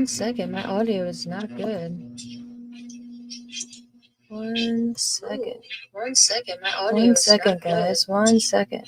1 second. My audio is not good. 1 second. 1 second. My audio 1 second, guys. 1 second.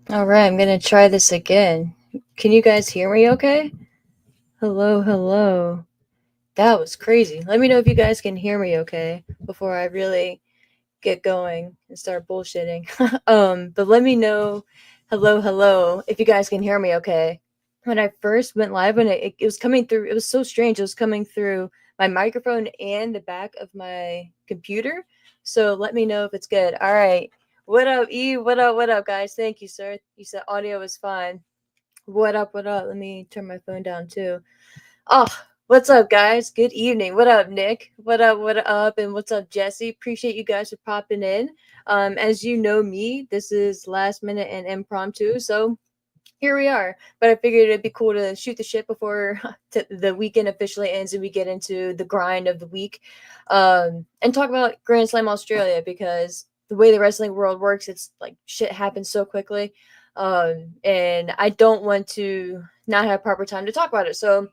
Alright, I'm gonna try this again. Can you guys hear me okay? Hello, hello. That was crazy. Let me know if you guys can hear me okay before I really get going and start bullshitting. But let me know, hello, hello, if you guys can hear me okay. When I first went live, when it was coming through, it was so strange. It was coming through my microphone and the back of my computer. So let me know if it's good. All right. What up, E? What up, guys? Thank you, sir. You said audio was fine. What up, what up? Let me turn my phone down too. Oh, what's up, guys? Good evening. What up, Nick? What up, and what's up, Jesse? Appreciate you guys for popping in. As you know me, this is last minute and impromptu, so here we are. But I figured it'd be cool to shoot the shit before the weekend officially ends and we get into the grind of the week, and talk about Grand Slam Australia, because the way the wrestling world works, it's like shit happens so quickly, and I don't want to not have proper time to talk about it. So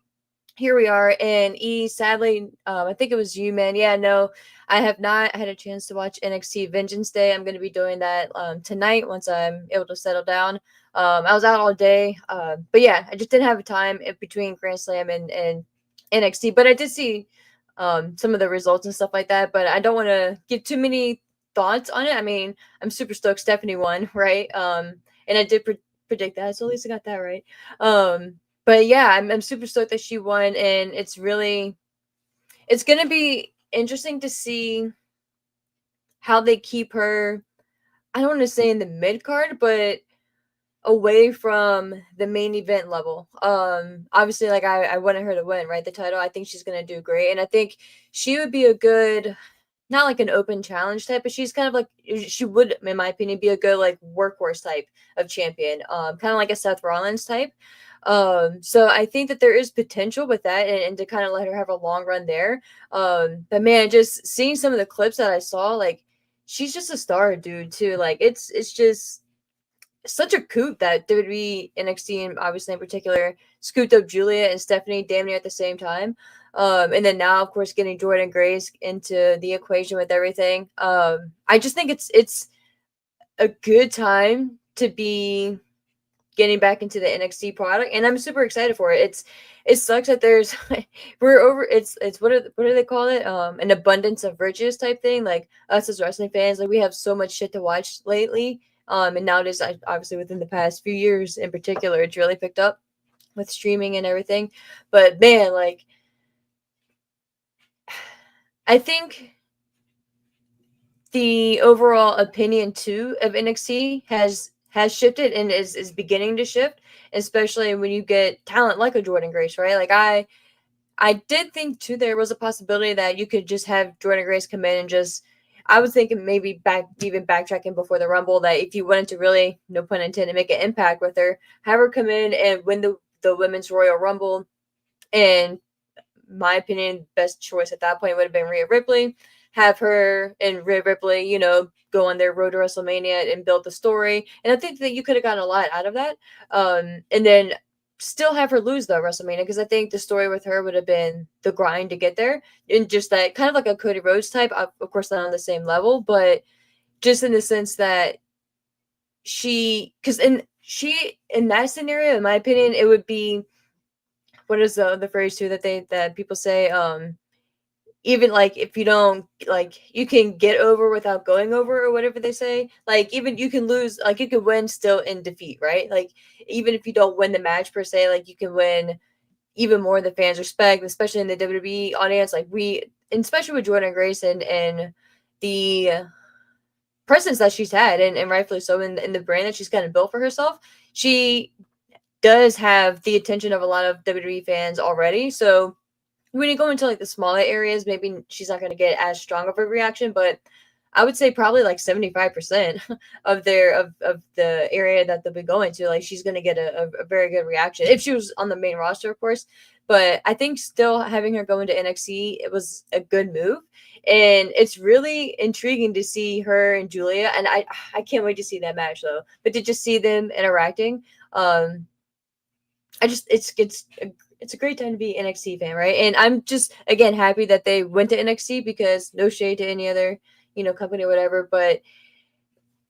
here we are. And E, sadly, I think it was you, man. Yeah, no, I have not had a chance to watch NXT Vengeance Day. I'm going to be doing that tonight once I'm able to settle down. I was out all day, but yeah, I just didn't have time in between Grand Slam and NXT. But I did see some of the results and stuff like that. But I don't want to give too many thoughts on it. I mean, I'm super stoked Stephanie won, right? And I did predict that, so at least I got that right. But yeah, I'm super stoked that she won, and it's gonna be interesting to see how they keep her. I don't want to say in the mid card, but away from the main event level. Obviously, like I wanted her to win, right? The title. I think she's gonna do great, and I think she would be a good, not like an open challenge type, but she's kind of like, she would, in my opinion, be a good like workhorse type of champion. Kind of like a Seth Rollins type. So I think that there is potential with that, and to kind of let her have a long run there. But man, just seeing some of the clips that I saw, like she's just a star, dude. Too, like it's just such a coup that there would be NXT, and obviously in particular scooped up Julia and Stephanie damn near at the same time. And then now, of course, getting Jordynne Grace into the equation with everything. I just think it's a good time to be getting back into the NXT product, and I'm super excited for it. It sucks that there's we're over. It's what do they call it? An abundance of riches type thing. Like us as wrestling fans, like we have so much shit to watch lately. And nowadays, obviously within the past few years in particular, it's really picked up with streaming and everything. But man, like I think the overall opinion too of NXT has shifted and is beginning to shift, especially when you get talent like a Jordynne Grace, right? Like I did think too there was a possibility that you could just have Jordynne Grace come in and just, I was thinking maybe backtracking before the Rumble, that if you wanted to really, no pun intended, make an impact with her, have her come in and win the Women's Royal Rumble. And my opinion, best choice at that point would have been Rhea Ripley. Have her and Rhea Ripley, go on their road to WrestleMania and build the story. And I think that you could have gotten a lot out of that. And then still have her lose though WrestleMania, because I think the story with her would have been the grind to get there, and just that kind of like a Cody Rhodes type. Of course, not on the same level, but just in the sense that she in that scenario, in my opinion, it would be, what is the phrase too that people say, even like if you don't, like you can get over without going over, or whatever they say, like even you can lose, like you can win still in defeat, right? Like even if you don't win the match per se, like you can win even more the fans respect, especially in the WWE audience. Like and especially with Jordynne Grace and the presence that she's had, and rightfully so, in the brand that she's kind of built for herself. She does have the attention of a lot of WWE fans already. So when you go into like the smaller areas, maybe she's not going to get as strong of a reaction, but I would say probably like 75% of of the area that they'll be going to, like she's going to get a very good reaction if she was on the main roster, of course. But I think still having her go into NXT, it was a good move, and it's really intriguing to see her and Julia. And I can't wait to see that match though. But to just see them interacting, I just it's a great time to be an NXT fan, right? And I'm just again happy that they went to NXT, because no shade to any other, company or whatever, but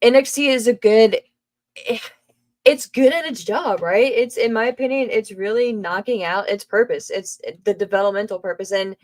NXT is a good it's good at its job, right? It's, in my opinion, it's really knocking out its purpose. It's the developmental purpose. And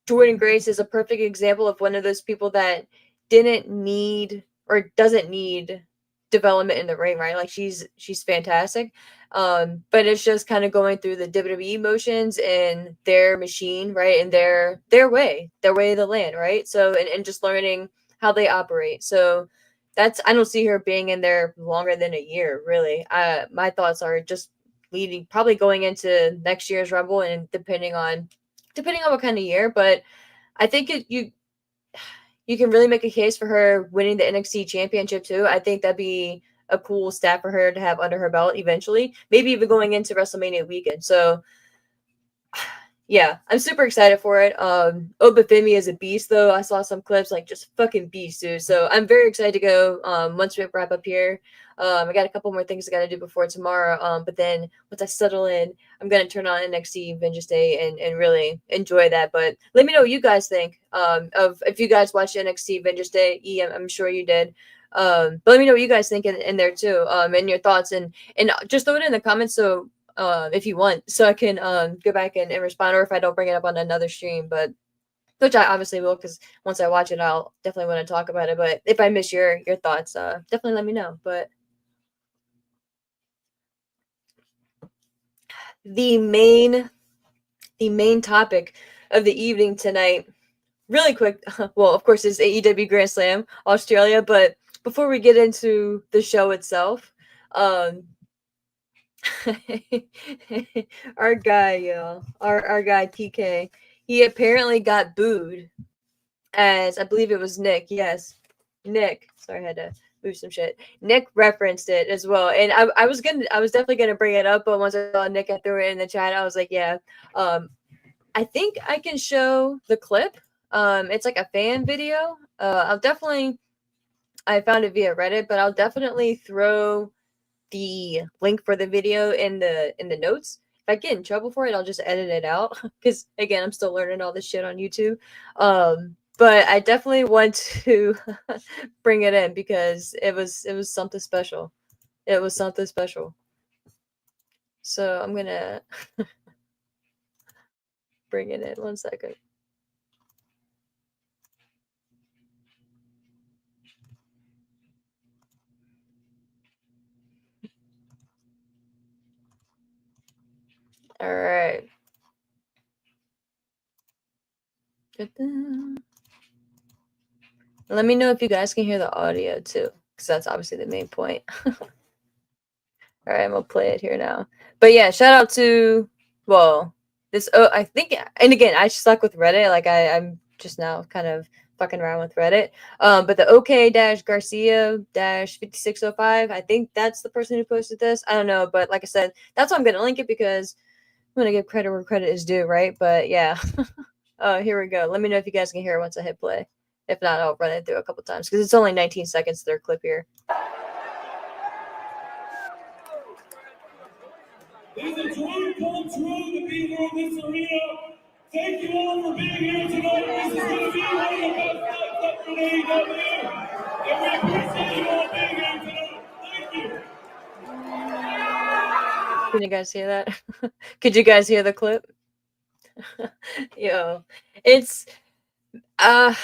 Jordynne Grace is a perfect example of one of those people that didn't need or doesn't need development in the ring, right? Like she's fantastic. But it's just kind of going through the WWE motions and their machine, right? And their way of the land, right? So and just learning how they operate. So that's, I don't see her being in there longer than a year, really. My thoughts are just leading, probably going into next year's Rumble, and depending on what kind of year. But I think you can really make a case for her winning the NXT championship too. I think that'd be a cool stat for her to have under her belt eventually, maybe even going into WrestleMania weekend. So yeah, I'm super excited for it. Obafemi is a beast though. I saw some clips, like just fucking beast, dude. So I'm very excited to go. Once we wrap up here, I got a couple more things I got to do before tomorrow. But then once I settle in, I'm gonna turn on NXT Vengeance Day and really enjoy that. But let me know what you guys think. Of if you guys watched NXT Vengeance Day. I'm sure you did. But let me know what you guys think in there too. And your thoughts, and just throw it in the comments, so if you want, so I can go back and respond, or if I don't bring it up on another stream, but which I obviously will, because once I watch it, I'll definitely want to talk about it. But if I miss your thoughts, definitely let me know. But the main topic of the evening tonight, really quick, well, of course, is AEW Grand Slam Australia. But before we get into the show itself, um, our guy, y'all, our guy TK, he apparently got booed, as I believe it was Nick. Yes, Nick. Sorry, I had to move some shit. Nick referenced it as well, and I was definitely gonna bring it up, but once I saw Nick, I threw it in the chat. I was like, yeah, I think I can show the clip. It's like a fan video. I found it via Reddit, but I'll definitely throw the link for the video in the notes. If I get in trouble for it, I'll just edit it out, because again, I'm still learning all this shit on YouTube. But I definitely want to bring it in, because it was something special. It was something special. So I'm gonna bring it in 1 second. All right. Let me know if you guys can hear the audio too, because that's obviously the main point. All right, I'm gonna play it here now. But yeah, shout out to, well, this. Oh, I think, and again, I stuck with Reddit. Like I'm just now kind of fucking around with Reddit. But the OK Garcia 5605. I think that's the person who posted this. I don't know, but like I said, that's why I'm gonna link it, because I'm gonna give credit where credit is due, right? But yeah. Here we go. Let me know if you guys can hear it once I hit play. If not, I'll run it through a couple times, because it's only 19 seconds, their clip here. It's a dream come true to be here in this arena. Thank you all for being here tonight. This is going to be one of the best nights ever in AEW. And we appreciate you all being here tonight. Thank you. Can you guys hear that? Could you guys hear the clip? Yo, it's I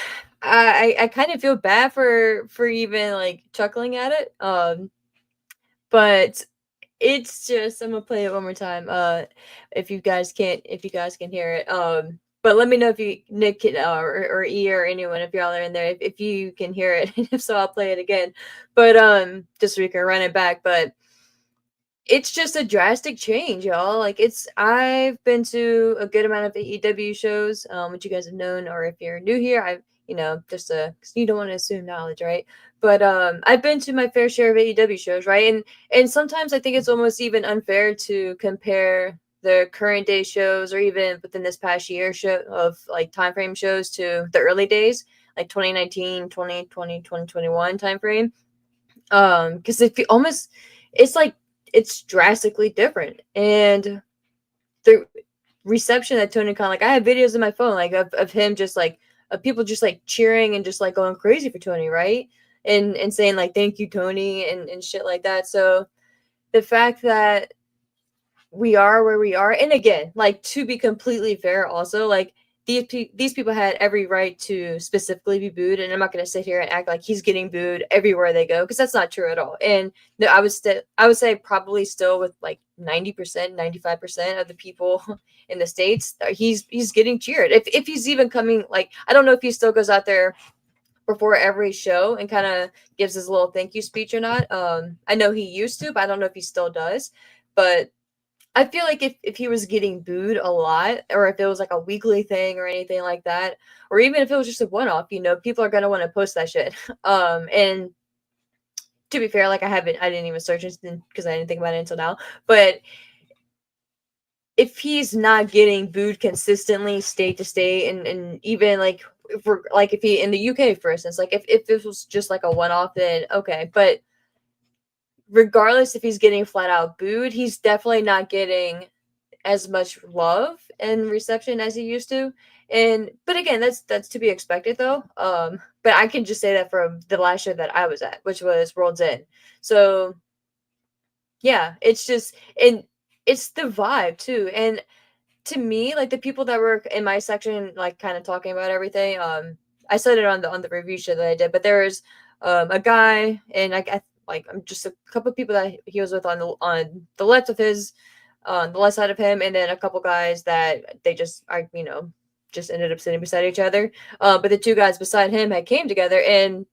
kind of feel bad for even like chuckling at it. But it's just, I'm gonna play it one more time. If you guys can hear it. But let me know if you, Nick, or E, or anyone, if y'all are in there, if you can hear it. If so, I'll play it again. But just so we can run it back. But it's just a drastic change, y'all. Like, I've been to a good amount of AEW shows, which you guys have known, or if you're new here, just because you don't want to assume knowledge, right? But I've been to my fair share of AEW shows, right? And sometimes I think it's almost even unfair to compare the current day shows, or even within this past year show of like time frame shows, to the early days, like 2019, 2020, 2021 time frame. Because it's like it's drastically different. And the reception that Tony Khan, like, I have videos in my phone, like, of him just like, of people just like cheering and just like going crazy for Tony, right? And saying like, thank you, Tony, and shit like that. So the fact that we are where we are, and again, like, to be completely fair, also, like, these people had every right to specifically be booed, and I'm not going to sit here and act like he's getting booed everywhere they go, because that's not true at all. And no, I would say probably still with like 90%, 95% of the people in the States, he's getting cheered. If he's even coming, like, I don't know if he still goes out there before every show and kind of gives his little thank you speech or not. I know he used to, but I don't know if he still does. But I feel like if he was getting booed a lot, or if it was like a weekly thing or anything like that, or even if it was just a one off, people are gonna want to post that shit. And to be fair, like, I didn't even search it because I didn't think about it until now. But if he's not getting booed consistently, state to state, and even like, if he in the UK, for instance, like, if this was just like a one off, then okay. But regardless if he's getting flat out booed, he's definitely not getting as much love and reception as he used to. But again, that's to be expected, though. But I can just say that from the last show that I was at, which was World's End. So yeah, it's just, and it's the vibe too. And to me, like, the people that were in my section, like, kind of talking about everything, I said it on the review show that I did, but there was a guy, and I'm just a couple of people that he was with on the left of his, on the left side of him, and then a couple guys that they just are, just ended up sitting beside each other. But the two guys beside him had came together, and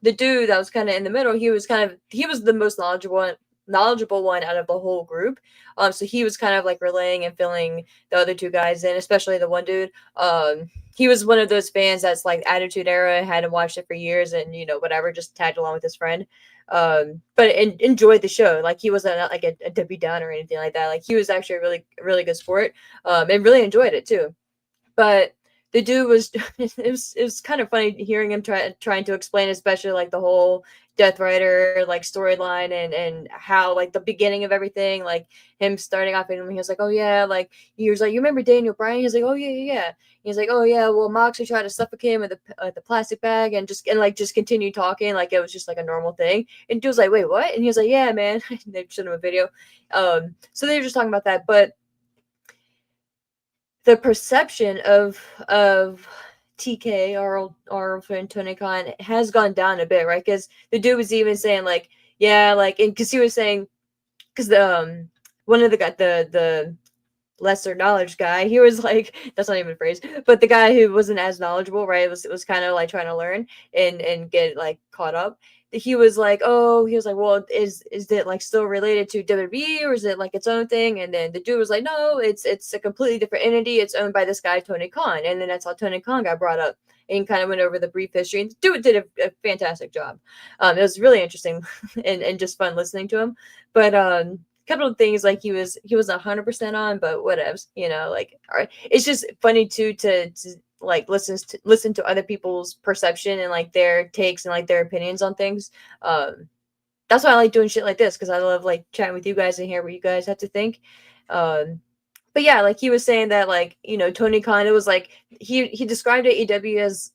the dude that was kind of in the middle, he was the most knowledgeable one out of the whole group. So he was kind of like relaying and filling the other two guys in, especially the one dude. He was one of those fans that's like Attitude Era, hadn't watched it for years, and whatever, just tagged along with his friend. But enjoyed the show. Like, he wasn't like a Debbie Downer or anything like that. Like, he was actually a really, really good sport. And really enjoyed it too. But the dude was it was kind of funny hearing him trying to explain, especially like the whole Death Rider like storyline, and how like the beginning of everything, like him starting off, and he was like, oh yeah, like, he was like, you remember Daniel Bryan? He's like, oh yeah. He's like, oh yeah, well, Moxley tried to suffocate him with the plastic bag, and just continue talking like it was just like a normal thing. And dude was like, wait, what? And he was like, yeah, man. They showed him a video. So they were just talking about that. But the perception of TK, our friend Tony Khan, has gone down a bit, right? Because the dude was even saying like, yeah, like, and because he was saying, because the one of the lesser knowledge guy, he was like, that's not even a phrase, but the guy who wasn't as knowledgeable, right, was kind of like trying to learn and get like caught up. He was like, well, is it like still related to WWE, or is it like its own thing? And then the dude was like, no, it's a completely different entity. It's owned by this guy Tony Khan. And then that's how Tony Khan got brought up, and kind of went over the brief history. And the dude did a fantastic job. It was really interesting and just fun listening to him. But couple of things, like, he was 100% on, but whatevs, like, all right. It's just funny too to like listen to other people's perception and like their takes and like their opinions on things. That's why I like doing shit like this, because I love like chatting with you guys and hear what you guys have to think. But yeah, like, he was saying that, like, Tony Khan, it was like he described AEW as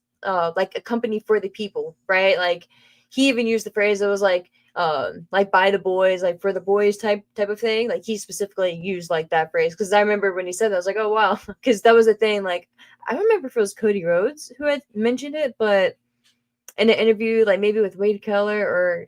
like a company for the people, right? Like, he even used the phrase, it was like by the boys, like for the boys type of thing. Like, he specifically used like that phrase, because I remember when he said that, I was like, oh wow, because that was a thing. Like, I don't remember if it was Cody Rhodes who had mentioned it, but in an interview, like maybe with Wade Keller, or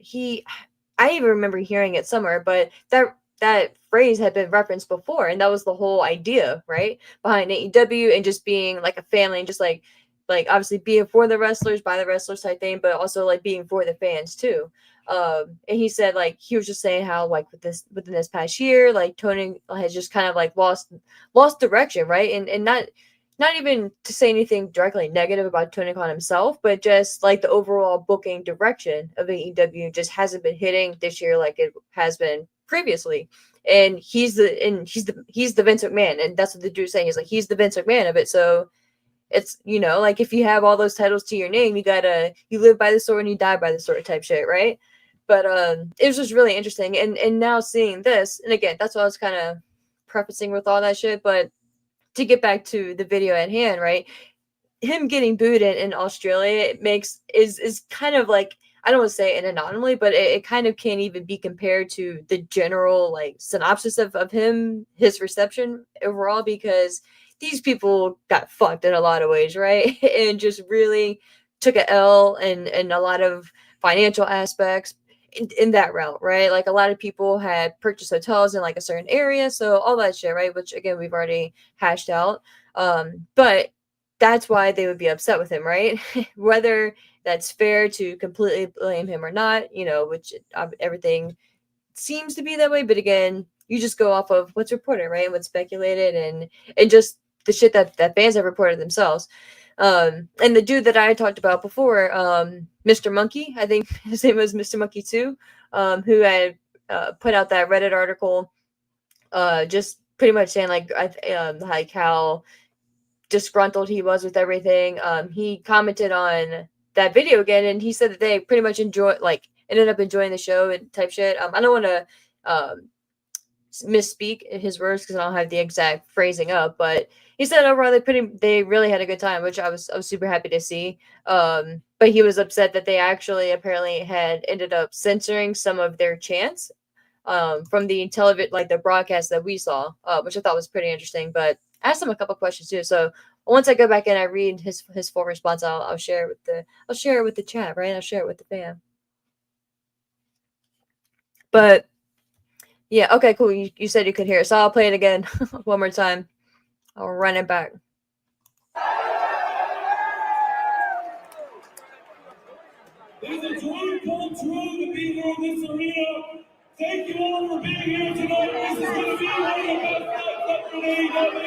I even remember hearing it somewhere. But that phrase had been referenced before, and that was the whole idea, right, behind AEW, and just being like a family, and just like obviously being for the wrestlers, by the wrestlers type thing, but also like being for the fans too. And he said, like, he was just saying how, like, within this past year, like, Toni has just kind of like lost direction, right? And not even to say anything directly negative about Tony Khan himself, but just like the overall booking direction of AEW just hasn't been hitting this year like it has been previously. And he's the Vince McMahon, and that's what the dude's saying. He's like, he's the Vince McMahon of it. So it's, like, if you have all those titles to your name, you live by the sword and you die by the sword type shit, right? But it was just really interesting. And now seeing this, and again, that's what I was kind of prefacing with all that shit, but to get back to the video at hand, right? Him getting booed in Australia is kind of like, I don't want to say an anomaly, but it kind of can't even be compared to the general like synopsis of his reception overall, because these people got fucked in a lot of ways, right? And just really took a L in a lot of financial aspects in that route, right? Like, a lot of people had purchased hotels in like a certain area, so all that shit, right? Which again, we've already hashed out. But that's why they would be upset with him, right? Whether that's fair to completely blame him or not, which everything seems to be that way. But again, you just go off of what's reported, right? What's speculated, and just the shit that fans have reported themselves. And the dude that I talked about before, Mr. Monkey, I think his name was Mr. Monkey too, who had put out that Reddit article, just pretty much saying like how disgruntled he was with everything. He commented on that video again, and he said that they pretty much ended up enjoying the show and type shit. I don't want to misspeak in his words because I don't have the exact phrasing up, but he said overall they really had a good time, which I was super happy to see. But he was upset that they actually apparently had ended up censoring some of their chants from the television, like the broadcast that we saw, which I thought was pretty interesting. But I asked him a couple questions too. So once I go back and I read his full response, I'll share it with the chat, right? I'll share it with the fam. But yeah, okay, cool. You said you could hear it, so I'll play it again one more time. I'll run it back. There's a joy comes through to be here in this arena. Thank you all for being here tonight. This is going to be one of the best nights ever in AEW.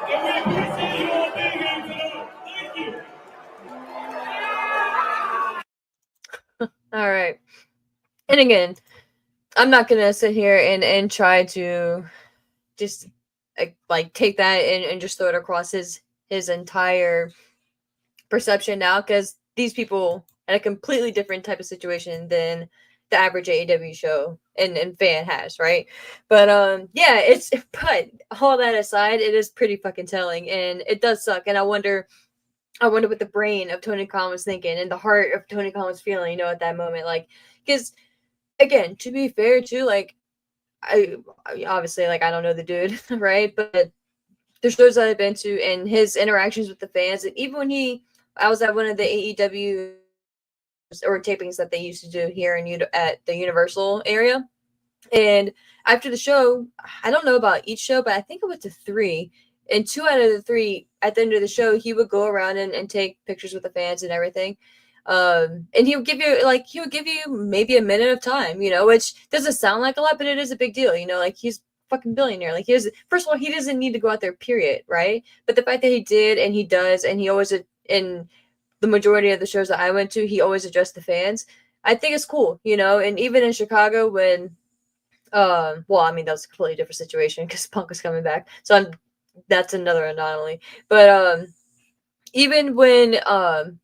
And we appreciate you all being here tonight. Thank you. All right. And again, I'm not going to sit here and try to just like take that and just throw it across his entire perception now, because these people had a completely different type of situation than the average AEW show and fan has, right? But yeah, but all that aside, it is pretty fucking telling, and it does suck. And I wonder what the brain of Tony Khan was thinking and the heart of Tony Khan was feeling, at that moment. Like, because again, to be fair too, like, I obviously, like, I don't know the dude, right? But the shows that I've been to and his interactions with the fans, and even when I was at one of the AEW or tapings that they used to do here at the Universal area, and after the show, I don't know about each show, but I think it went to 3. And 2 out of the 3, at the end of the show, he would go around and take pictures with the fans and everything. And he would give you maybe a minute of time, which doesn't sound like a lot, but it is a big deal, like, he's fucking billionaire. Like, first of all, he doesn't need to go out there, period, right? But the fact that he did, and he does, and he always, in the majority of the shows that I went to, he always addressed the fans. I think it's cool, and even in Chicago when, well, I mean, that was a completely different situation because Punk was coming back. So that's another anomaly. But even when I'll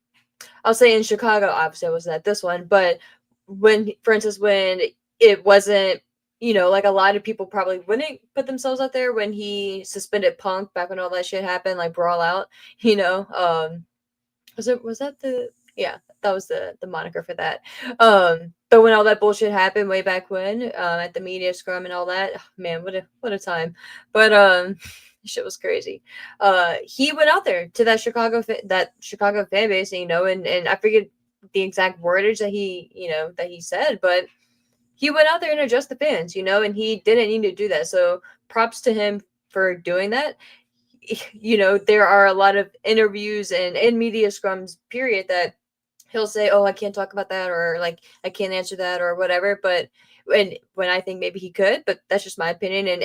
say in Chicago, obviously I wasn't at this one, but when, for instance, when it wasn't, like, a lot of people probably wouldn't put themselves out there when he suspended Punk back when all that shit happened, like Brawl Out, was that the, yeah, that was the moniker for that. But when all that bullshit happened way back when, at the media scrum and all that, oh, man, what a time. But shit was crazy. He went out there to that Chicago fan base, and I forget the exact wordage that he said, but he went out there and addressed the fans, you know, and he didn't need to do that. So props to him for doing that. You know, there are a lot of interviews and in media scrums, period, that he'll say, "Oh, I can't talk about that," or like, "I can't answer that," or whatever. But when I think maybe he could, but that's just my opinion, and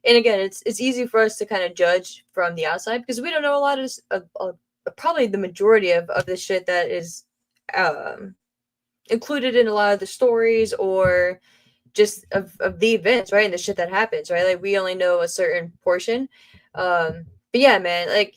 again, it's easy for us to kind of judge from the outside because we don't know a lot of probably the majority of the shit that is um included in a lot of the stories or just of the events, right? And the shit that happens, right? Like we only know a certain portion. But yeah, man, like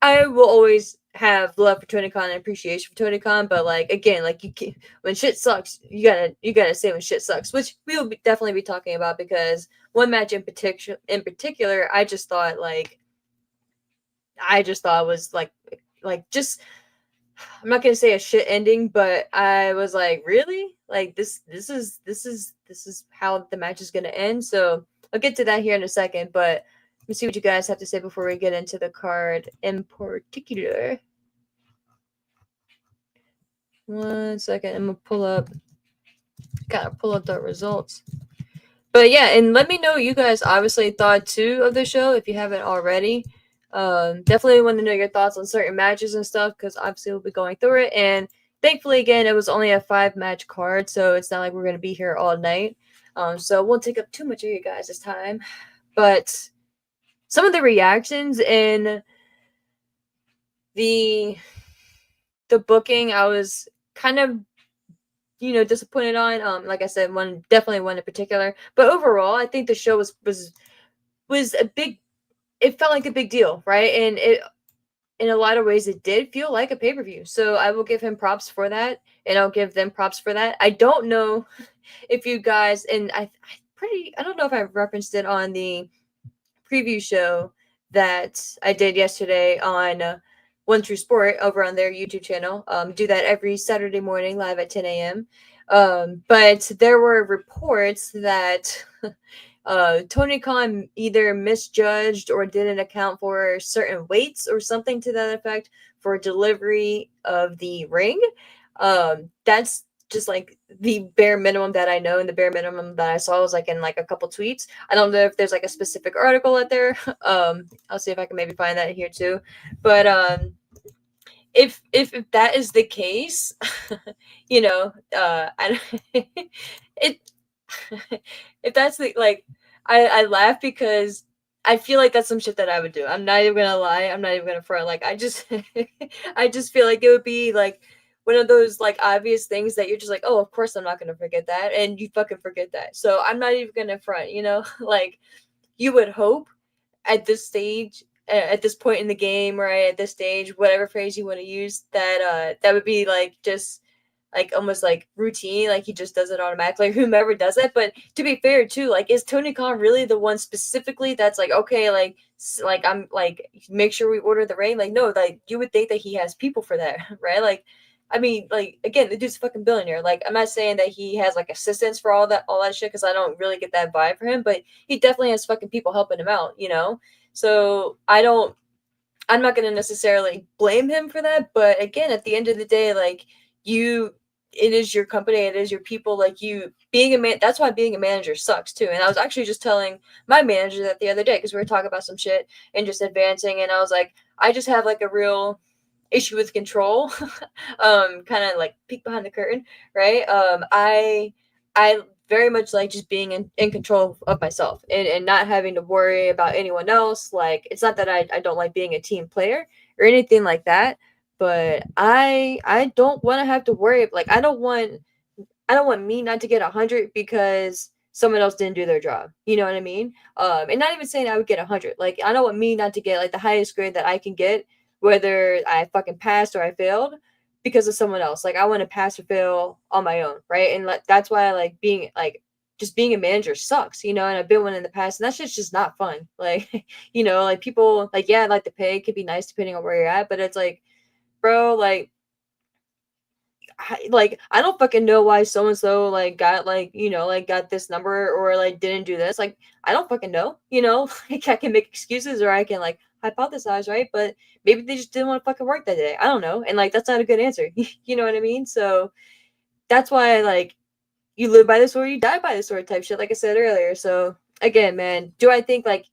I will always have love for Tony Khan and appreciation for Tony Khan, but like again, like you can, when shit sucks, you gotta say when shit sucks, which we will definitely be talking about because one match in particular, I just thought was like just I'm not gonna say a shit ending, but I was like, really? Like this is how the match is gonna end. So I'll get to that here in a second, but let me see what you guys have to say before we get into the card in particular. 1 second, I'm gonna gotta pull up the results. But yeah, and let me know what you guys obviously thought too of the show if you haven't already. Definitely want to know your thoughts on certain matches and stuff because obviously we'll be going through it. And thankfully, again, it was only a 5-match card, so it's not like we're gonna be here all night. So it won't take up too much of you guys' time. But some of the reactions in the booking, I was kind of disappointed on. Like I said, definitely one in particular. But overall, I think the show was a big. It felt like a big deal, right? And it in a lot of ways it did feel like a pay-per-view. So I will give him props for that, and I'll give them props for that. I don't know if you guys and I don't know if I referenced it on the preview show that I did yesterday on One True Sport over on their YouTube channel. Do that every Saturday morning live at 10 a.m. But there were reports that Tony Khan either misjudged or didn't account for certain weights or something to that effect for delivery of the ring. That's just like the bare minimum that I know, and the bare minimum that I saw was like in like a couple tweets. I don't know if there's like a specific article out there. I'll see if I can maybe find that here too. But if that is the case, I it if that's the like I laugh because I feel like that's some shit that I would do. I'm not even gonna lie. I'm not even gonna front. Like I just I just feel like it would be like one of those like obvious things that you're just like, oh, of course I'm not gonna forget that, and you fucking forget that. So I'm not even gonna front. Like you would hope at this stage, at this point in the game, right at this stage, whatever phrase you want to use, that would be like just like almost like routine, like he just does it automatically, like whomever does it. But to be fair too, like is Tony Khan really the one specifically that's like, okay, like I'm like make sure we order the rain? Like no, like you would think that he has people for that, right? Like I mean, like again, the dude's a fucking billionaire. Like I'm not saying that he has like assistants for all that shit because I don't really get that vibe for him, but he definitely has fucking people helping him out. So I'm not going to necessarily blame him for that, but again, at the end of the day, like it is your company, it is your people. Like you being a man, that's why being a manager sucks too. And I was actually just telling my manager that the other day because we were talking about some shit and just advancing, and I was like, I just have like a real issue with control. Kind of like peek behind the curtain, right? I very much like just being in control of myself and not having to worry about anyone else. Like it's not that I don't like being a team player or anything like that, but I don't want to have to worry. Like I don't want me not to get 100 because someone else didn't do their job. You know what I mean? And not even saying I would get 100. Like I don't want me not to get like the highest grade that I can get, whether I fucking passed or I failed because of someone else. Like I want to pass or fail on my own, right? And that's why I like being like just being a manager sucks, and I've been one in the past, and that shit's just not fun. Like, like people like, yeah, like the pay could be nice depending on where you're at, but it's like, bro, like I don't fucking know why so and so like got like like got this number or like didn't do this. Like I don't fucking know. Like I can make excuses or I can like hypothesize, right? But maybe they just didn't want to fucking work that day. I don't know, and like that's not a good answer. You know what I mean? So that's why like you live by the sword, you die by the sword type shit, like I said earlier. So again, man, do I think like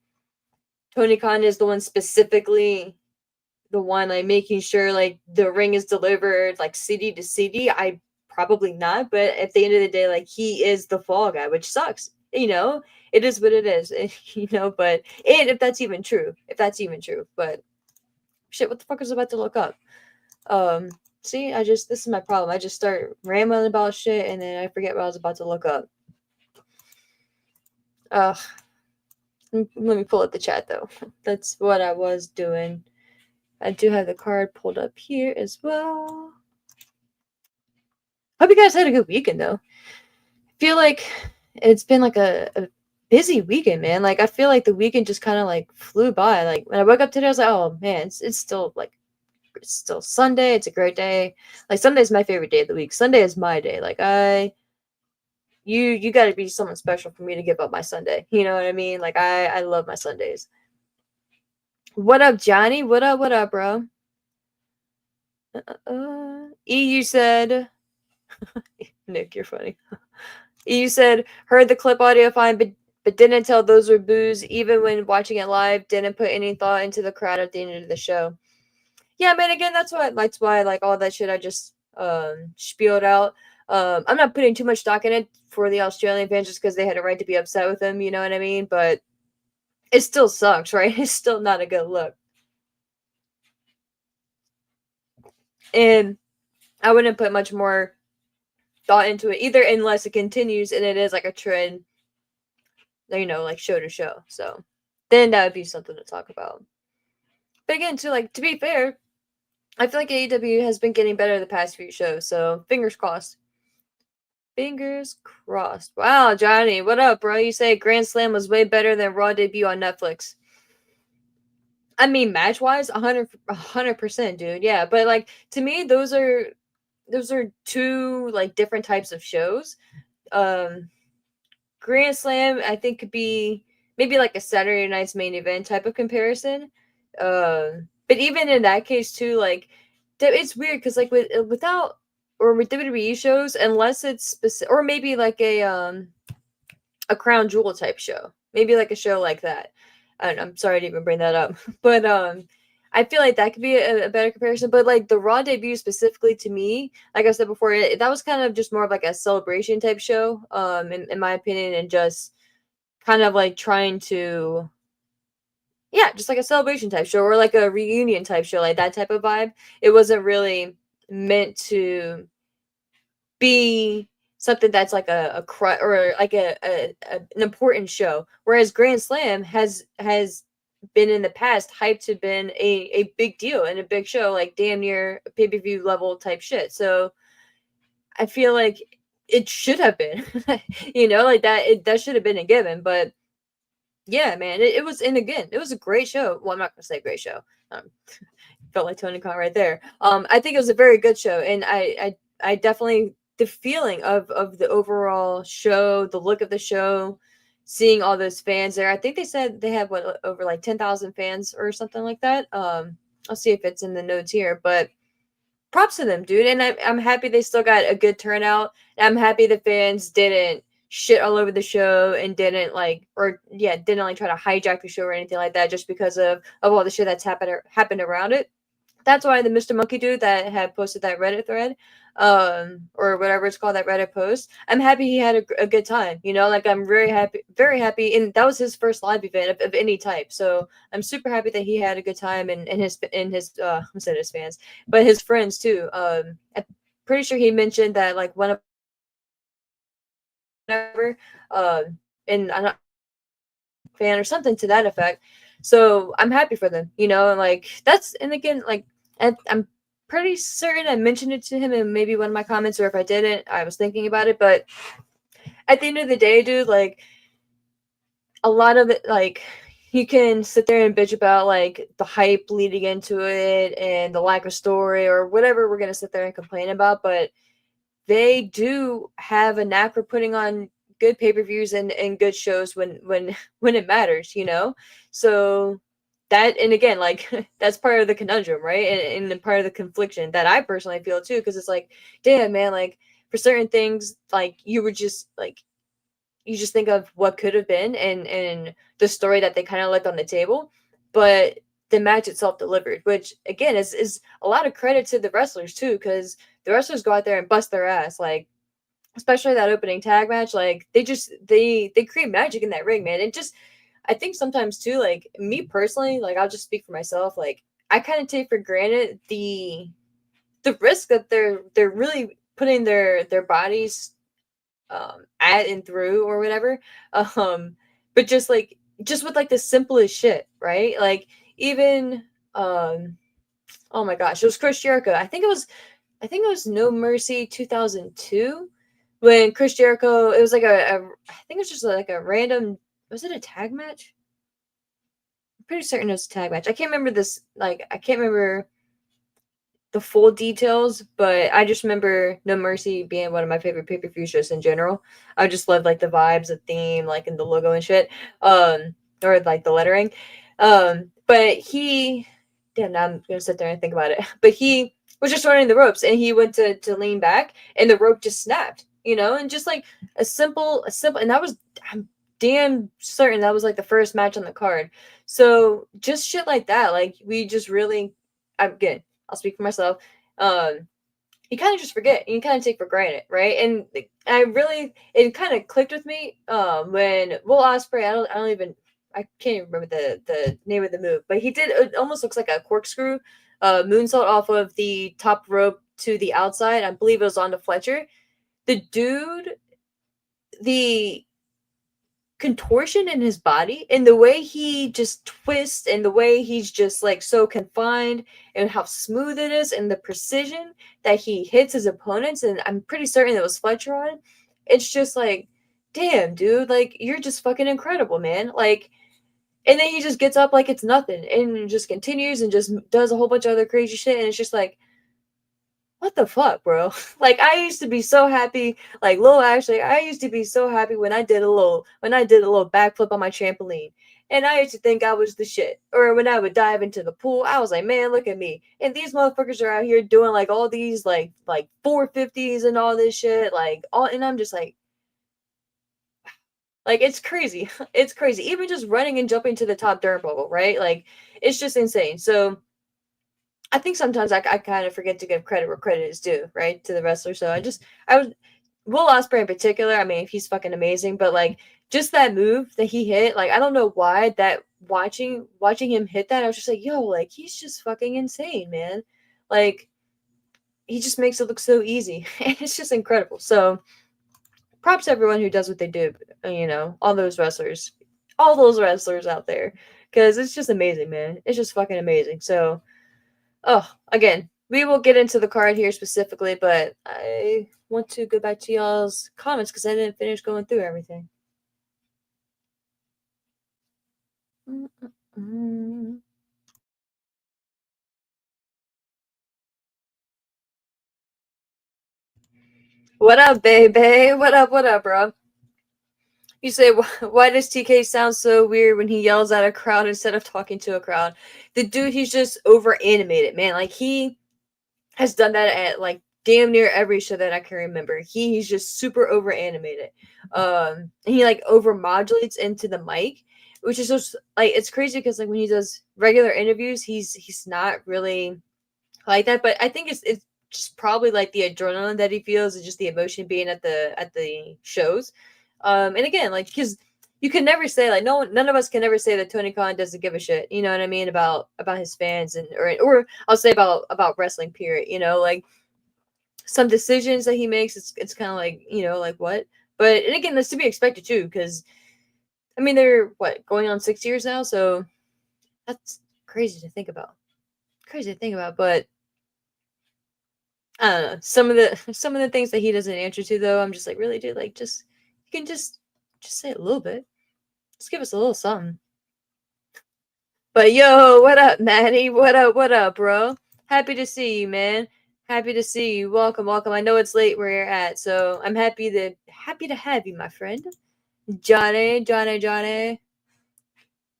Tony Khan is the one specifically the one like making sure like the ring is delivered like city to city? I probably not, but at the end of the day, like he is the fall guy, which sucks. You know, it is what it is. You know, but and if that's even true, but shit, what the fuck is about to look up? See, this is my problem. I just start rambling about shit and then I forget what I was about to look up. Ugh. Let me pull up the chat though. That's what I was doing. I do have the card pulled up here as well. Hope you guys had a good weekend though. I feel like it's been like a busy weekend, man. Like I feel like the weekend just kind of like flew by. Like when I woke up today, I was like, oh man, it's still like it's still Sunday. It's a great day. Like Sunday's my favorite day of the week. Sunday is my day. Like you got to be someone special for me to give up my Sunday. You know what I mean? Like I love my Sundays. What up, Johnny? What up, bro? EU said, Nick, you're funny. EU said, heard the clip audio fine, but didn't tell those were boos. Even when watching it live, didn't put any thought into the crowd at the end of the show. Yeah, man. Again, that's why like all that shit I just spieled out. I'm not putting too much stock in it for the Australian fans just because they had a right to be upset with him. You know what I mean? But it still sucks, right? It's still not a good look. And I wouldn't put much more thought into it either unless it continues and it is like a trend, you know, like show to show. So then that would be something to talk about. But again, to be fair, I feel like AEW has been getting better the past few shows, so fingers crossed. Fingers crossed. Wow, Johnny, what up, bro? You say Grand Slam was way better than Raw debut on Netflix. I mean, match wise, 100%, dude. Yeah, but like to me, those are two like different types of shows. Grand Slam, I think, could be maybe like a Saturday night's main event type of comparison. But even in that case, too, like it's weird because like with WWE shows, unless it's specific, or maybe like a Crown Jewel type show, maybe like a show like that. I'm sorry to even bring that up, but I feel like that could be a better comparison. But like the Raw debut specifically to me, like I said before, that was kind of just more of like a celebration type show, in my opinion, and just kind of like trying to, yeah, just like a celebration type show or like a reunion type show, like that type of vibe. It wasn't really meant to be something that's like a or like an important show. Whereas Grand Slam has been in the past hyped to been a big deal and a big show, like damn near pay-per-view level type shit. So I feel like it should have been, you know, like that should have been a given. But yeah, man, it was, and again, it was a great show. Well, I'm not gonna say great show. Felt like Tony Khan right there. I think it was a very good show, and I definitely, the feeling of the overall show, the look of the show, seeing all those fans there. I think they said they have over like 10,000 fans or something like that. I'll see if it's in the notes here, but props to them, dude. And I'm happy they still got a good turnout. I'm happy the fans didn't shit all over the show and didn't like try to hijack the show or anything like that just because of all the shit that's happened around it. That's why the Mr. Monkey dude that had posted that Reddit thread, or whatever it's called, that Reddit post, I'm happy he had a good time. You know, like I'm very happy, and that was his first live event of any type. So I'm super happy that he had a good time and his I said his fans, but his friends too. I'm pretty sure he mentioned that like one of whatever, and I'm not a fan or something to that effect. So I'm happy for them, you know, and like that's, and again, like I'm pretty certain I mentioned it to him in maybe one of my comments, or if I didn't, I was thinking about it. But at the end of the day, dude, like a lot of it, like you can sit there and bitch about like the hype leading into it and the lack of story or whatever we're gonna sit there and complain about, but they do have a knack for putting on good pay-per-views and good shows when it matters, you know? So that, and again, like that's part of the conundrum, right? And part of the confliction that I personally feel too, because it's like, damn, man, like for certain things, like you were just like you just think of what could have been and the story that they kind of left on the table, but the match itself delivered, which again is a lot of credit to the wrestlers too, because the wrestlers go out there and bust their ass, like especially that opening tag match. Like they create magic in that ring, man. It just I think sometimes too, like me personally, like I'll just speak for myself, like I kind of take for granted the risk that they're really putting their bodies at and through or whatever. But just with like the simplest shit, right? Like even oh my gosh, it was Chris Jericho. I think it was No Mercy 2002 when Chris Jericho, it was like I think it was just like a random, was it a tag match? I'm pretty certain it was a tag match. I can't remember this, like I can't remember the full details, but I just remember No Mercy being one of my favorite pay-per-view shows in general. I just love like the vibes, the theme, like in the logo and shit. Or like the lettering. But he damn, now I'm gonna sit there and think about it. But he was just running the ropes and he went to lean back and the rope just snapped, you know, and just like a simple and that was I'm damn certain that was like the first match on the card. So just shit like that, like we just really I'm good. I'll speak for myself. You kind of just forget. You kind of take for granted, right? And I really, it kind of clicked with me when Will Ospreay. I don't even. I can't even remember the name of the move, but he did. It almost looks like a corkscrew moonsault off of the top rope to the outside. I believe it was on the Fletcher. The dude, the contortion in his body and the way he just twists and the way he's just like so confined and how smooth it is and the precision that he hits his opponents, and I'm pretty certain it was Fletcher on it. It's just like, damn, dude, like you're just fucking incredible, man. Like, and then he just gets up like it's nothing and just continues and just does a whole bunch of other crazy shit, and it's just like, what the fuck, bro? Like I used to be so happy, like Lil Ashley, I used to be so happy when I did a little backflip on my trampoline. And I used to think I was the shit. Or when I would dive into the pool, I was like, man, look at me. And these motherfuckers are out here doing like all these like 450s and all this shit. Like all and I'm just like it's crazy. It's crazy. Even just running and jumping to the top turnbuckle, right? Like it's just insane. So I think sometimes I kind of forget to give credit where credit is due, right, to the wrestler. So I was Will Ospreay in particular. I mean, he's fucking amazing, but like just that move that he hit, like I don't know why that watching him hit that, I was just like, yo, like he's just fucking insane, man. Like he just makes it look so easy. It's just incredible. So props to everyone who does what they do. You know, all those wrestlers out there, because it's just amazing, man. It's just fucking amazing. So. Oh, again, we will get into the card here specifically, but I want to go back to y'all's comments because I didn't finish going through everything. What up, baby? What up, bro? You say, why does TK sound so weird when he yells at a crowd instead of talking to a crowd? The dude, he's just over animated, man. Like, he has done that at like damn near every show that I can remember. He's just super over animated. He like over modulates into the mic, which is just like it's crazy because like when he does regular interviews, he's not really like that. But I think it's just probably like the adrenaline that he feels and just the emotion being at the shows. And again, like because you can never say like none of us can ever say that Tony Khan doesn't give a shit, you know what I mean, about his fans and or I'll say about wrestling period, you know, like some decisions that he makes, it's kind of like, you know, like what? But and again, that's to be expected too, because I mean they're what going on 6 years now, so that's crazy to think about. Crazy to think about, but I don't know. Some of the things that he doesn't answer to though, I'm just like, really, dude, like just you can just say a little bit. Just give us a little something. But yo, what up, Maddie? What up, bro? Happy to see you, man. Happy to see you. Welcome, welcome. I know it's late where you're at, so I'm happy to have you, my friend. Johnny.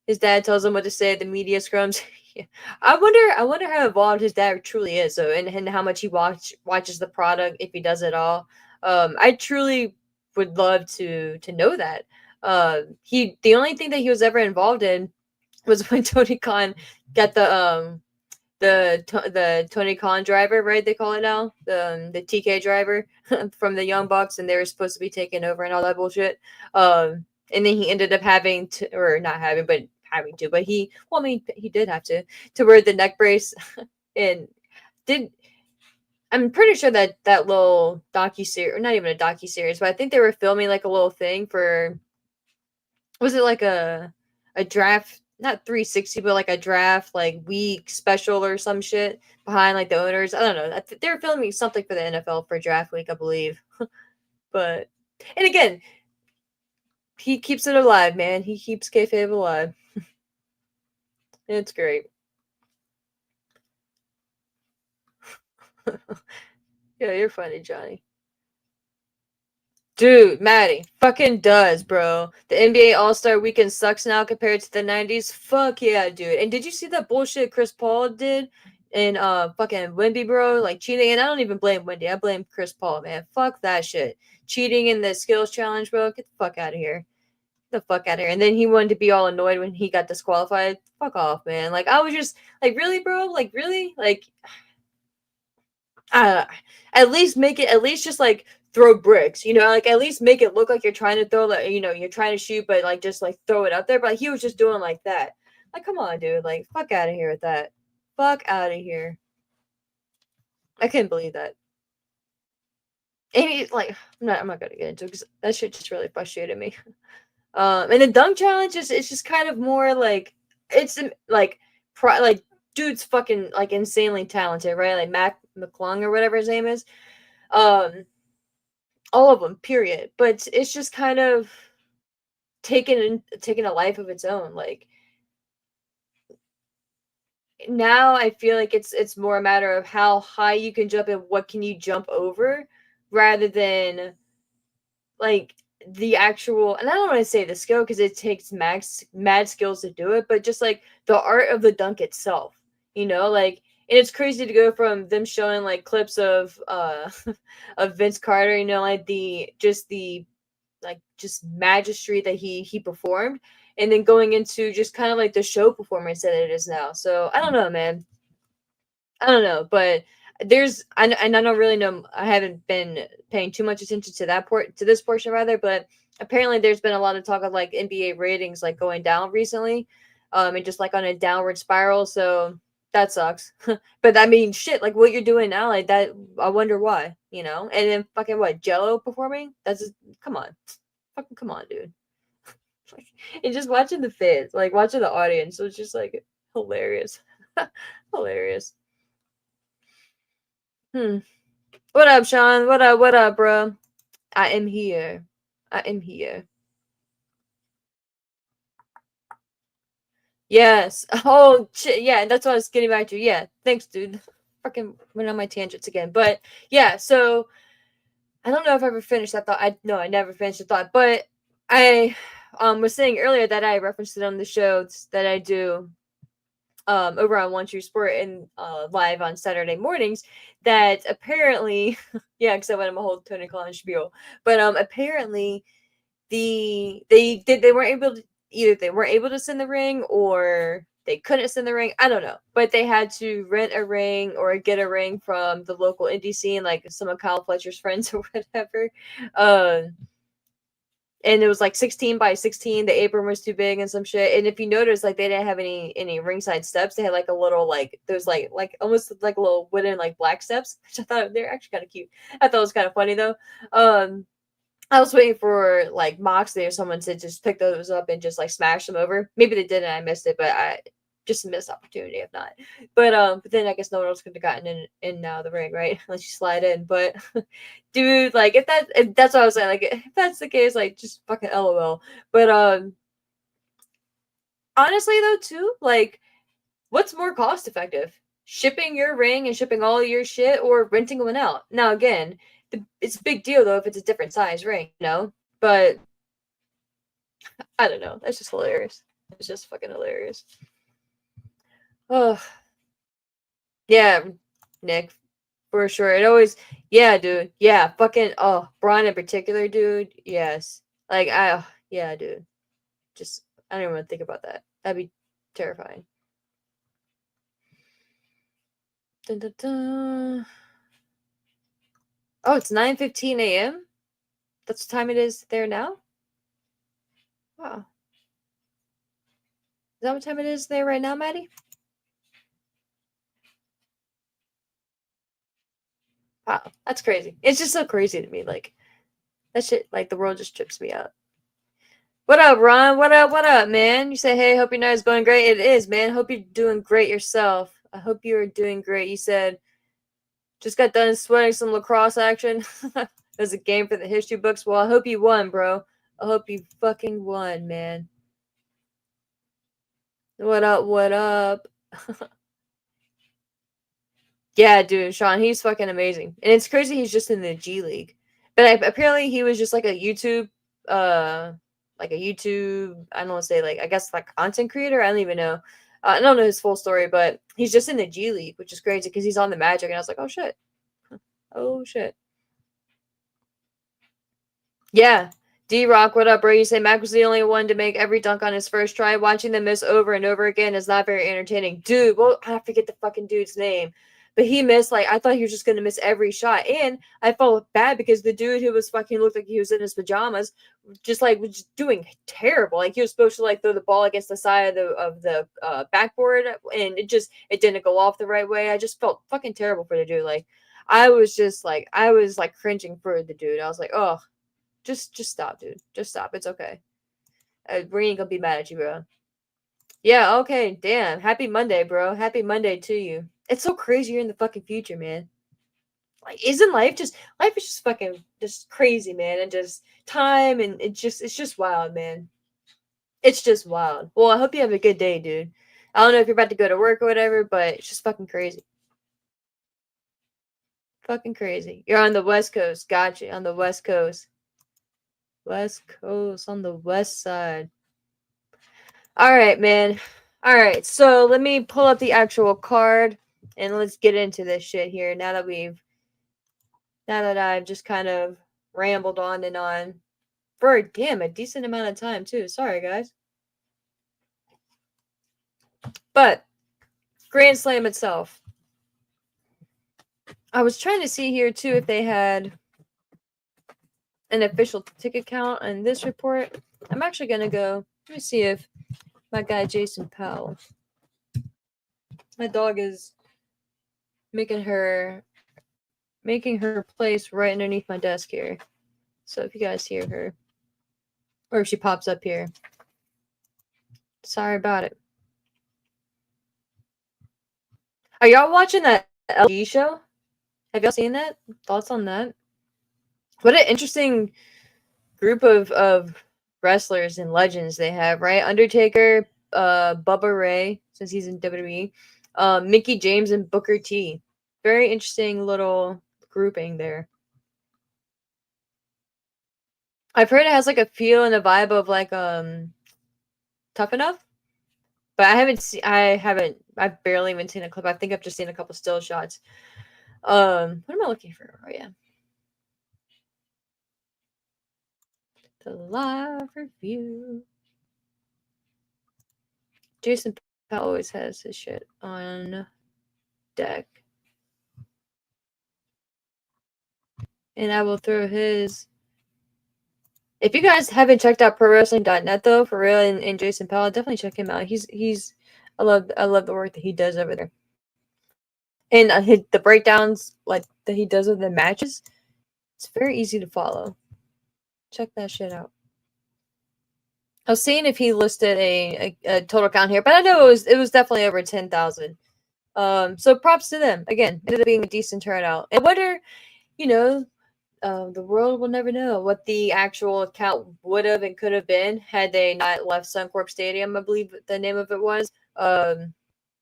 His dad tells him what to say at the media scrums. I wonder how involved his dad truly is, so and how much he watches the product if he does it all. I truly would love to know that. The only thing that he was ever involved in was when Tony Khan got the Tony Khan driver, right? They call it now the TK driver from the Young Bucks, and they were supposed to be taking over and all that bullshit. And then he ended up having to, or not having, but having to, but well, I mean, he did have to wear the neck brace, and did. I'm pretty sure that that little docu series, or not even a docu series, but I think they were filming like a little thing for. Was it like a draft, not 360, but like a draft like week special or some shit behind like the owners? I don't know. They were filming something for the NFL for draft week, I believe. But and again, he keeps it alive, man. He keeps kayfabe alive. It's great. Yeah, you're funny, Johnny. Dude, Maddie, fucking does, bro. The NBA All-Star Weekend sucks now compared to the 90s. Fuck yeah, dude. And did you see that bullshit Chris Paul did in fucking Wemby, bro? Like cheating, and I don't even blame Wendy. I blame Chris Paul, man. Fuck that shit. Cheating in the skills challenge, bro. Get the fuck out of here. Get the fuck out of here. And then he wanted to be all annoyed when he got disqualified. Fuck off, man. Like I was just like, really, bro? Like really? Like uh, at least make it, at least just like throw bricks, like at least make it look like you're trying to throw, like, you're trying to shoot, but like just like throw it up there. But like, he was just doing like that. Like, come on, dude. Like, fuck out of here with that. Fuck out of here. I couldn't believe that. And he, like, I'm not gonna get into it because that shit just really frustrated me. And the dunk challenge is, it's just kind of more like, it's like like dude's fucking like insanely talented, right? Like Mac McClung or whatever his name is. Um, all of them, period. But it's just kind of taken a life of its own. Like now, I feel like it's more a matter of how high you can jump and what can you jump over, rather than like the actual. And I don't want to say the skill because it takes mad skills to do it, but just like the art of the dunk itself. Like. And it's crazy to go from them showing like clips of of Vince Carter, like the just magistry that he performed, and then going into just kind of like the show performance that it is now. So I don't know, man. I don't know, but and I don't really know. I haven't been paying too much attention to to this portion rather, but apparently there's been a lot of talk of like NBA ratings like going down recently, and just like on a downward spiral. So that sucks. But I mean, shit, like what you're doing now, like that. I wonder why, And then fucking what, Jello performing? That's just, come on, fucking come on, dude. And just watching the fans, like watching the audience, was just like hilarious. Hilarious. What up, Sean? What up, bro? I am here. I am here. Yes. Oh shit, yeah, that's what I was getting back to. Yeah. Thanks, dude. Fucking went on my tangents again. But yeah, so I don't know if I ever finished that thought. I never finished the thought. But I was saying earlier that I referenced it on the shows that I do over on One True Sport and live on Saturday mornings, that apparently, yeah, because I went on my whole Tony Khan spiel, but apparently they weren't able to, either they weren't able to send the ring or they couldn't send the ring. I don't know, but they had to rent a ring or get a ring from the local indie scene, like some of Kyle Fletcher's friends or whatever. And it was like 16 by 16. The apron was too big and some shit. And if you notice, like they didn't have any ringside steps. They had like a little like those like almost like a little wooden like black steps, which I thought they're actually kind of cute. I thought it was kind of funny though. I was waiting for like Moxley or someone to just pick those up and just like smash them over. Maybe they did and I missed it, but I just a missed opportunity if not. But then I guess no one else could have gotten in the ring, right? Unless you slide in. But dude, like if that's what I was saying, like if that's the case, like just fucking LOL. But honestly though too, like what's more cost effective? Shipping your ring and shipping all your shit, or renting one out? Now again, it's a big deal though if it's a different size ring, But I don't know. That's just hilarious. It's just fucking hilarious. Oh, yeah, Nick. For sure. It always, yeah, dude. Yeah, fucking, oh, Braun in particular, dude. Yes. Like, yeah, dude. Just, I don't even want to think about that. That'd be terrifying. Dun, dun, dun. Oh, it's 9:15 a.m.? That's the time it is there now? Wow. Is that what time it is there right now, Maddie? Wow, that's crazy. It's just so crazy to me. Like, that shit, like, the world just trips me out. What up, Ron? What up, man? You say, hey, hope your night is going great. It is, man. Hope you're doing great yourself. I hope you are doing great. You said, just got done sweating some lacrosse action. There's a game for the history books. Well, I hope you won, bro. I hope you fucking won, man. What up, what up? Yeah, dude, Sean, he's fucking amazing. And it's crazy he's just in the G League. But apparently he was just like a YouTube, I don't want to say, like, I guess, like, content creator. I don't even know. I don't know his full story, but he's just in the G League, which is crazy because he's on the Magic. And I was like, oh, shit. Oh, shit. Yeah. D-Rock, what up, bro? You say Mac was the only one to make every dunk on his first try. Watching them miss over and over again is not very entertaining. Dude, well, I forget the fucking dude's name. But he missed, like, I thought he was just going to miss every shot. And I felt bad because the dude who was fucking looked like he was in his pajamas just, like, was just doing terrible. Like, he was supposed to, like, throw the ball against the side of the backboard, and it didn't go off the right way. I just felt fucking terrible for the dude. Like, I was cringing for the dude. I was like, oh, just stop, dude. Just stop. It's okay. We ain't gonna be mad at you, bro. Yeah, okay. Damn. Happy Monday, bro. Happy Monday to you. It's so crazy you're in the fucking future, man. Like, isn't life is just fucking just crazy, man, and just time, and it's just wild, man. It's just wild. Well, I hope you have a good day, dude. I don't know if you're about to go to work or whatever, but it's just fucking crazy. Fucking crazy. You're on the West Coast. Gotcha. On the West Coast. West Coast on the west side. All right, man. All right. So let me pull up the actual card and let's get into this shit here. Now that I've just kind of rambled on and on for a decent amount of time too. Sorry, guys. But Grand Slam itself. I was trying to see here too if they had an official ticket count on this report. I'm actually gonna go. Let me see if my guy Jason Powell. My dog is making her place right underneath my desk here. So if you guys hear her, or if she pops up here, sorry about it. Are y'all watching that LG show? Have y'all seen that? Thoughts on that? What an interesting group of wrestlers and legends they have, right? Undertaker, Bubba Ray, since he's in WWE, Mickey James, and Booker T. Very interesting little grouping there. I've heard it has like a feel and a vibe of like Tough Enough, but I've barely even seen a clip. I think I've just seen a couple still shots. What am I looking for? Oh yeah, the live review. Jason Powell always has his shit on deck, and I will throw his. If you guys haven't checked out ProWrestling.net though, for real, and Jason Powell, definitely check him out. I love the work that he does over there, and the breakdowns like that he does of the matches. It's very easy to follow. Check that shit out. I was seeing if he listed a total count here, but I know it was definitely over 10,000. So props to them. Again, it ended up being a decent turnout. And whether, you know, the world will never know what the actual count would have and could have been had they not left Suncorp Stadium, I believe the name of it was. But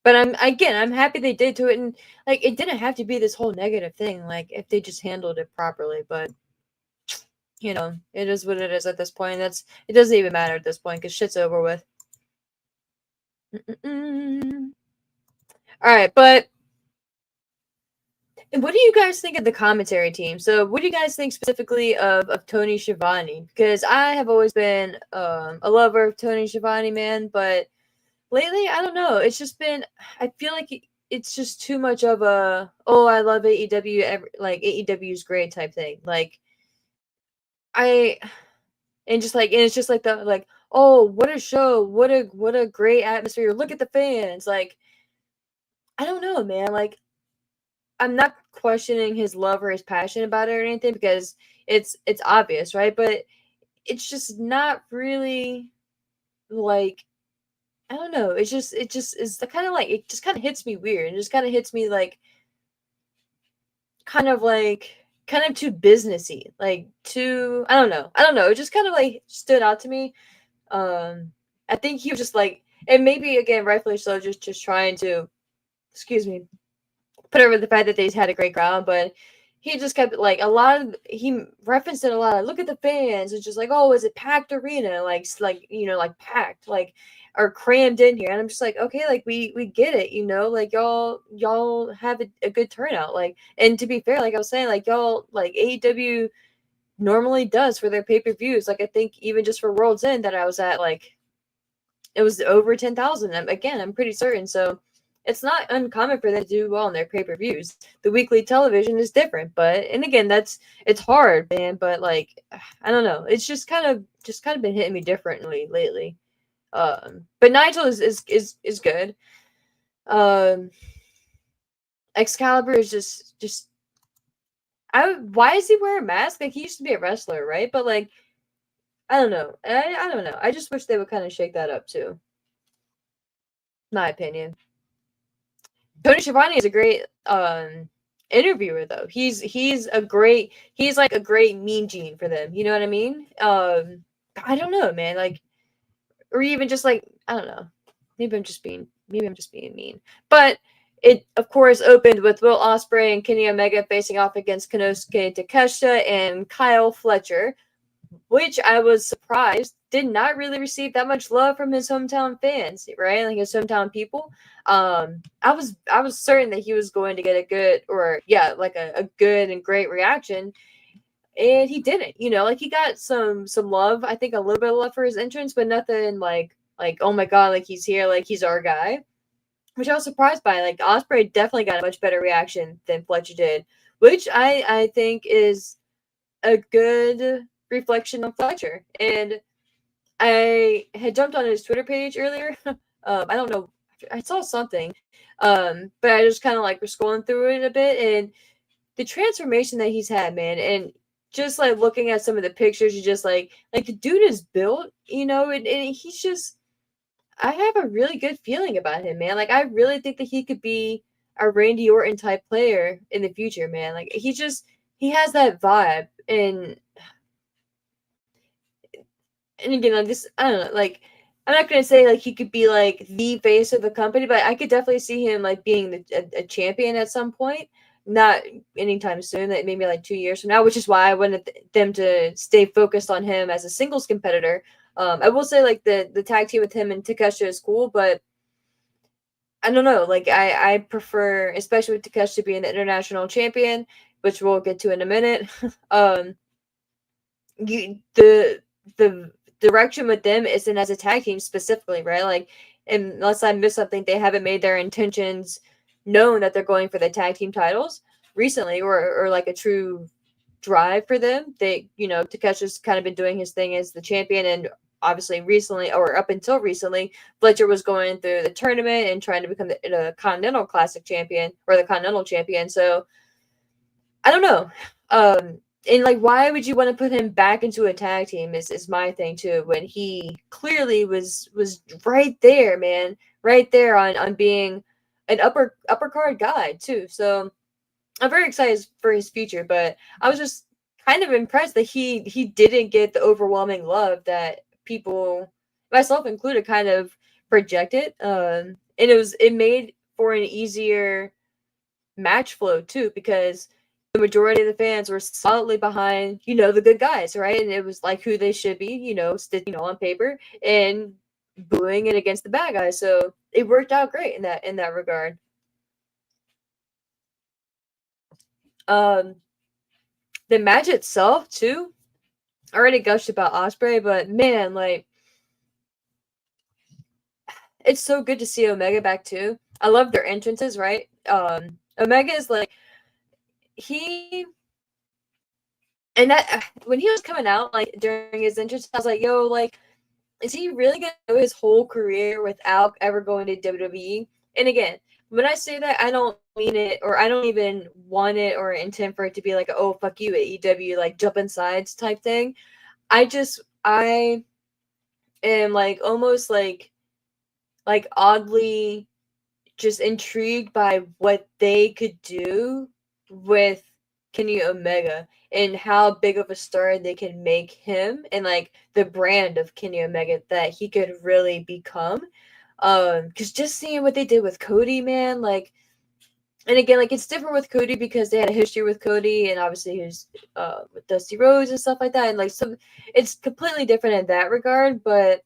I'm happy they did to it, and like it didn't have to be this whole negative thing. Like if they just handled it properly, but you know, it is what it is at this point. It doesn't even matter at this point because shit's over with. All right, but And what do you guys think of the commentary team? So, what do you guys think specifically of Tony Schiavone? Because I have always been a lover of Tony Schiavone, man, but lately, I don't know. It's just been, I feel like it's just too much of a, oh, I love AEW, like AEW is great type thing. Like, I, and it's just like the, like, oh, what a show. What a great atmosphere. Look at the fans. Like, I don't know, man. Like, I'm not questioning his love or his passion about it or anything because it's obvious, right? But it's just not really like I don't know. It just is the kind of like it just kind of hits me weird. It just kind of hits me like kind of too businessy, like too I don't know. I don't know. It just kind of like stood out to me. Um, I think he was just like, and maybe again, rightfully so, just trying to, excuse me, put over the fact that they had a great crowd, but he just kept like he referenced it a lot. Look at the fans. It's just like, oh, is it packed arena? Like like packed, like or crammed in here. And I'm just like, okay, like we get it, like y'all have a good turnout. Like, and to be fair, like I was saying, like y'all like AEW normally does for their pay-per-views. Like I think even just for World's End that I was at, like it was over 10,000. Again, I'm pretty certain. So it's not uncommon for them to do well on their pay-per-views. The weekly television is different, but and again, it's hard, man. But like, I don't know. It's just kind of been hitting me differently lately. But Nigel is good. Um, Excalibur is just why is he wearing a mask? Like he used to be a wrestler, right? But like I don't know. I don't know. I just wish they would kind of shake that up too. My opinion. Tony Schiavone is a great interviewer though. He's like a great mean gene for them. You know what I mean? I don't know, man. Like or even just like I don't know. Maybe I'm just being mean. But it of course opened with Will Ospreay and Kenny Omega facing off against Konsuke Takeshita and Kyle Fletcher, which I was surprised did not really receive that much love from his hometown fans, right? Like his hometown people. I was certain that he was going to get a good or yeah, like a good and great reaction, and he didn't. Like he got some love. I think a little bit of love for his entrance, but nothing like oh my god, like he's here, like he's our guy. Which I was surprised by. Like Osprey definitely got a much better reaction than Fletcher did, which I think is a good reflection on Fletcher. And I had jumped on his Twitter page earlier. I don't know. I saw something. But I just kind of like was scrolling through it a bit and the transformation that he's had, man, and just like looking at some of the pictures, you just like the dude is built, and he's just I have a really good feeling about him, man. Like I really think that he could be a Randy Orton type player in the future, man. Like he has that vibe and again, like this, I don't know, like I'm not gonna say like he could be like the face of the company, but I could definitely see him like being a champion at some point. Not anytime soon, that maybe like 2 years from now, which is why I wanted them to stay focused on him as a singles competitor. I will say like the tag team with him and Takeshita is cool, but I don't know. Like I prefer, especially with Takeshita being the international champion, which we'll get to in a minute. um, the direction with them isn't as a tag team specifically, right? Like, unless I miss something, they haven't made their intentions known that they're going for the tag team titles recently, or like a true drive for them. Takeshi's kind of been doing his thing as the champion, and obviously recently, or up until recently, Fletcher was going through the tournament and trying to become the Continental Classic champion or the Continental champion. So I don't know. And like, why would you want to put him back into a tag team? Is my thing too. When he clearly was right there, man, right there on being an upper card guy too. So I'm very excited for his future. But I was just kind of impressed that he didn't get the overwhelming love that people, myself included, kind of projected. And it made for an easier match flow too, because the majority of the fans were solidly behind, the good guys, right? And it was like who they should be, on paper, and booing it against the bad guys. So it worked out great in that regard. The match itself too. I already gushed about Ospreay, but man, like it's so good to see Omega back too. I love their entrances, right? Omega is like he and that when he was coming out like during his entrance, I was like, yo, like, is he really gonna go his whole career without ever going to WWE? And again, when I say that, I don't mean it, or I don't even want it or intend for it to be like, oh fuck you AEW, like jumping sides type thing. I am like almost like oddly just intrigued by what they could do with Kenny Omega and how big of a star they can make him and like the brand of Kenny Omega that he could really become. Because just seeing what they did with Cody, man, like, and again, like it's different with Cody because they had a history with Cody and obviously he was with Dusty Rhodes and stuff like that, and like some, it's completely different in that regard. But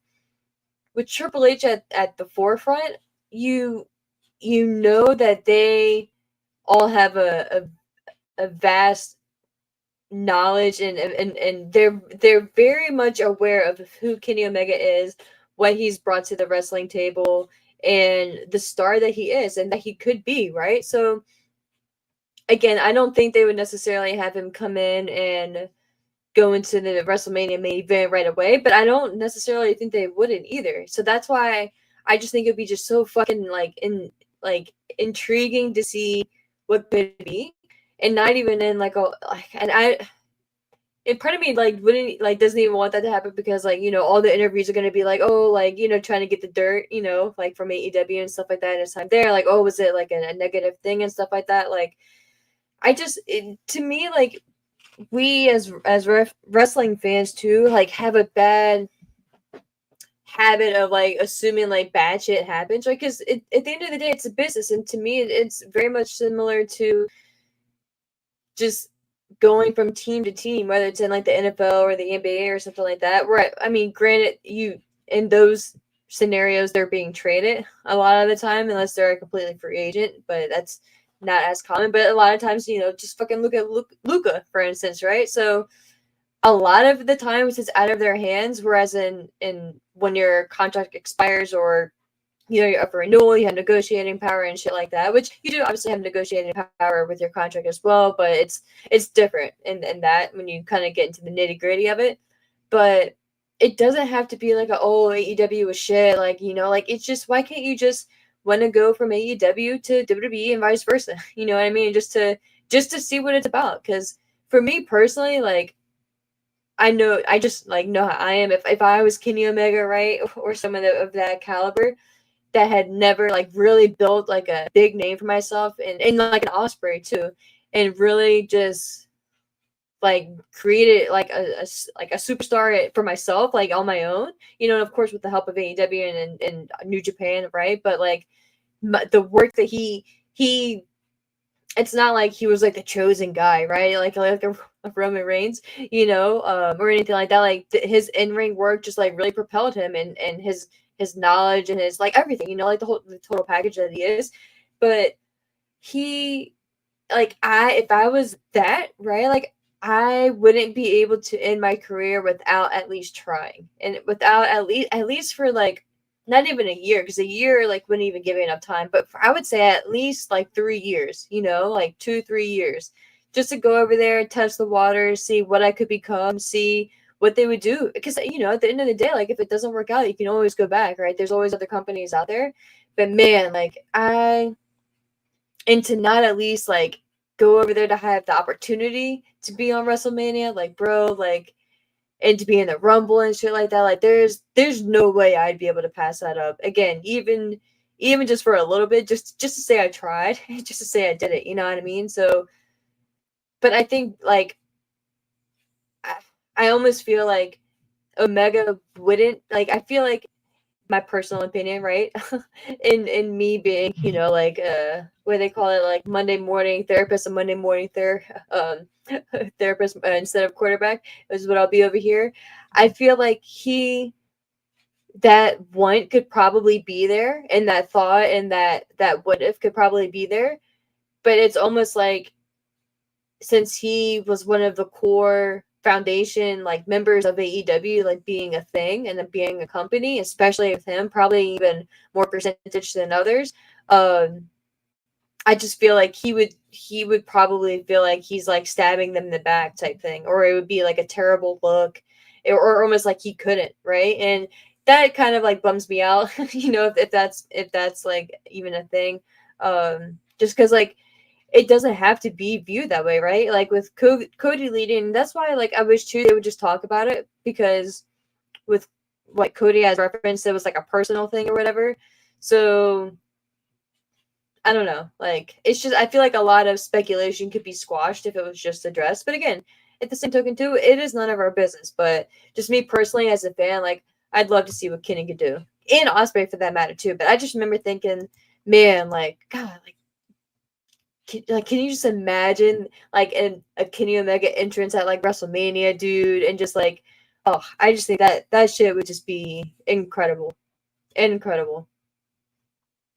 with Triple H at the forefront, you know that they all have a vast knowledge and they're very much aware of who Kenny Omega is, what he's brought to the wrestling table, and the star that he is and that he could be, right? So again, I don't think they would necessarily have him come in and go into the WrestleMania main event right away, but I don't necessarily think they wouldn't either. So that's why I just think it'd be just so fucking like intriguing to see what could be, and not even in like a like and I. And part of me like wouldn't like doesn't even want that to happen because like all the interviews are gonna be like, oh, like trying to get the dirt like from AEW and stuff like that. And it's time there like, oh, was it like a negative thing and stuff like that. Like to me, like we as wrestling fans too like have a bad habit of like assuming like bad shit happens, right? Because at the end of the day it's a business, and to me it's very much similar to just going from team to team, whether it's in like the NFL or the NBA or something like that, where I mean granted you in those scenarios they're being traded a lot of the time unless they're a completely free agent, but that's not as common. But a lot of times just fucking look at Luca for instance, right? So a lot of the times it's out of their hands, whereas in when your contract expires or you're up for renewal, you have negotiating power and shit like that, which you do obviously have negotiating power with your contract as well, but it's different in that when you kind of get into the nitty-gritty of it. But it doesn't have to be like AEW was shit, like like it's just, why can't you just want to go from AEW to WWE and vice versa? You know what I mean? Just to see what it's about. Because for me personally, like I just like know how I am. If I was Kenny Omega, right, or someone of that caliber that had never like really built like a big name for myself, and like an Ospreay too, and really just like created like a superstar for myself, like on my own, and of course with the help of AEW and New Japan, right? But like the work that he it's not like he was like the chosen guy, right? Like a Roman Reigns, or anything like that. Like his in ring work just like really propelled him, and his knowledge and his like everything, like the total package that he is. But he, like if I was that, right, like I wouldn't be able to end my career without at least trying, and without at least for like not even a year, because a year like wouldn't even give me enough time, but I would say at least like 3 years, like 2-3 years, just to go over there, test the water, see what I could become, see what they would do. Because at the end of the day, like if it doesn't work out, you can always go back, right? There's always other companies out there. But man, like and to not at least like go over there to have the opportunity to be on WrestleMania, like bro, like, and to be in the Rumble and shit like that, like there's no way I'd be able to pass that up again, even just for a little bit, just to say I tried, just to say I did it, you know what I mean? So, but I think like I almost feel like Omega wouldn't, like, I feel like my personal opinion, right? in me being, like what they call it, like Monday morning therapist, a Monday morning therapist instead of quarterback, is what I'll be over here. I feel like that want could probably be there, and that thought and that what if could probably be there, but it's almost like since he was one of the core foundation like members of AEW, like being a thing and being a company, especially with him, probably even more percentage than others. I just feel like he would probably feel like he's like stabbing them in the back type thing, or it would be like a terrible look, or almost like he couldn't, right? And that kind of like bums me out, if that's like even a thing, just because like it doesn't have to be viewed that way, right? Like with Cody leading, that's why like I wish too they would just talk about it, because with what Cody has referenced, it was like a personal thing or whatever. So I don't know. Like, it's just, I feel like a lot of speculation could be squashed if it was just addressed. But again, at the same token, too, it is none of our business. But just me personally as a fan, like, I'd love to see what Kenny could do. And Ospreay for that matter, too. But I just remember thinking, man, like, God, can you just imagine, like, a Kenny Omega entrance at, like, WrestleMania, dude? And just, like, oh, I just think that shit would just be incredible. Incredible.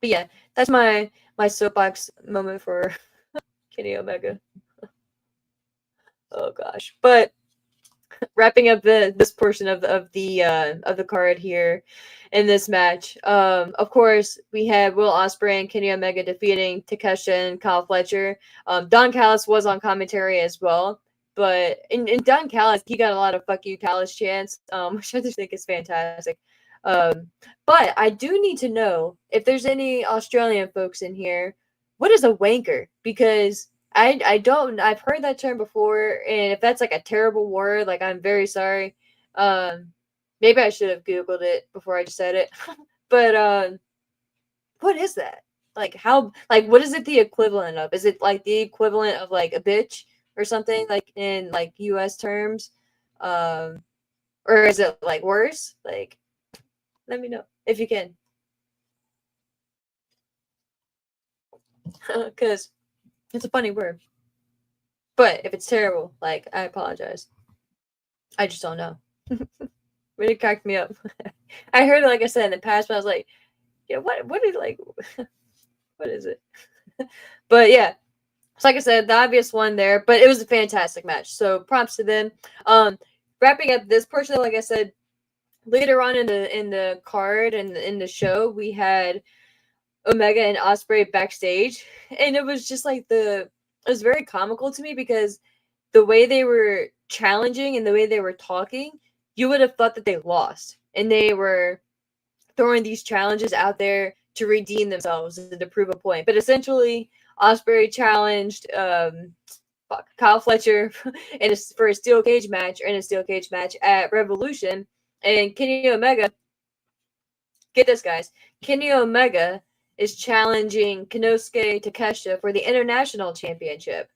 But yeah, that's my soapbox moment for Kenny Omega. Oh gosh. But wrapping up this portion of the card here in this match. Of course, we had Will Ospreay and Kenny Omega defeating Takeshita and Kyle Fletcher. Don Callis was on commentary as well. But in Don Callis, he got a lot of "fuck you, Callis" chants, which I just think is fantastic. But I do need to know if there's any Australian folks in here. What is a wanker? Because I don't, I've heard that term before, and if that's like a terrible word, like I'm very sorry. Maybe I should have Googled it before I just said it. But what is that? Like how, like what is it the equivalent of? Is it like the equivalent of like a bitch or something, like in like US terms? Or is it like worse? Like, let me know if you can. Because it's a funny word. But if it's terrible, like, I apologize. I just don't know. Really cracked me up. I heard it, like I said, in the past, but I was like, yeah, what is, like, what is it? But yeah, so like I said, the obvious one there, but it was a fantastic match. So props to them. Wrapping up this portion, like I said, later on in the card and in the show, we had Omega and Ospreay backstage, and it was just like it was very comical to me because the way they were challenging and the way they were talking, you would have thought that they lost, and they were throwing these challenges out there to redeem themselves and to prove a point. But essentially, Ospreay challenged Kyle Fletcher for a steel cage match at Revolution, and Kenny Omega. Get this, guys. Kenny Omega is challenging Konsuke Takeshita for the International Championship.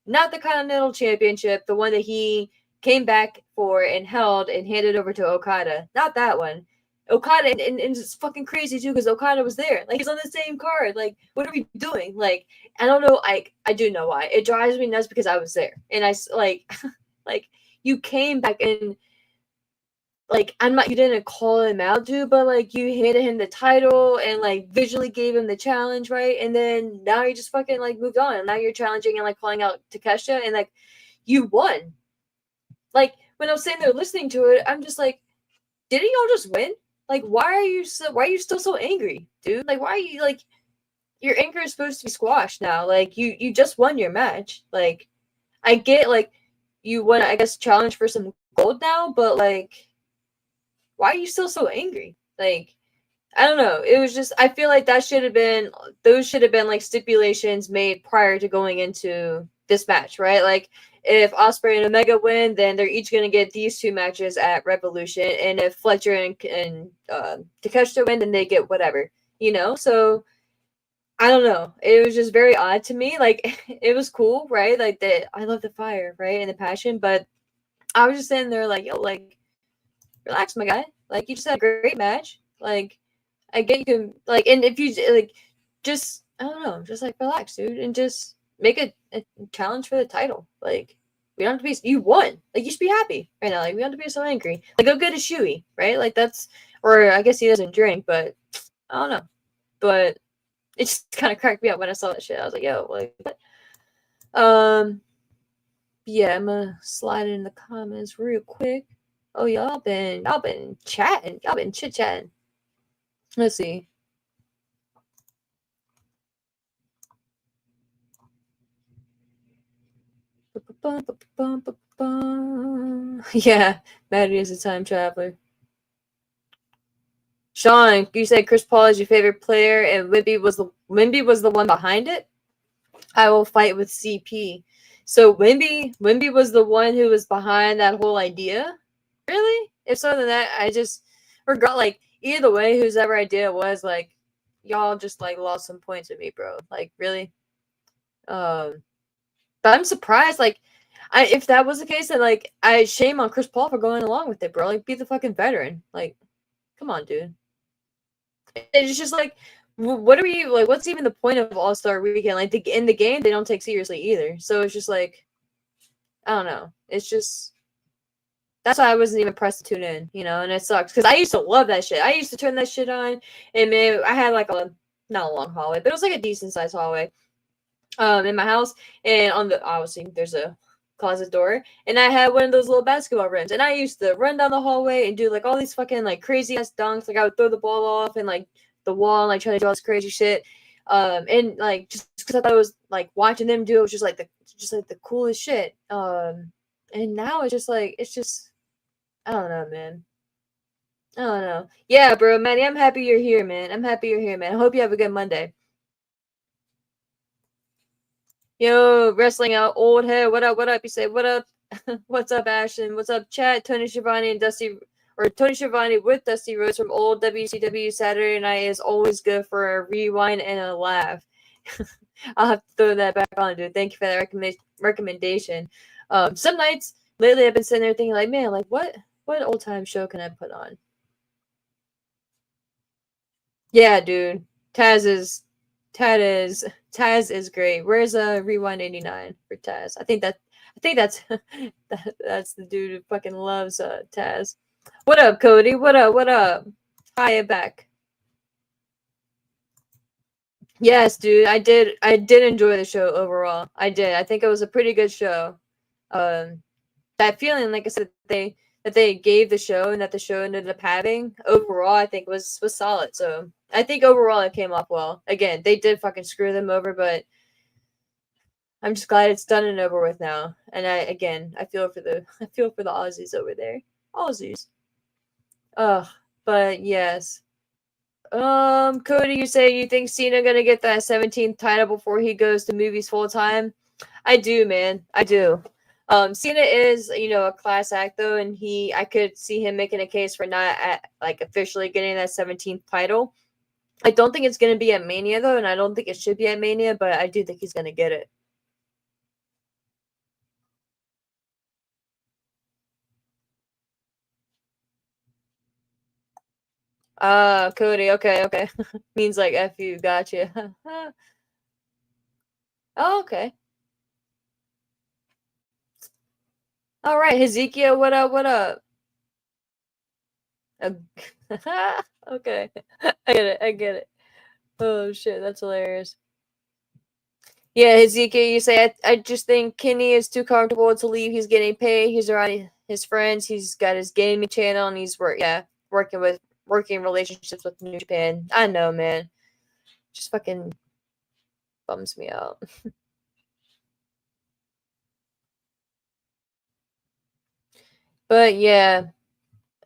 Not the Continental Championship, the one that he came back for and held and handed over to Okada. Not that one. Okada, and it's fucking crazy too, because Okada was there. Like, he's on the same card. Like, what are we doing? Like, I don't know. I do know why. It drives me nuts because I was there. And I, like, like, you came back and, like, you didn't call him out, dude, but, like, you handed him the title and, like, visually gave him the challenge, right? And then now you just fucking, like, moved on. Now you're challenging and, like, calling out Takeshita, and, like, you won. Like, when I was sitting there listening to it, I'm just like, didn't y'all just win? Like, why are you still so angry, dude? Like, why are you, like, your anger is supposed to be squashed now. Like, you just won your match. Like, I get, like, you want to, I guess, challenge for some gold now, but, like, why are you still so angry? Like, I don't know. It was just, I feel like those should have been like stipulations made prior to going into this match, right? Like, if Ospreay and Omega win, then they're each going to get these two matches at Revolution, and if Fletcher and Takeshita win, then they get whatever, So I don't know. It was just very odd to me. Like, it was cool, right? Like, I love the fire, right, and the passion, but I was just sitting there like, yo, like, relax, my guy. Like, you just had a great match. Like, I get you can, like, and if you, like, just, I don't know, just, like, relax, dude, and just make a challenge for the title. Like, we don't have to be, you won. Like, you should be happy right now. Like, we don't have to be so angry. Like, go get a Shuey, right? Like, that's, or I guess he doesn't drink, but I don't know. But it just kind of cracked me up when I saw that shit. I was like, yo, like, what? Yeah, I'm gonna slide in the comments real quick. Oh, y'all been chatting. Y'all been chit-chatting. Let's see. Yeah, Maddie is a time traveler. Sean, you said Chris Paul is your favorite player, and Wimby was the one behind it. I will fight with CP. So Wimby was the one who was behind that whole idea. Really? If so, then that I just forgot. Like either way, whose ever idea it was, like y'all just like lost some points with me, bro. Like really. But I'm surprised. Like, if that was the case, then like I shame on Chris Paul for going along with it, bro. Like, be the fucking veteran. Like, come on, dude. It's just like, what are we like? What's even the point of All Star Weekend? Like, in the game, they don't take seriously either. So it's just like, I don't know. It's just that's why I wasn't even pressed to tune in, you know. And it sucks because I used to love that shit. I used to turn that shit on, and man, I had like a not a long hallway, but it was like a decent sized hallway, in my house, and on the obviously there's a closet door, and I had one of those little basketball rims, and I used to run down the hallway and do like all these fucking like crazy ass dunks. Like I would throw the ball off and like the wall and like try to do all this crazy shit. And like just because I thought it was like watching them do it was just like the coolest shit. And now it's just I don't know, man. I don't know. Yeah, bro, Manny, I'm happy you're here, man. I'm happy you're here, man. I hope you have a good Monday. Yo, wrestling out old head. What up? What up? You say what up? What's up, Ashton? What's up, chat? Tony Schiavone and Dusty, or Tony Schiavone with Dusty Rhodes from old WCW Saturday night is always good for a rewind and a laugh. I'll have to throw that back on, dude. Thank you for that recommendation. Some nights lately I've been sitting there thinking, like, man, like what old time show can I put on? Yeah, dude. Taz is great. Where's Rewind 89 for Taz? I think that's that's the dude who fucking loves Taz. What up, Cody? What up? What up? Hi, back. Yes, dude. I did enjoy the show overall. I did. I think it was a pretty good show. That feeling, like I said, that they gave the show and that the show ended up having overall, I think was solid. So I think overall it came off well. Again, they did fucking screw them over, but I'm just glad it's done and over with now. And I feel for the Aussies over there. Aussies. Ugh. But yes. Cody, you say you think Cena gonna get that 17th title before he goes to movies full time? I do, man. I do. Cena is, a class act though, and I could see him making a case for not like officially getting that 17th title. I don't think it's gonna be at Mania though, and I don't think it should be at Mania, but I do think he's gonna get it. Cody, okay. Means like F you, gotcha. Oh, okay. All right, Hezekiah, what up, what up? Okay. I get it. Oh shit, that's hilarious. Yeah, Ezekiel, you say I just think Kenny is too comfortable to leave. He's getting paid. He's around his friends. He's got his gaming channel, and he's working relationships with New Japan. I know, man. Just fucking bums me out. But yeah,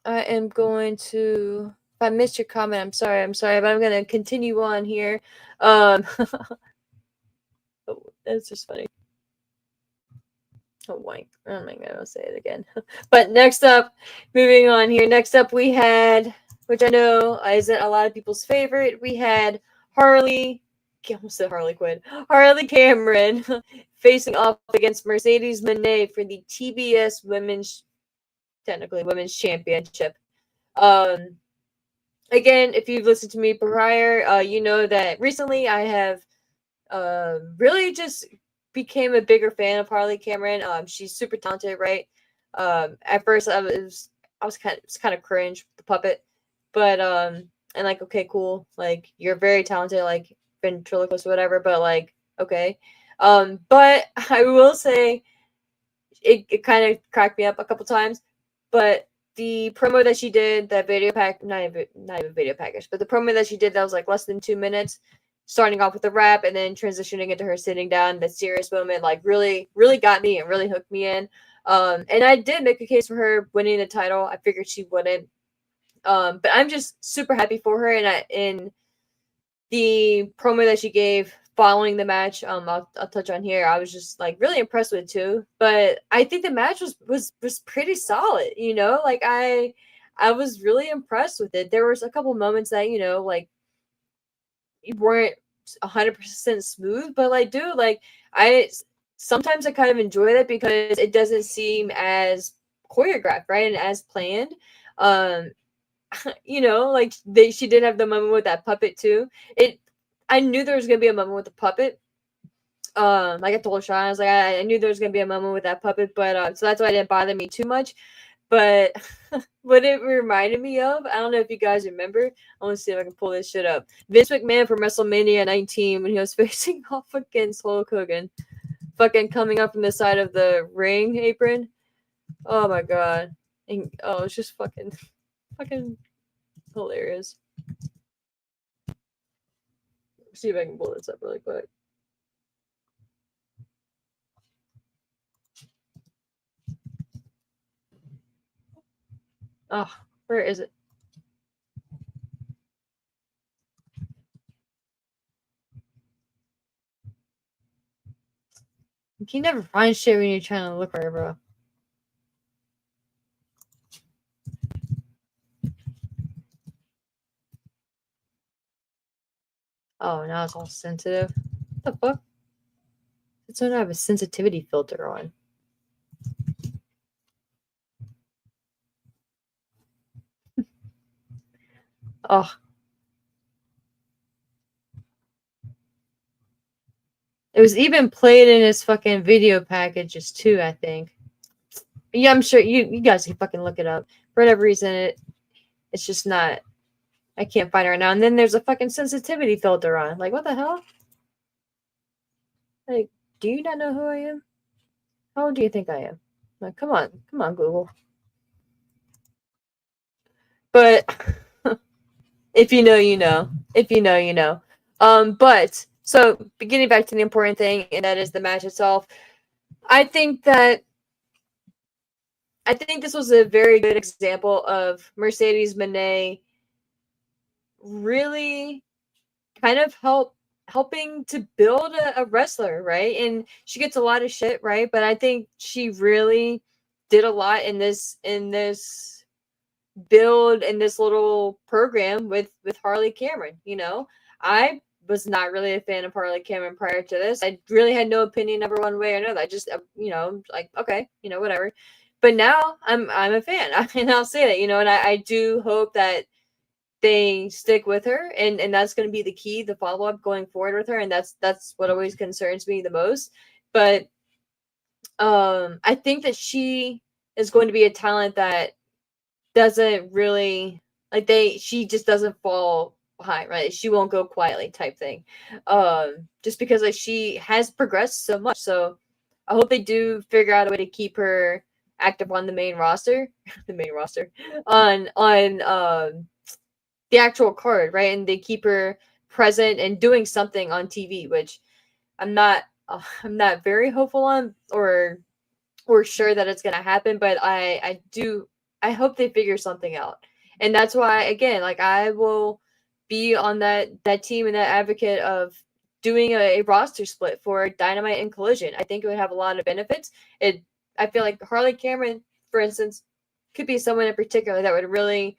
I am going to. If I missed your comment, I'm sorry, but I'm gonna continue on here. That's just funny. Oh, wank. Oh my god, I'll say it again. But next up, moving on here. Next up, we had, which I know isn't a lot of people's favorite, we had Harley. I almost said Harley Quinn. Harley Cameron facing off against Mercedes Mone for the TBS technically women's championship. Again, if you've listened to me prior, you know that recently I have really just became a bigger fan of Harley Cameron. She's super talented, right? At first I was kind of cringe with the puppet, but and like, okay, cool, like you're very talented, like ventriloquist or whatever, but like, okay. But I will say it kind of cracked me up a couple times. But the promo that she did, that video pack, not even video package, but the promo that she did that was like less than 2 minutes, starting off with a rap and then transitioning into her sitting down, the serious moment, like really, really got me and really hooked me in. And I did make a case for her winning the title. I figured she wouldn't. But I'm just super happy for her, and the promo that she gave following the match, I'll touch on here. I was just like really impressed with it too. But I think the match was pretty solid. You know, like I was really impressed with it. There was a couple moments that like weren't 100% smooth, but like, dude, like I sometimes I kind of enjoy that because it doesn't seem as choreographed, right, and as planned. Um, like she did have the moment with that puppet too. I knew there was gonna be a moment with the puppet. Like I told Sean, I was like, I knew there was gonna be a moment with that puppet, but so that's why it didn't bother me too much. But what it reminded me of, I don't know if you guys remember. I want to see if I can pull this shit up. Vince McMahon from WrestleMania 19 when he was facing off against Hulk Hogan, fucking coming up from the side of the ring apron. Oh my god! And, it's just fucking hilarious. See if I can pull this up really quick. Oh, where is it? You can never find shit when you're trying to look for it, bro. Oh, now it's all sensitive. What the fuck? It's don't have a sensitivity filter on. Oh. It was even played in his fucking video packages too, I think. Yeah, I'm sure you guys can fucking look it up. For whatever reason, it's just not. I can't find it right now. And then there's a fucking sensitivity filter on. Like, what the hell? Like, do you not know who I am? How old do you think I am? Like, come on, Google. But if you know, you know. If you know, you know. But so getting back to the important thing, and that is the match itself. I think this was a very good example of Mercedes Moné really kind of helping to build a wrestler, right? And she gets a lot of shit, right? But I think she really did a lot in this build in this little program with Harley Cameron. I was not really a fan of Harley Cameron prior to this. I really had no opinion of her one way or another. I just like, okay, whatever. But now I'm a fan, and I'll say that, and I do hope that they stick with her, and that's going to be the key, the follow-up going forward with her, and that's what always concerns me the most. But I think that she is going to be a talent that doesn't really she just doesn't fall behind, right? She won't go quietly type thing. Just because like she has progressed so much. So I hope they do figure out a way to keep her active on the main roster, on the actual card, right? And they keep her present and doing something on TV, which I'm not very hopeful on or sure that it's gonna happen, but I hope they figure something out. And that's why, again, like I will be on that team and that advocate of doing a roster split for Dynamite and Collision. I think it would have a lot of benefits. I feel like Harley Cameron, for instance, could be someone in particular that would really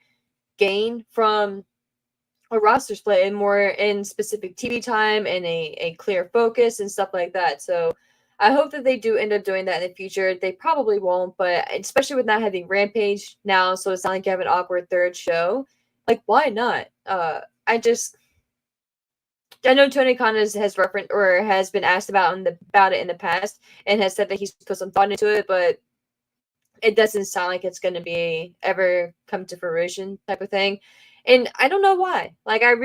gain from a roster split and more in specific TV time and a clear focus and stuff like that. So I hope that they do end up doing that in the future. They probably won't, but especially with not having Rampage now, so it's not like you have an awkward third show. Like, why not? I know Tony Khan has referenced or has been asked about it in the past and has said that he's put some thought into it, but it doesn't sound like it's going to be ever come to fruition type of thing. And I don't know why. Like, I would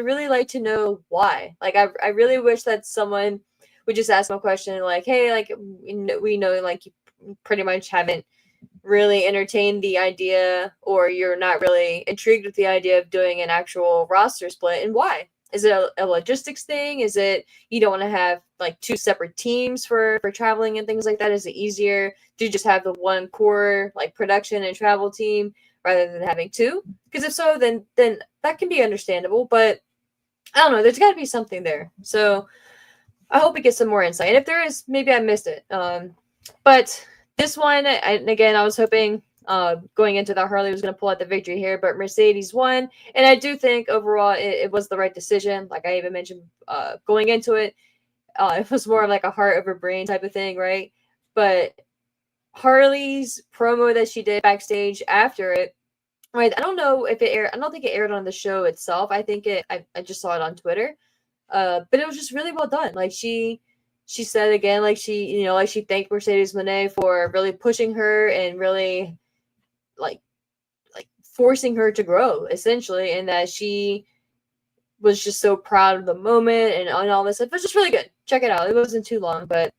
really like to know why. Like, I really wish that someone would just ask him a question like, hey, like, we know, like, you pretty much haven't really entertained the idea, or you're not really intrigued with the idea of doing an actual roster split, and why? Is it a logistics thing? Is it you don't want to have like two separate teams for traveling and things like that? Is it easier to just have the one core like production and travel team rather than having two? Because if so, then that can be understandable. But I don't know. There's got to be something there. So I hope we get some more insight. And if there is, maybe I missed it. But this one, and again, I was hoping going into the Harley was going to pull out the victory here, but Mercedes won. And I do think overall it was the right decision. Like I even mentioned going into it, it was more of like a heart over brain type of thing, right? But Harley's promo that she did backstage after it, right? I don't know if it aired. I don't think it aired on the show itself. I think I just saw it on Twitter. But it was just really well done. Like she said again, like she thanked Mercedes Mone for really pushing her and really like forcing her to grow essentially, and that she was just so proud of the moment and all this stuff. It was just really good. Check it out. It wasn't too long, but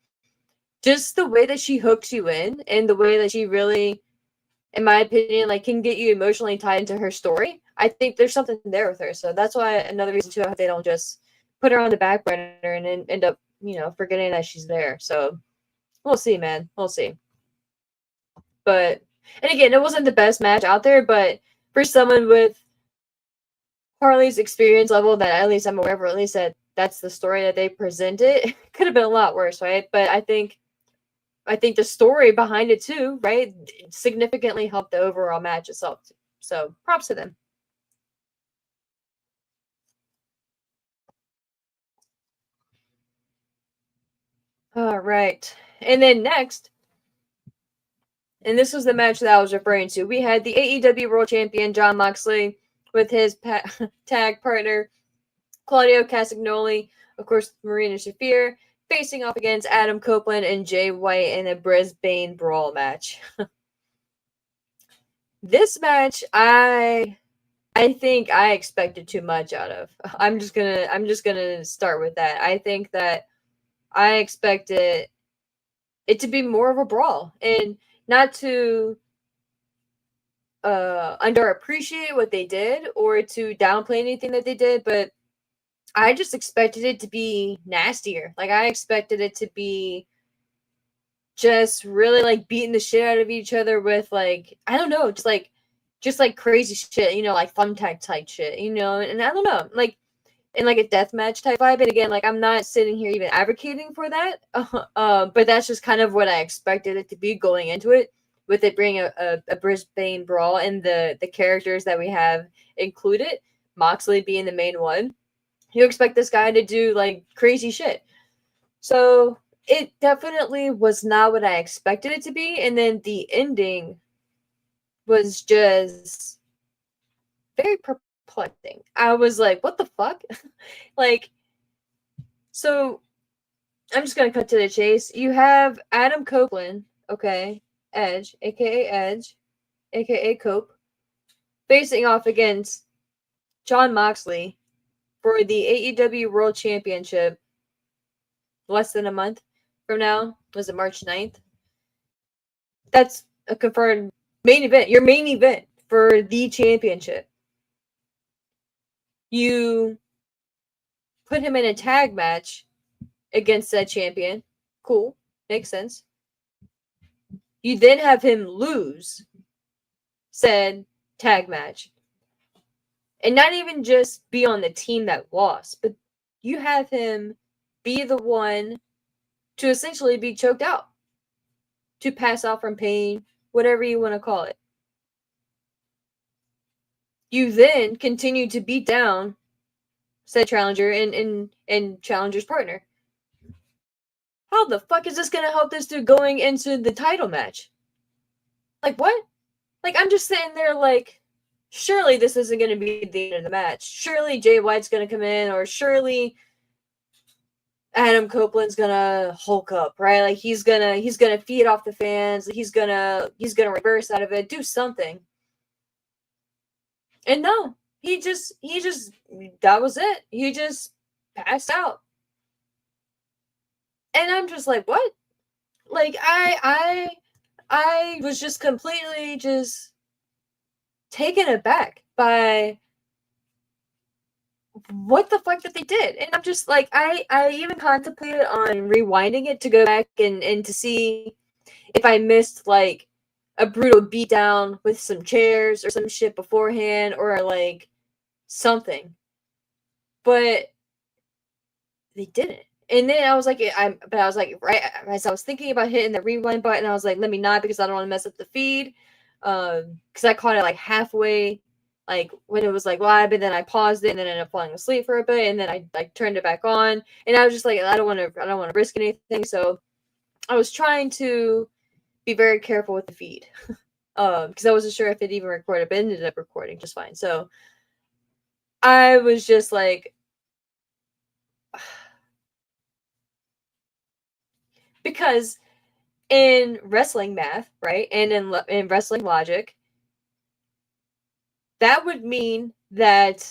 just the way that she hooks you in and the way that she really, in my opinion, like can get you emotionally tied into her story. I think there's something there with her. So that's why another reason too, I hope they don't just put her on the back burner and then end up, forgetting that she's there. So we'll see, man. We'll see. But and again, it wasn't the best match out there, but for someone with Harley's experience level that at least I'm aware of, or at least that's the story that they presented, it could have been a lot worse, right? But I think the story behind it too, right, significantly helped the overall match itself. So props to them. All right. And then next, and this was the match that I was referring to, we had the AEW World Champion Jon Moxley with his tag partner Claudio Castagnoli, of course, Marina Shafir, facing off against Adam Copeland and Jay White in a Brisbane Brawl match. This match, I think I expected too much out of. I'm just gonna start with that. I think that I expected it to be more of a brawl, and not to underappreciate what they did or to downplay anything that they did, but I just expected it to be nastier. Like I expected it to be just really like beating the shit out of each other with like I don't know, just like crazy shit, like thumbtack type shit, and I don't know, like in like a deathmatch type vibe. And again, like I'm not sitting here even advocating for that, but that's just kind of what I expected it to be going into it, with it being a Brisbane brawl and the characters that we have included, Moxley being the main one. You expect this guy to do like crazy shit. So it definitely was not what I expected it to be. And then the ending was just very perplexing. I was like, what the fuck? Like, so I'm just going to cut to the chase. You have Adam Copeland, okay, Edge, aka Cope, facing off against Jon Moxley for the AEW World Championship less than a month from now. Was it March 9th? That's a confirmed main event. Your main event for the championship. You put him in a tag match against that champion. Cool. Makes sense. You then have him lose said tag match. And not even just be on the team that lost, but you have him be the one to essentially be choked out, to pass out from pain, whatever you want to call it. You then continue to beat down said challenger and challenger's partner. How the fuck is this going to help this dude going into the title match? Like, what? Like, I'm just sitting there like, surely this isn't going to be the end of the match. Surely Jay White's going to come in, or surely Adam Copeland's gonna Hulk up, right? Like he's gonna feed off the fans. He's gonna reverse out of it, do something. And no, he just that was it. He just passed out. And I'm just like, what? Like I I was just completely just taken aback by what the fuck that they did. And I'm just like, I even contemplated on rewinding it to go back and to see if I missed like a brutal beatdown with some chairs or some shit beforehand or like something. But they didn't. And then I was like, right as I was thinking about hitting the rewind button, I was like, let me not, because I don't want to mess up the feed. Because I caught it like halfway, like when it was like live, and then I paused it, and then ended up falling asleep for a bit, and then I like turned it back on, and I was just like, I don't want to risk anything, so I was trying to be very careful with the feed, because I wasn't sure if it even recorded, but it ended up recording just fine. So I was just like. Because in wrestling math, right, and in wrestling logic, that would mean that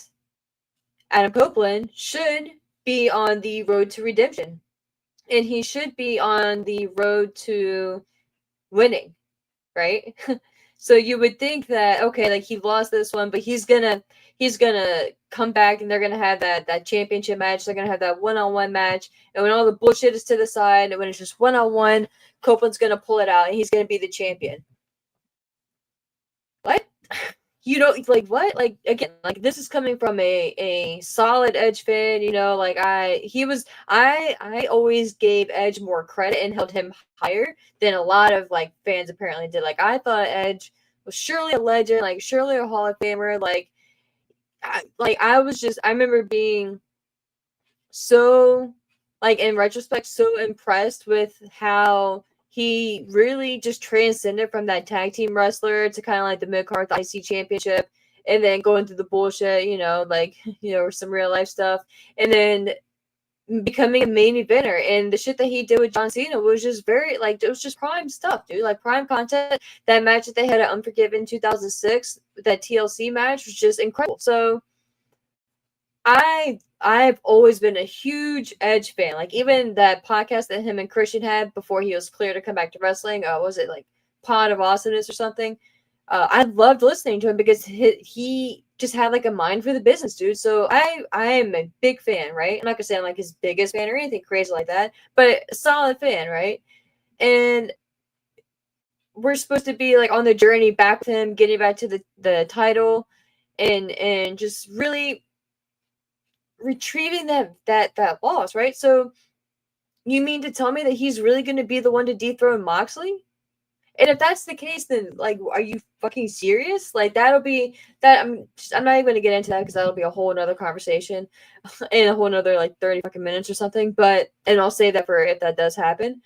Adam Copeland should be on the road to redemption, and he should be on the road to winning, right? So you would think that, okay, like he lost this one, but he's gonna come back, and they're gonna have that championship match. They're gonna have that one-on-one match, and when all the bullshit is to the side, and when it's just one-on-one, Copeland's gonna pull it out, and he's gonna be the champion. What? You know, like what? Like again, like this is coming from a solid Edge fan. You know, like I always gave Edge more credit and held him higher than a lot of like fans apparently did. Like I thought Edge was surely a legend, like surely a Hall of Famer. I remember being so, like in retrospect, so impressed with how he really just transcended from that tag team wrestler to kind of like the mid-card IC championship, and then going through the bullshit, or some real life stuff, and then becoming a main eventer. And the shit that he did with John Cena was just very, like, it was just prime stuff, dude. Like prime content. That match that they had at Unforgiven 2006, that TLC match, was just incredible. So I've always been a huge Edge fan. Like even that podcast that him and Christian had before he was clear to come back to wrestling. Was it like Pod of Awesomeness or something? I loved listening to him because he just had like a mind for the business, dude. So I am a big fan, right? I'm not gonna say I'm like his biggest fan or anything crazy like that, but a solid fan, right? And we're supposed to be like on the journey back with him, getting back to the title, and just really retrieving that loss, right? So you mean to tell me that he's really going to be the one to dethrone Moxley? And if that's the case, then like, are you fucking serious? Like that'll be that. I'm not even going to get into that because that'll be a whole another conversation in a whole another like 30 fucking minutes or something. And I'll save that for if that does happen.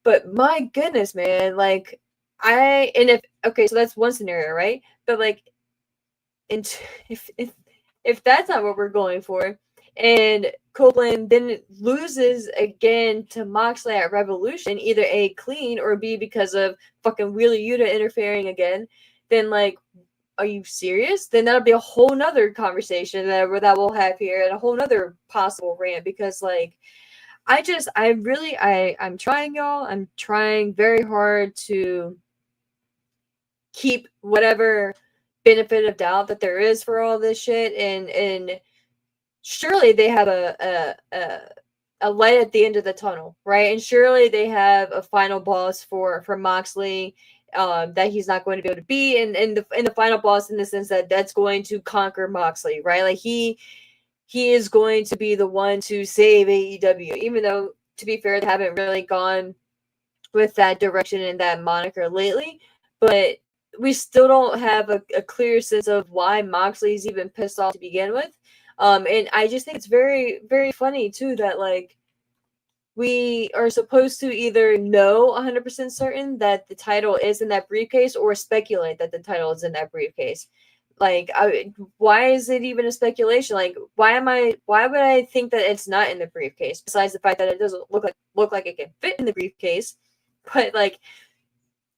But my goodness, man, like so that's one scenario, right? But like, and if that's not what we're going for, and Copeland then loses again to Moxley at Revolution, either A, clean, or B, because of fucking Wheeler Yuta interfering again, then like, are you serious? Then that'll be a whole nother conversation that we'll have here, and a whole nother possible rant, because like, I'm trying, y'all. I'm trying very hard to keep whatever benefit of doubt that there is for all this shit, and surely they have a light at the end of the tunnel, right? And surely they have a final boss for Moxley, that he's not going to be able to be, and the final boss in the sense that's going to conquer Moxley, right? Like he is going to be the one to save AEW, even though, to be fair, they haven't really gone with that direction and that moniker lately, but we still don't have a clear sense of why Moxley's even pissed off to begin with. And I just think it's very, very funny too that like we are supposed to either know 100% certain that the title is in that briefcase, or speculate that the title is in that briefcase. Like, why is it even a speculation? Like, why would I think that it's not in the briefcase? Besides the fact that it doesn't look like it can fit in the briefcase, but like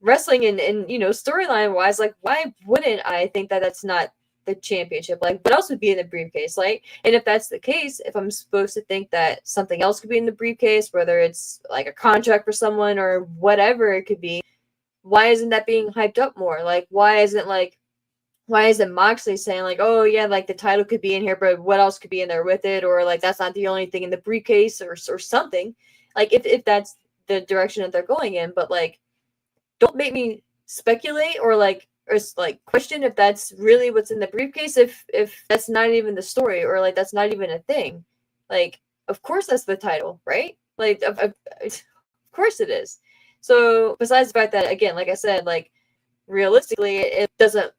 wrestling and storyline wise, like why wouldn't I think that that's not the championship? Like what else would be in the briefcase? Like, and if that's the case, if I'm supposed to think that something else could be in the briefcase, whether it's like a contract for someone or whatever it could be, why isn't that being hyped up more? Like, why isn't Moxley saying like, oh yeah, like the title could be in here, but what else could be in there with it? Or like that's not the only thing in the briefcase or something. Like if that's the direction that they're going in, but like don't make me speculate or question if that's really what's in the briefcase if that's not even the story or like that's not even a thing. Like of course that's the title, right? Like of course it is. So besides the fact that again, like I said, like realistically it doesn't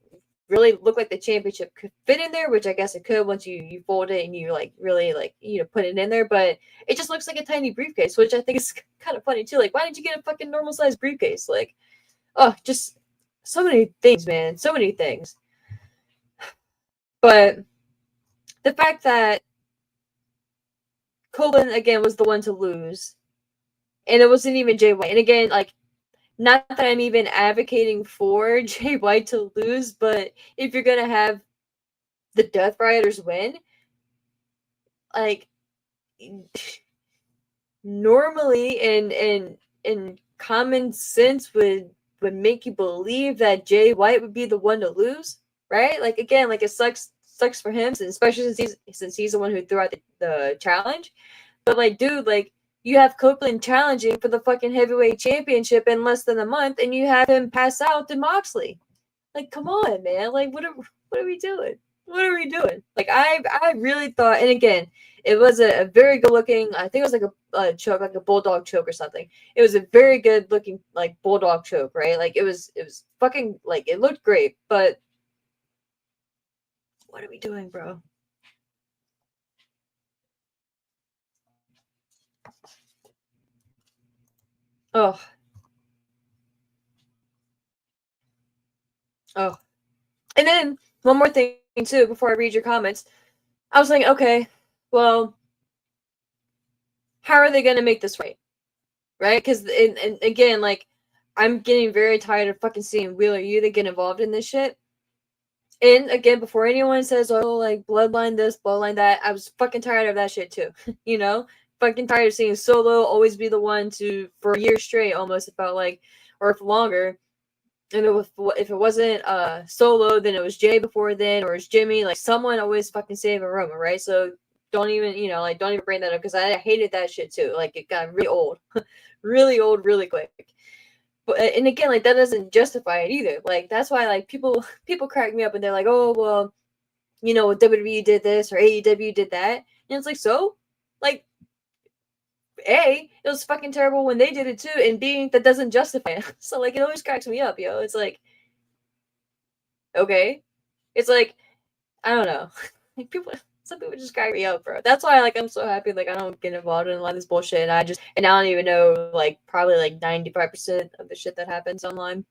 really look like the championship could fit in there, which I guess it could once you fold it and you like really like put it in there, but it just looks like a tiny briefcase, which I think is kind of funny too. Like why didn't you get a fucking normal sized briefcase? Like oh, just so many things, man. So many things. But the fact that Copeland, again, was the one to lose, and it wasn't even Jay White. And again, like, not that I'm even advocating for Jay White to lose, but if you're going to have the Death Riders win, like, normally in common sense would make you believe that Jay White would be the one to lose, right? Like again, like it sucks for him, especially since he's the one who threw out the challenge. But like, dude, like you have Copeland challenging for the fucking heavyweight championship in less than a month, and you have him pass out to Moxley. Like, come on, man! Like, what are we doing? What are we doing? Like, I really thought, and again, it was a very good looking. I think it was like a choke, like a bulldog choke or something. It was a very good looking like bulldog choke, right? Like it was fucking like it looked great, but what are we doing, bro? Oh, oh, and then one more thing too before I read your comments. I was like, okay, well, how are they going to make this right? Right? Because and again, like I'm getting very tired of fucking seeing Wheeler Yuta get involved in this shit. And again, before anyone says, oh, like bloodline this, bloodline that, I was fucking tired of that shit too. Fucking tired of seeing Solo always be the one to for a year straight, almost it felt like, or if longer. And if it wasn't Solo, then it was Jay before then, or it's Jimmy. Like someone always fucking save a Roman, right? So don't even don't even bring that up because I hated that shit too. Like it got really old, really old, really quick. But and again, like that doesn't justify it either. Like that's why like people crack me up and they're like, oh well, WWE did this or AEW did that, and it's like so, like A, it was fucking terrible when they did it too, and B, that doesn't justify it. So like it always cracks me up, yo. It's like okay, it's like I don't know, like some people just crack me up, bro. That's why like I'm so happy like I don't get involved in a lot of this bullshit. And I don't even know like probably like 95% of the shit that happens online.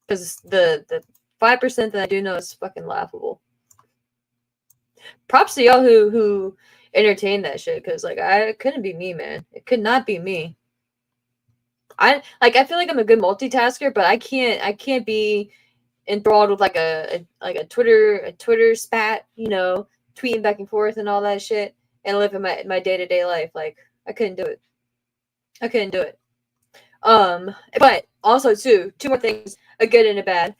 Because the 5% that I do know is fucking laughable. Props to y'all who entertained that shit, because like it couldn't be me, man. It could not be me. I feel like I'm a good multitasker, but I can't be enthralled with like a Twitter spat, tweeting back and forth and all that shit, and living my day-to-day life. Like I couldn't do it. I couldn't do it. But also too, two more things, a good and a bad.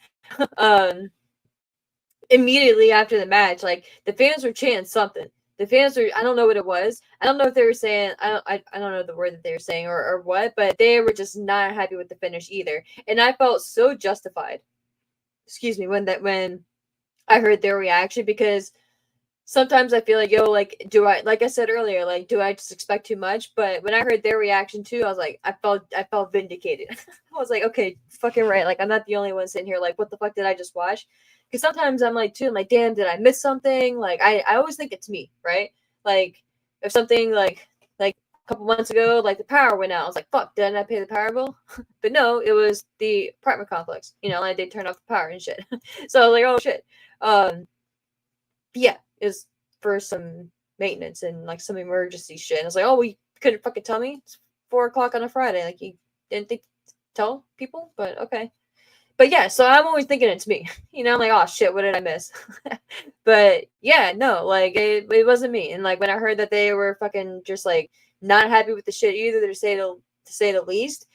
Immediately after the match, like the fans were chanting something. The fans were, I don't know what it was. I don't know if they were saying, I don't know the word that they were saying or what, but they were just not happy with the finish either. And I felt so justified. Excuse me, when I heard their reaction, because sometimes I feel like, yo, like, like I said earlier, like, do I just expect too much? But when I heard their reaction too, I was like, I felt vindicated. I was like, okay, fucking right. Like, I'm not the only one sitting here. Like, what the fuck did I just watch? Because sometimes I'm like, too, I'm like, damn, did I miss something? Like, I always think it's me, right? Like, if something like a couple months ago, like the power went out, I was like, fuck, did I not pay the power bill? But no, it was the apartment complex. Like they turned off the power and shit. So I was like, oh shit. Yeah, is for some maintenance and like some emergency shit. And I was like, oh, we couldn't fucking tell me it's 4:00 on a Friday. Like you didn't think to tell people, but okay. But yeah, so I'm always thinking it's me. I'm like, oh shit, what did I miss? But yeah, no, like it wasn't me. And like when I heard that they were fucking just like not happy with the shit either, to say the least,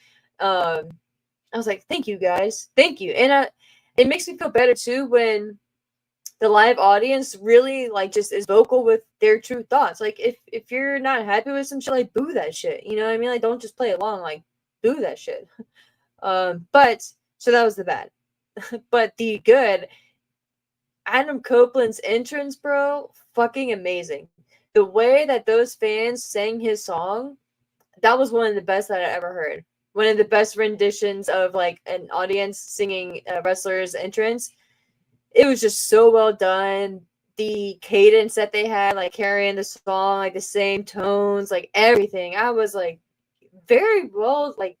I was like, thank you guys, thank you. And it makes me feel better too when the live audience really like just is vocal with their true thoughts. Like if you're not happy with some shit, like boo that shit. You know what I mean? Like don't just play along. Like boo that shit. But so that was the bad. But the good, Adam Copeland's entrance, bro, fucking amazing. The way that those fans sang his song, that was one of the best that I ever heard. One of the best renditions of like an audience singing a wrestler's entrance. It was just so well done. The cadence that they had, like carrying the song, like the same tones, like everything. I was like, very well, like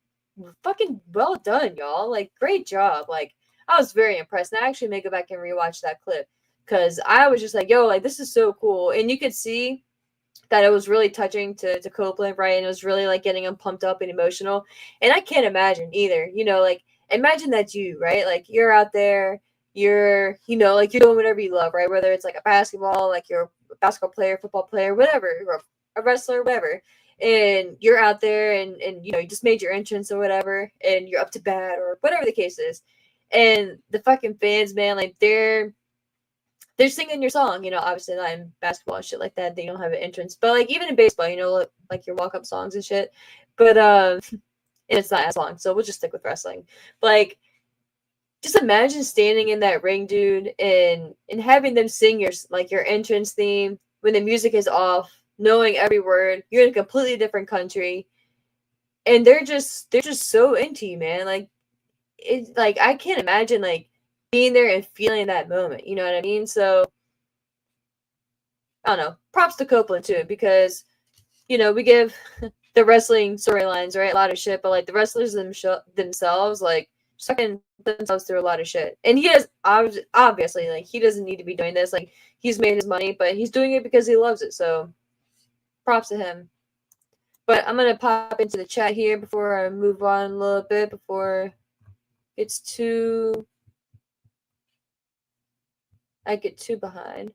fucking well done, y'all. Like great job. Like I was very impressed. And I actually may go back and rewatch that clip because I was just like, yo, like this is so cool. And you could see that it was really touching to Copeland, right? And it was really like getting him pumped up and emotional. And I can't imagine either, like imagine that right? Like you're out there, like you're doing whatever you love, right? Whether it's like a basketball, like you're a basketball player, football player, whatever, or a wrestler, whatever. And you're out there and you just made your entrance or whatever, and you're up to bat or whatever the case is. And the fucking fans, man, like they're singing your song, obviously not in basketball and shit like that. They don't have an entrance. But like even in baseball, like your walk up songs and shit. But and it's not as long, so we'll just stick with wrestling. But, like just imagine standing in that ring, dude, and having them sing your entrance theme when the music is off, knowing every word. You're in a completely different country. And they're just so into you, man. Like it's like I can't imagine like being there and feeling that moment. You know what I mean? So I don't know. Props to Copeland too, because we give the wrestling storylines right a lot of shit, but like the wrestlers themselves, like sucking themselves through a lot of shit. And he has obviously like he doesn't need to be doing this. Like he's made his money, but he's doing it because he loves it. So props to him. But I'm gonna pop into the chat here before I move on a little bit before it's too I get too behind.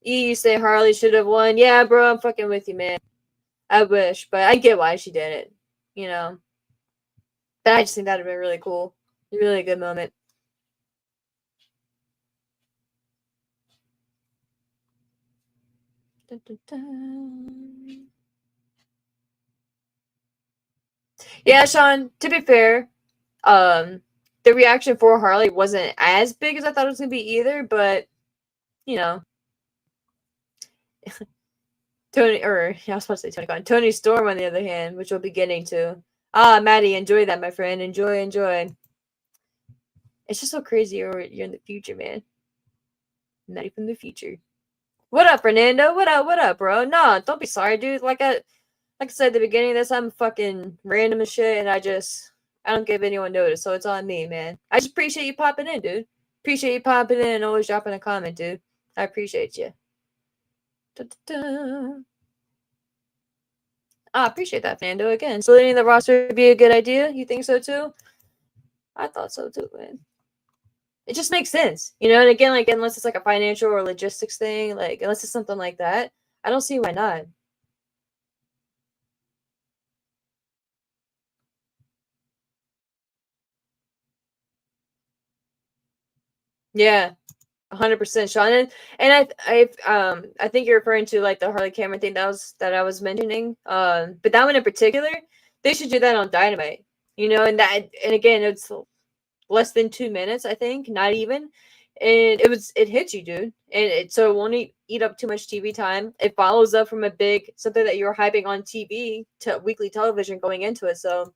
You say Harley should have won. Yeah, bro, I'm fucking with you, man. I wish, but I get why she did it. But I just think that'd have been really cool. Really good moment. Dun, dun, dun. Yeah, Sean, to be fair, the reaction for Harley wasn't as big as I thought it was gonna be either, but Tony, or I was supposed to say Tony Khan. Tony Storm, on the other hand, which we'll be getting to. Maddie, enjoy that, my friend. Enjoy. It's just so crazy you're in the future, man. Maddie from the future. What up, Fernando? What up, bro? Nah, don't be sorry, dude. Like I said at the beginning of this, I'm fucking random as shit, and I don't give anyone notice, so it's on me, man. I just appreciate you popping in, dude. Appreciate you popping in and always dropping a comment, dude. I appreciate you. I appreciate that, Fernando. Again, splitting the roster would be a good idea. You think so too? I thought so too, man. It just makes sense, And again, like unless it's like a financial or logistics thing, like unless it's something like that, I don't see why not. Yeah, 100%, Sean. And I think you're referring to like the Harley Cameron thing that I was mentioning. But that one in particular, they should do that on Dynamite. And again, it's less than 2 minutes, I think, not even. And it hits you, dude. And so it won't eat up too much TV time. It follows up from something that you're hyping on TV to weekly television going into it. So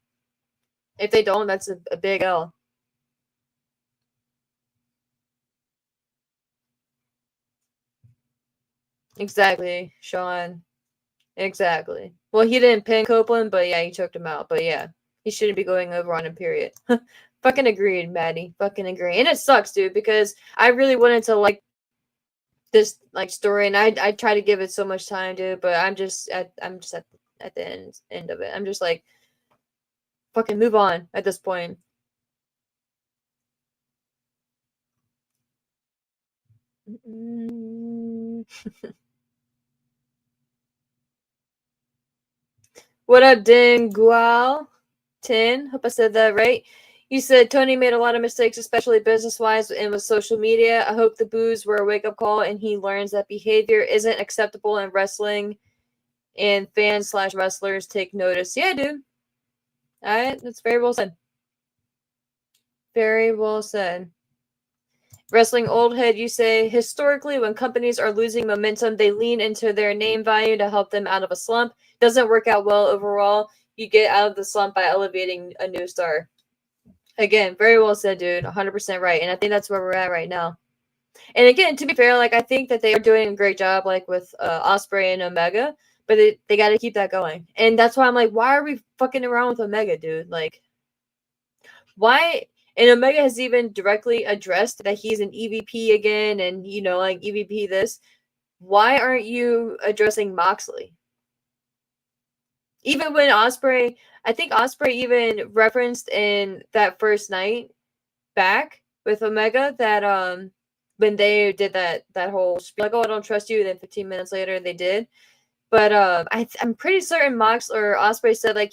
if they don't, that's a big L. Exactly, Sean. Exactly. Well, he didn't pin Copeland, but yeah, he choked him out. But yeah, he shouldn't be going over on him, period. Fucking agreed, Maddie. Fucking agree. And it sucks, dude, because I really wanted to like this like story, and I try to give it so much time, dude, but I'm just at the end of it. I'm just like fucking move on at this point. What up, Ding Gual? 10. Hope I said that right. You said Toni made a lot of mistakes, especially business-wise and with social media. I hope the boos were a wake-up call and he learns that behavior isn't acceptable in wrestling and fans/wrestlers take notice. Yeah, dude. All right, that's very well said. Very well said. Wrestling old head, you say, historically, when companies are losing momentum, they lean into their name value to help them out of a slump. Doesn't work out well overall. You get out of the slump by elevating a new star. Again, very well said, dude. 100% right. And I think that's where we're at right now. And again, to be fair, like, I think that they are doing a great job, like, with Ospreay and Omega, but they got to keep that going. And that's why I'm like, why are we fucking around with Omega, dude? Like, why? And Omega has even directly addressed that he's an EVP again and, you know, like, EVP this. Why aren't you addressing Moxley? Even when Ospreay, I think Ospreay even referenced in that first night back with Omega that when they did that whole spiel, like, oh, I don't trust you, then 15 minutes later they did. But I'm pretty certain Moxley or Ospreay said, like,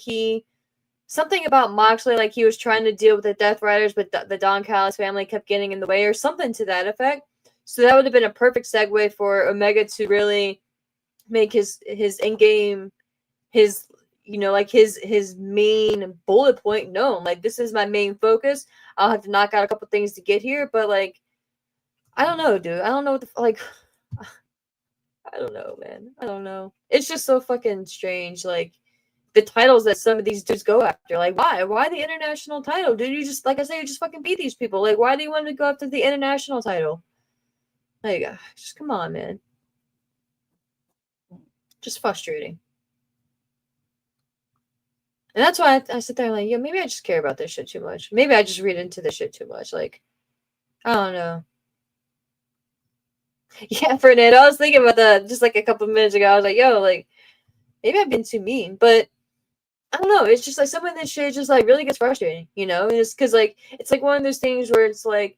something about Moxley, like he was trying to deal with the Death Riders, but the Don Callis family kept getting in the way or something to that effect. So that would have been a perfect segue for Omega to really make his in-game, his, you know, like his main bullet point known. Like, this is my main focus. I'll have to knock out a couple things to get here, but, like, I don't know, dude. I don't know what like, I don't know, man. I don't know. It's just so fucking strange, like, the titles that some of these dudes go after. Like, why? Why the international title? Dude, you just, like I say, you just fucking beat these people. Like, why do you want to go after the international title? Like, just come on, man. Just frustrating. And that's why I sit there like, yeah, maybe I just care about this shit too much. Maybe I just read into this shit too much. Like, I don't know. Yeah, Fernando, I was thinking about that just like a couple minutes ago. I was like, yo, like, maybe I've been too mean. But I don't know. It's just like some of this shit just like really gets frustrating, you know? And it's because like it's like one of those things where it's like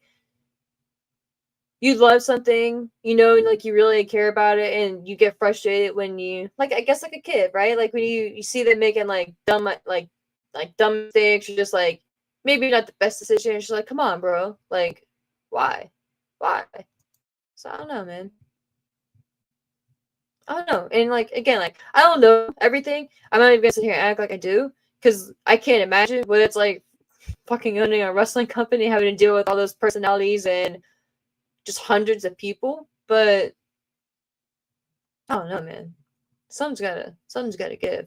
you love something, you know, and like you really care about it, and you get frustrated when you like, I guess, like a kid, right? Like when you see them making like dumb mistakes, or just like maybe not the best decision. It's just like, come on, bro. Like, why? So I don't know, man. I don't know. And like again, like I don't know everything. I'm not even gonna sit here and act like I do, because I can't imagine what it's like fucking owning a wrestling company, having to deal with all those personalities and just hundreds of people. But I don't know, man. Something's gotta give.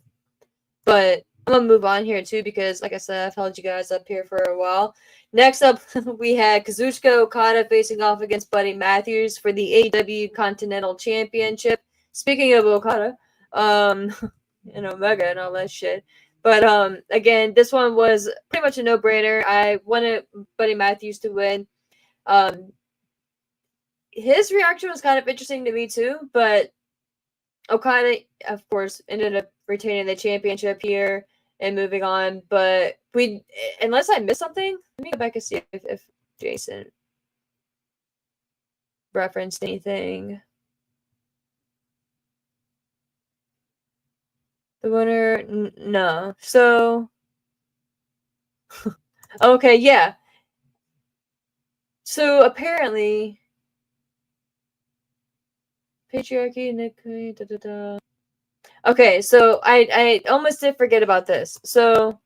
But I'm gonna move on here too, because like I said, I've held you guys up here for a while. Next up, we had Kazuchika Okada facing off against Buddy Matthews for the AEW Continental Championship. Speaking of Okada, and Omega and all that shit. But again, this one was pretty much a no-brainer. I wanted Buddy Matthews to win. His reaction was kind of interesting to me too, but Okada, of course, ended up retaining the championship here and moving on. But unless I missed something, let me go back and see if Jason referenced anything. The winner, no. So, okay, yeah. So apparently, patriarchy, Nick, Okay, so I almost did forget about this. So,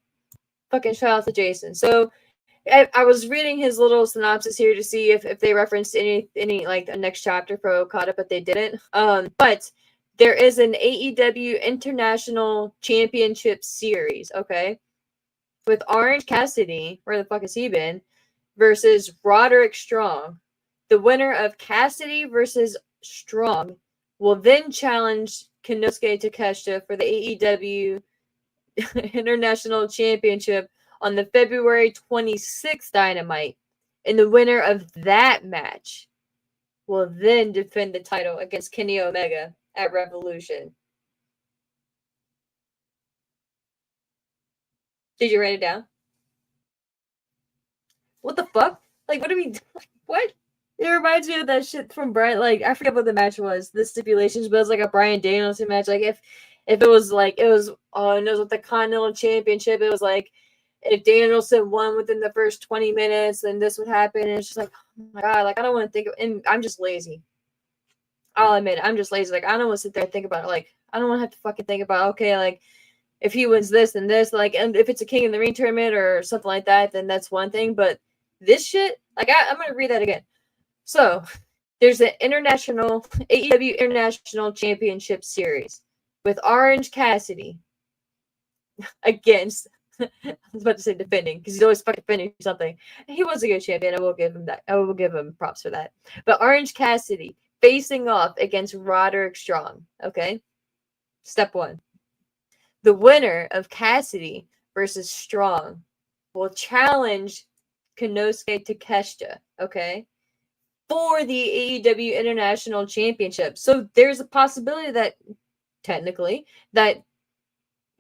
fucking shout out to Jason. So, I was reading his little synopsis here to see if they referenced any like a next chapter for Okada, but they didn't. But there is an AEW International Championship Series, okay, with Orange Cassidy, where the fuck has he been, versus Roderick Strong. The winner of Cassidy versus Strong will then challenge Konsuke Takeshita for the AEW International Championship on the February 26th Dynamite. And the winner of that match will then defend the title against Kenny Omega at Revolution. Did you write it down? What the fuck? Like, what do we... What? It reminds me of that shit from Brian. Like, I forget what the match was. The stipulations, but it was like a Bryan Danielson match. Like, if it was like, it was with the Continental Championship, it was like if Danielson won within the first 20 minutes, then this would happen. And it's just like, oh my God, like, I don't want to think of, and I'm just lazy. I'll admit it, I'm just lazy. Like, I don't want to sit there and think about it. Like, I don't want to have to fucking think about, okay, like, if he wins this and this, like, and if it's a King in the Ring tournament or something like that, then that's one thing. But this shit, like, I'm going to read that again. So, there's an international, AEW International Championship Series with Orange Cassidy against, I was about to say defending, because he's always fucking defending something. He was a good champion. I will give him that. I will give him props for that. But Orange Cassidy facing off against Roderick Strong. Okay? Step one. The winner of Cassidy versus Strong will challenge Konsuke Takeshita, okay, for the AEW International Championship. So there's a possibility that, technically, that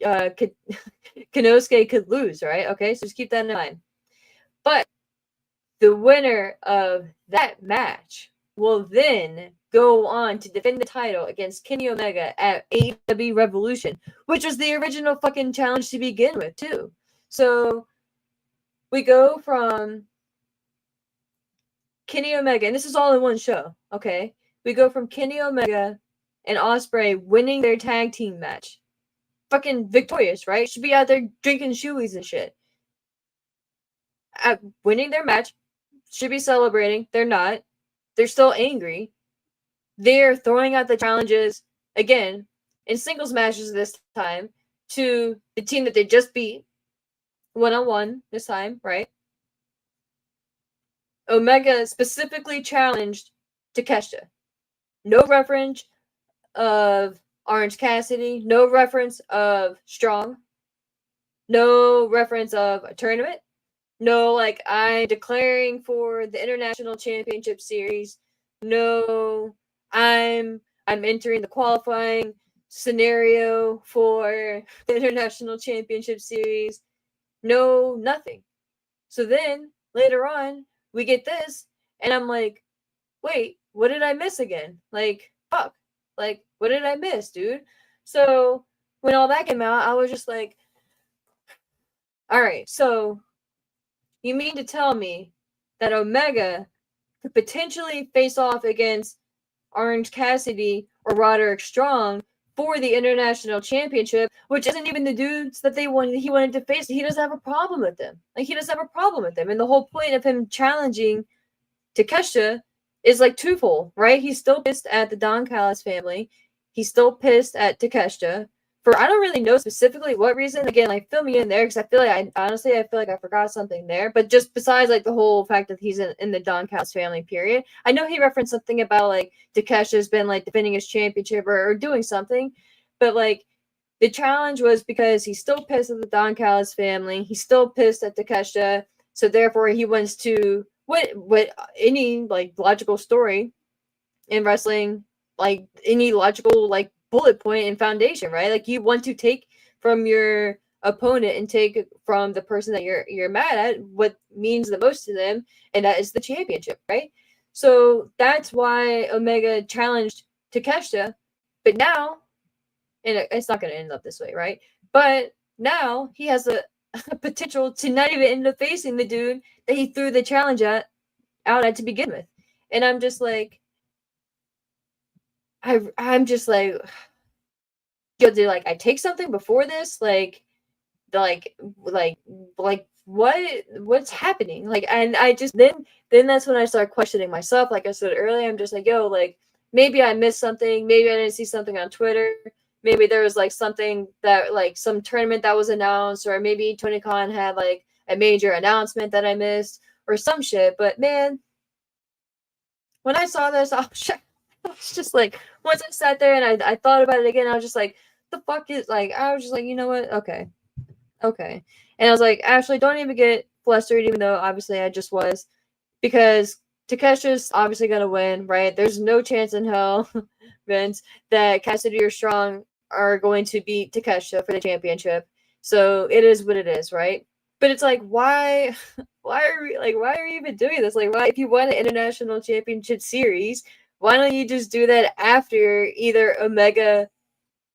Konsuke could lose, right? Okay, so just keep that in mind. But the winner of that match will then go on to defend the title against Kenny Omega at AEW Revolution, which was the original fucking challenge to begin with, too. So we go from Kenny Omega, and this is all in one show, okay? We go from Kenny Omega and Ospreay winning their tag team match. Fucking victorious, right? Should be out there drinking shoeies and shit. At winning their match, should be celebrating. They're not. They're still angry. They're throwing out the challenges, again, in singles matches this time, to the team that they just beat, one-on-one this time, right? Omega specifically challenged Takeshita. No reference of Orange Cassidy. No reference of Strong. No reference of a tournament. No, like, I'm declaring for the International Championship Series. No, I'm entering the qualifying scenario for the International Championship Series. No, nothing. So then, later on, we get this, and I'm like, wait, what did I miss again? Like, fuck. Like, what did I miss, dude? So, when all that came out, I was just like, alright, so you mean to tell me that Omega could potentially face off against Orange Cassidy or Roderick Strong for the International Championship, which isn't even the dudes that he wanted to face. He doesn't have a problem with them. Like, he doesn't have a problem with them. And the whole point of him challenging Takeshita is like twofold, right? He's still pissed at the Don Callis family. He's still pissed at Takeshita for, I don't really know specifically what reason. Again, like, fill me in there, because I feel like I feel like I forgot something there. But just besides, like, the whole fact that he's in the Don Callis family, period. I know he referenced something about, like, Takeshia's been, like, defending his championship or doing something. But, like, the challenge was because he's still pissed at the Don Callis family. He's still pissed at Takeshita. So therefore, he wants to, what any, like, logical story in wrestling, like, any logical, like, bullet point and foundation, right? Like, you want to take from your opponent and take from the person that you're mad at what means the most to them, and that is the championship, right? So that's why Omega challenged Takeshita, but now, and it's not going to end up this way, right? But now he has a potential to not even end up facing the dude that he threw the challenge out at to begin with. And I'm just like, I'm just like, yo, did, like, I take something before this? Like what's happening? Like, and I just, then that's when I start questioning myself. Like I said earlier, I'm just like, yo, like, maybe I missed something. Maybe I didn't see something on Twitter. Maybe there was, like, something that, like, some tournament that was announced, or maybe Tony Khan had, like, a major announcement that I missed, or some shit. But man, when I saw this, I was just like, once I sat there and I thought about it again, I was just like, the fuck is, like, I was just like, you know what? Okay. And I was like, Ashley, don't even get flustered, even though obviously I just was, because Takeshia's obviously going to win, right? There's no chance in hell, Vince, that Cassidy or Strong are going to beat Takeshita for the championship. So it is what it is, right? But it's like, why are we even doing this? Like, why, if you won an International Championship Series, why don't you just do that after either Omega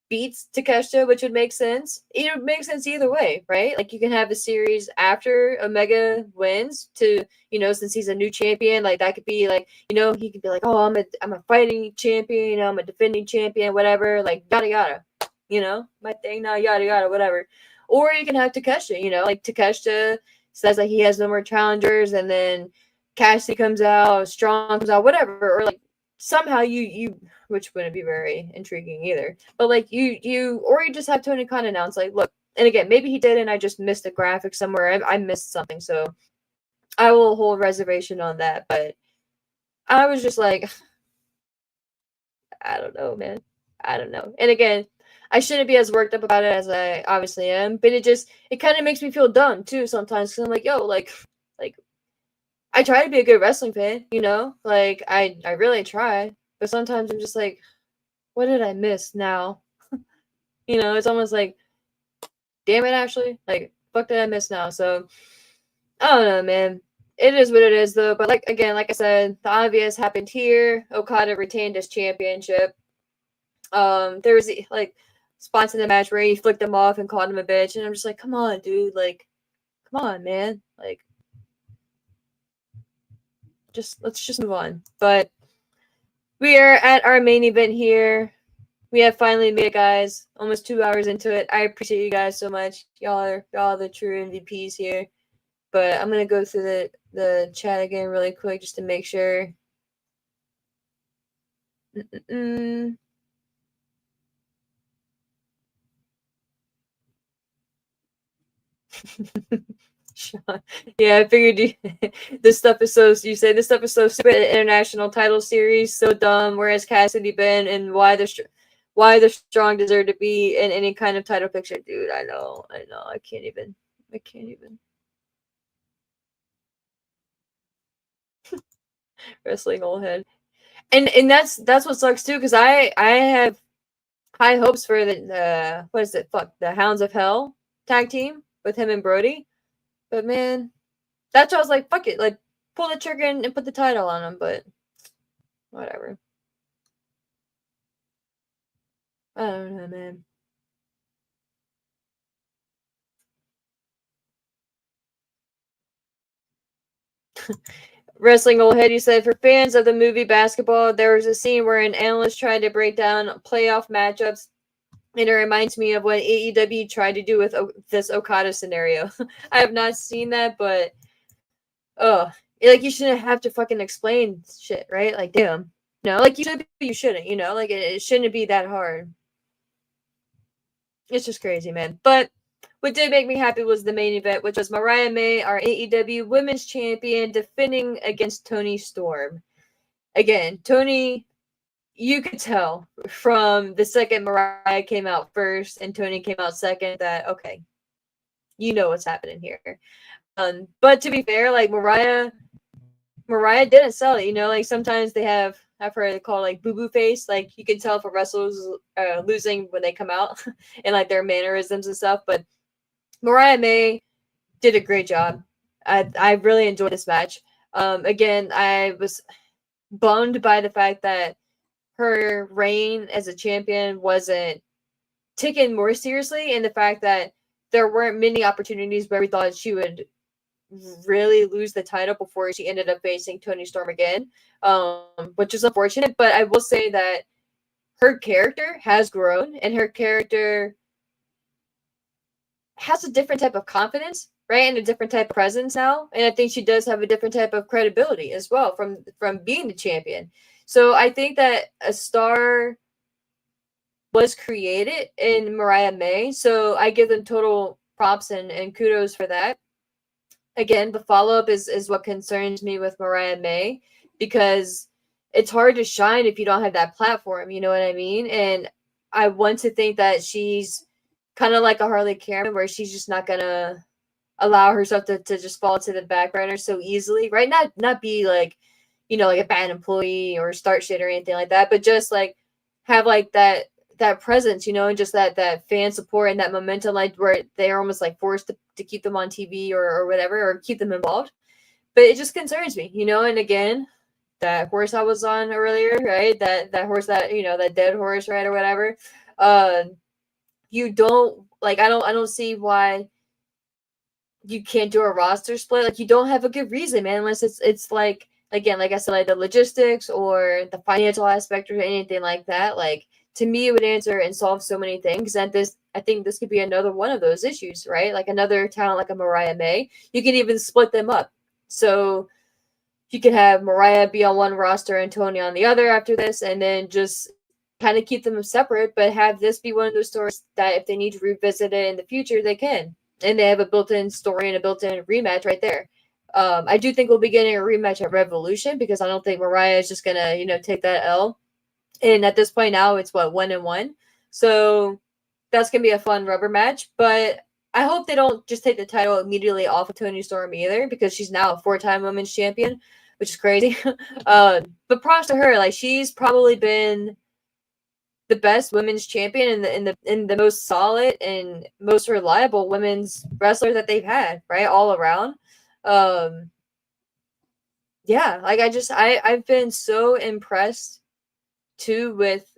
beats Takeshita, which would make sense. It would make sense either way, right? Like you can have a series after Omega wins to, since he's a new champion, like that could be like, he could be like, oh, I'm a fighting champion, I'm a defending champion, whatever, like yada yada, my thing now, yada yada, whatever. Or you can have Takeshita, like Takeshita says that he has no more challengers, and then Cassidy comes out, Strong comes out, whatever, or like somehow you which wouldn't be very intriguing either. But like you just have Tony Khan announce like, look, and again, maybe he did and I just missed a graphic somewhere. I missed something, so I will hold reservation on that. But I was just like, I don't know, man. I don't know. And again, I shouldn't be as worked up about it as I obviously am, but it kind of makes me feel dumb too sometimes because I'm like, yo, like I try to be a good wrestling fan, like I really try, but sometimes I'm just like, what did I miss now? It's almost like, damn it, Ashley, like, fuck did I miss now? So, I don't know, man. It is what it is, though. But, like I said, the obvious happened here. Okada retained his championship. There was, like, spots in the match where he flicked him off and called him a bitch. And I'm just like, come on, dude. Like, come on, man. Like, let's just move on. But we are at our main event here. We have finally made it, guys. Almost 2 hours into it. I appreciate you guys so much. Y'all are the true MVPs here. But I'm gonna go through the chat again really quick just to make sure. Yeah, I figured this stuff is so. You say this stuff is so stupid. International title series, so dumb. Whereas Cassidy been and why the strong deserve to be in any kind of title picture, dude. I know. I can't even. Wrestling old head, and that's what sucks too. Because I have high hopes for the what is it? Fuck, the Hounds of Hell tag team with him and Brody. But man, that's why I was like, fuck it, like pull the trigger and put the title on him. But whatever. I don't know, man. Wrestling Old Head, you said, for fans of the movie Basketball, there was a scene where an analyst tried to break down playoff matchups, and it reminds me of what AEW tried to do with this Okada scenario. I have not seen that, but like you shouldn't have to fucking explain shit, right? Like, damn, like you shouldn't, like it shouldn't be that hard. It's just crazy, man. But what did make me happy was the main event, which was Mariah May, our AEW Women's Champion, defending against Toni Storm. Again, Toni, you could tell from the second Mariah came out first and Toni came out second that, okay, you know what's happening here. But to be fair, like Mariah didn't sell it, like sometimes they have, I've heard it called like boo-boo face. Like you can tell if a wrestler's losing when they come out and like their mannerisms and stuff. But Mariah May did a great job. I really enjoyed this match. Again, I was bummed by the fact that her reign as a champion wasn't taken more seriously, and the fact that there weren't many opportunities where we thought she would really lose the title before she ended up facing Toni Storm again, which is unfortunate. But I will say that her character has grown, and her character has a different type of confidence, right, and a different type of presence now. And I think she does have a different type of credibility as well from being the champion. So I think that a star was created in Mariah May. So I give them total props and kudos for that. Again, the follow-up is what concerns me with Mariah May, because it's hard to shine if you don't have that platform, you know what I mean? And I want to think that she's kind of like a Harley Cameron, where she's just not going to allow herself to just fall to the back burner so easily, right? Not be like, like a bad employee or start shit or anything like that, but just like have like that presence, and just that fan support and that momentum, like where they're almost like forced to keep them on TV or whatever, or keep them involved. But it just concerns me, and again, that horse I was on earlier, right? That horse that, that dead horse, right? Or whatever. You don't like. I don't see why you can't do a roster split. Like, you don't have a good reason, man, unless it's like, again, like I said, like the logistics or the financial aspect or anything like that. Like, to me, it would answer and solve so many things. And I think this could be another one of those issues, right? Like another talent like a Mariah May, you can even split them up. So you could have Mariah be on one roster and Toni on the other after this, and then just kind of keep them separate, but have this be one of those stories that if they need to revisit it in the future, they can. And they have a built-in story and a built-in rematch right there. I do think we'll be getting a rematch at Revolution, because I don't think Mariah is just gonna, take that L. And at this point now, it's what, 1-1. So that's gonna be a fun rubber match. But I hope they don't just take the title immediately off of Toni Storm either, because she's now a 4-time women's champion, which is crazy. But props to her. Like, she's probably been the best women's champion and the most solid and most reliable women's wrestler that they've had, right? All around. Yeah, like I've been so impressed too with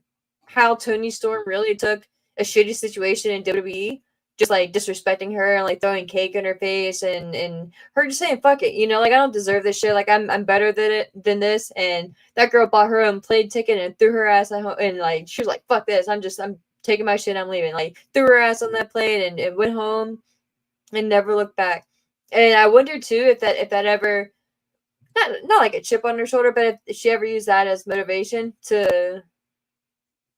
how Toni Storm really took a shitty situation in WWE, just like disrespecting her and like throwing cake in her face, and her just saying fuck it, like, I don't deserve this shit, like I'm better than this. And that girl bought her own plane ticket and threw her ass at home, and like she was like, fuck this, I'm taking my shit, I'm leaving. Like, threw her ass on that plane and went home and never looked back. And I wonder too if that ever, not like a chip on her shoulder, but if she ever used that as motivation to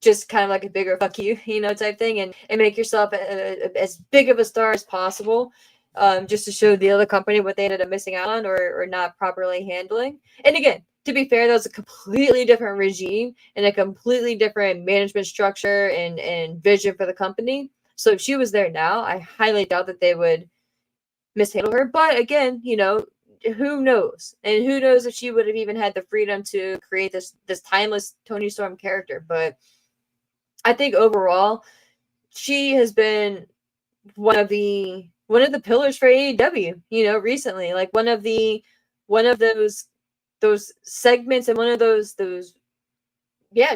just kind of like a bigger fuck you, type thing, and make yourself as big of a star as possible, just to show the other company what they ended up missing out on, or not properly handling. And again, to be fair, that was a completely different regime and a completely different management structure and vision for the company. So if she was there now, I highly doubt that they would mishandle her. But again, who knows? And who knows if she would have even had the freedom to create this timeless Toni Storm character. But I think overall, she has been one of the pillars for AEW, recently. Like one of those segments, and one of those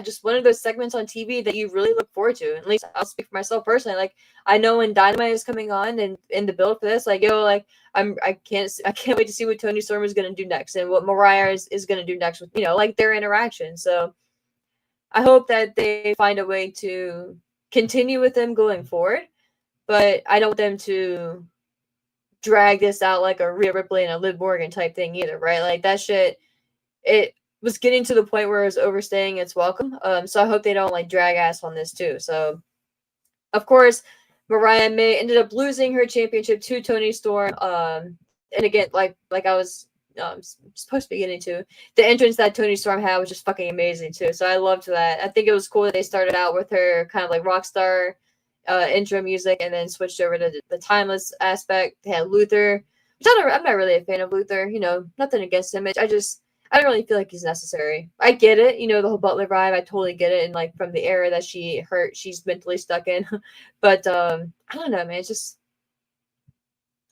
just one of those segments on TV that you really look forward to. At least I'll speak for myself personally. Like, I know when Dynamite is coming on and in the build for this, like, like I can't wait to see what Toni Storm is gonna do next, and what Mariah is gonna do next with, like, their interaction. So I hope that they find a way to continue with them going forward, but I don't want them to drag this out like a Rhea Ripley and a Liv Morgan type thing either, right? Like, that shit, it was getting to the point where it was overstaying its welcome. So I hope they don't like drag ass on this too. So, of course, Mariah May ended up losing her championship to Toni Storm. And again, like I was supposed to be getting to, the entrance that Toni Storm had was just fucking amazing too. So I loved that. I think it was cool that they started out with her kind of like rock star intro music, and then switched over to the timeless aspect. They had Luther, which I'm not really a fan of Luther. Nothing against him. I don't really feel like he's necessary. I get it, the whole Butler vibe. I totally get it, and like from the era that she's mentally stuck in. But I don't know, man. It's just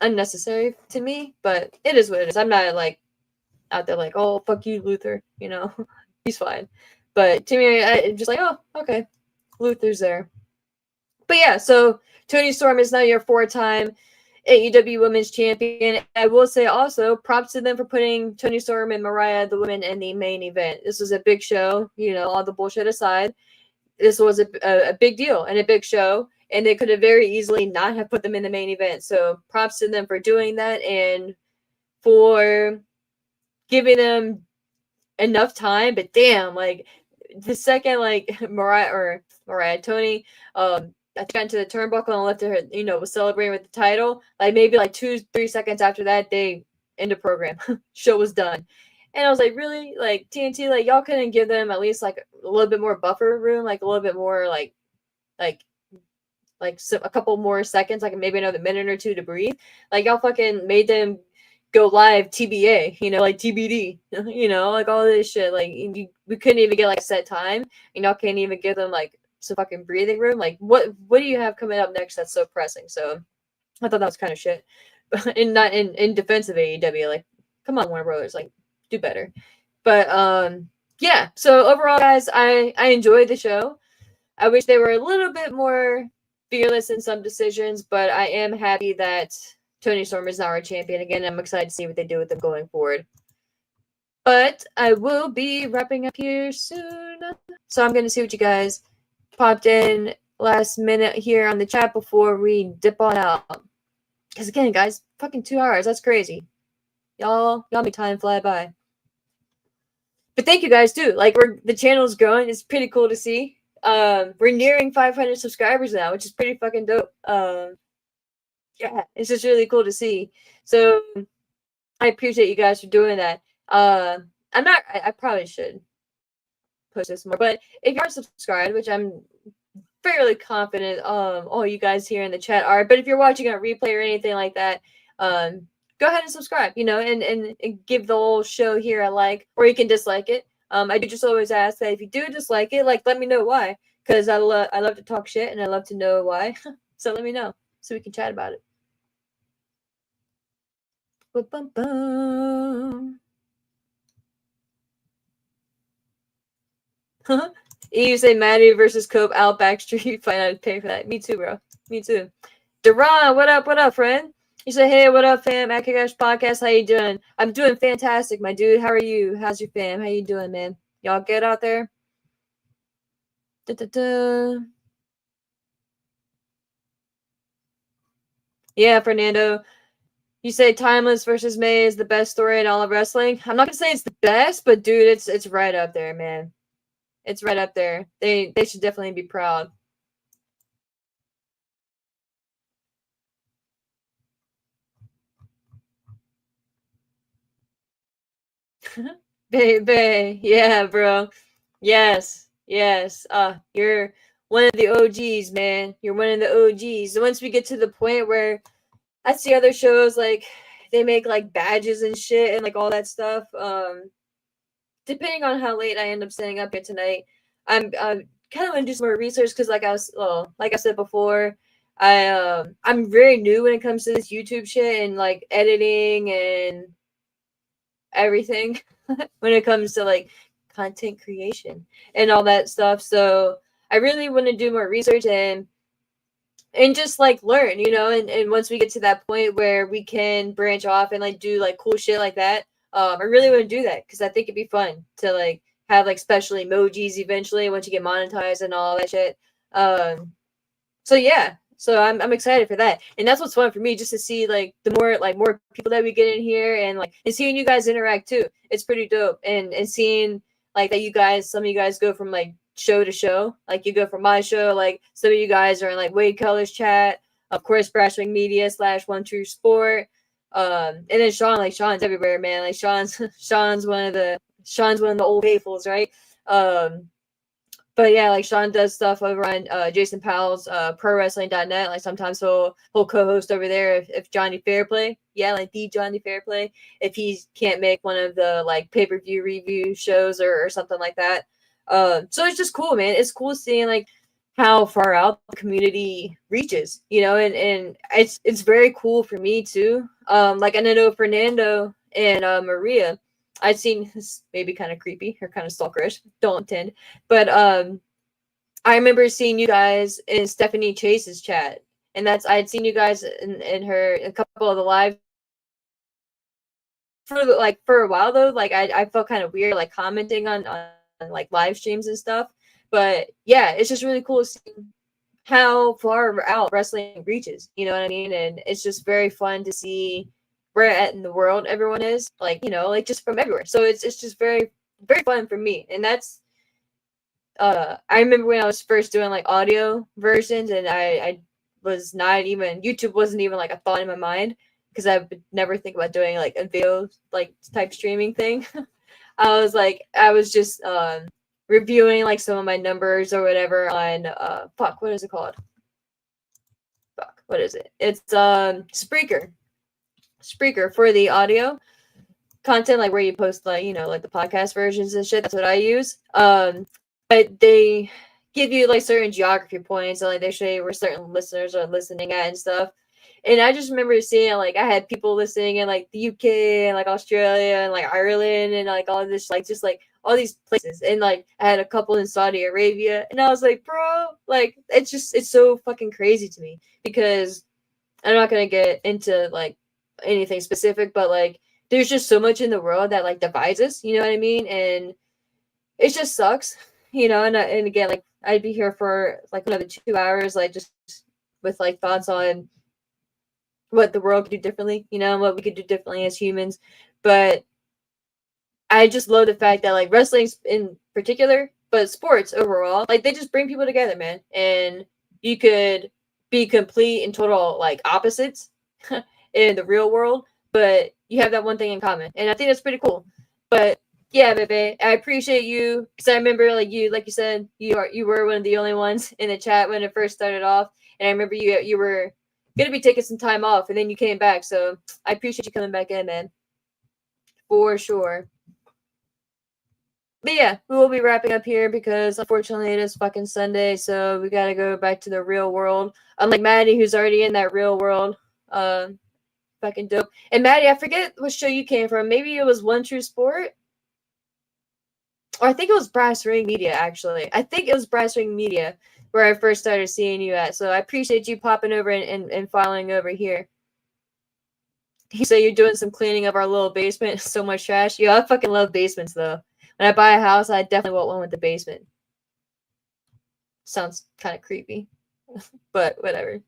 unnecessary to me. But it is what it is. I'm not like out there like, oh, fuck you, Luther. He's fine. But to me, I'm just like, oh, okay, Luther's there. But yeah, so Toni Storm is now your 4-time AEW Women's Champion. I will say also, props to them for putting Toni Storm and Mariah, the women, in the main event. This was a big show, all the bullshit aside. This was a big deal and a big show, and they could have very easily not have put them in the main event. So props to them for doing that, and for giving them enough time. But damn, like, the second, like, Toni, I got into the turnbuckle and left her, was celebrating with the title. Like, maybe like 2-3 seconds after that, they end the program. Show was done. And I was like, really? Like, TNT, like, y'all couldn't give them at least like a little bit more buffer room, like a little bit more like so a couple more seconds, like maybe another minute or two to breathe. Like, y'all fucking made them go live TBA, like TBD, like all this shit. Like, we couldn't even get like a set time. Y'all can't even give them like some fucking breathing room. Like, what do you have coming up next that's so pressing? So I thought that was kind of shit. And not in defense of AEW, like, come on, Warner Brothers, like, do better. But yeah, so overall, guys, I enjoyed the show. I wish they were a little bit more fearless in some decisions, but I am happy that Toni Storm is now our champion again. I'm excited to see what they do with them going forward. But I will be wrapping up here soon. So I'm going to see what you guys popped in last minute here on the chat before we dip on out. Because again, guys, fucking 2 hours. That's crazy. Y'all make time fly by. But thank you guys too. Like the channel's growing. It's pretty cool to see. We're nearing 500 subscribers now, which is pretty fucking dope. Yeah, it's just really cool to see. So I appreciate you guys for doing that. I probably should push this more, but if you are subscribed, which I'm fairly confident all you guys here in the chat are, but if you're watching a replay or anything like that, go ahead and subscribe, and give the whole show here a like, or you can dislike it. I do just always ask that if you do dislike it, like, let me know why, because I love to talk shit and I love to know why. So let me know so we can chat about it. Ba-bum-bum. You say Maddie versus Cope Outback Street fight. I'd pay for that. Me too, bro. Me too. Duran, what up? What up, friend? You say, hey, what up, fam? Akagash Podcast, how you doing? I'm doing fantastic, my dude. How are you? How's your fam? How you doing, man? Y'all good out there? Da-da-da. Yeah, Fernando. You say Timeless versus May is the best story in all of wrestling. I'm not gonna say it's the best, but dude, it's right up there, man. It's right up there. They should definitely be proud. Baby, yeah, bro. Yes. You're one of the OGs, man. You're one of the OGs. And once we get to the point where I see other shows, like, they make, like, badges and shit and, like, all that stuff, depending on how late I end up staying up here tonight, I'm kind of going to do some more research because, like I said before, I'm very new when it comes to this YouTube shit and, like, editing and everything when it comes to, like, content creation and all that stuff. So I really want to do more research and just, like, learn, and once we get to that point where we can branch off and, like, do, like, cool shit like that, I really want to do that because I think it'd be fun to, like, have, like, special emojis eventually once you get monetized and all that shit. So yeah, so I'm excited for that, and that's what's fun for me, just to see, like, the more people that we get in here, and, like, and seeing you guys interact too. It's pretty dope, and seeing, like, that some of you guys go from, like, show to show. Like, you go from my show, like, some of you guys are in, like, Wade Color's chat, of course, Brashwing Media / One True Sport, and then Sean's everywhere, man. Like, Sean's one of the old faithfuls, right? But yeah, like, Sean does stuff over on Jason Powell's ProWrestling.net. Like, sometimes he'll co-host over there if Johnny Fairplay, like the Johnny Fairplay, if he can't make one of the, like, pay-per-view review shows or something like that. So it's just cool, man. It's cool seeing, like, how far out the community reaches, and it's very cool for me too. Like, and I know Fernando and Maria, I've seen, this may be kind of creepy or kind of stalkerish, don't intend, but I remember seeing you guys in Stephanie Chase's chat, and I'd seen you guys in a couple of the live for a while though. Like, I felt kind of weird, like, commenting on like live streams and stuff, but yeah, it's just really cool to see how far out wrestling reaches, you know what I mean? And it's just very fun to see where at in the world everyone is, like, like, just from everywhere. So it's just very, very fun for me. And that's I remember when I was first doing, like, audio versions, and I was not even, YouTube wasn't even, like, a thought in my mind, because I would never think about doing, like, a video, like, type streaming thing. I was just reviewing, like, some of my numbers or whatever on what is it called? What is it? It's Spreaker for the audio content, like, where you post, like, like, the podcast versions and shit. That's what I use. But they give you, like, certain geography points, and, like, they show you where certain listeners are listening at and stuff. And I just remember seeing, like, I had people listening in, like, the UK and, like, Australia and, like, Ireland and, like, all this, like, just, like, all these places. And, like, I had a couple in Saudi Arabia. And I was like, bro, like, it's so fucking crazy to me. Because I'm not going to get into, like, anything specific, but, like, there's just so much in the world that, like, divides us. You know what I mean? And it just sucks, you know. And again, like, I'd be here for, like, another 2 hours, like, just with, like, thoughts on what the world could do differently, you know, what we could do differently as humans. But I just love the fact that, like, wrestling in particular, but sports overall, like, they just bring people together, man. And you could be complete and total, like, opposites in the real world, but you have that one thing in common. And I think that's pretty cool. But yeah, baby, I appreciate you because I remember, like you said, you were one of the only ones in the chat when it first started off, and I remember you were gonna be taking some time off, and then you came back. So I appreciate you coming back in, man, for sure. But yeah, we will be wrapping up here because unfortunately it is fucking Sunday, so we gotta go back to the real world. Unlike Maddie, who's already in that real world. Fucking dope. And Maddie, I forget what show you came from. Maybe it was One True Sport? Or I think it was Brass Ring Media, actually. I think it was Brass Ring Media where I first started seeing you at. So I appreciate you popping over and following over here. You say you're doing some cleaning of our little basement. So much trash. Yo, I fucking love basements, though. When I buy a house, I definitely want one with the basement. Sounds kind of creepy. But whatever.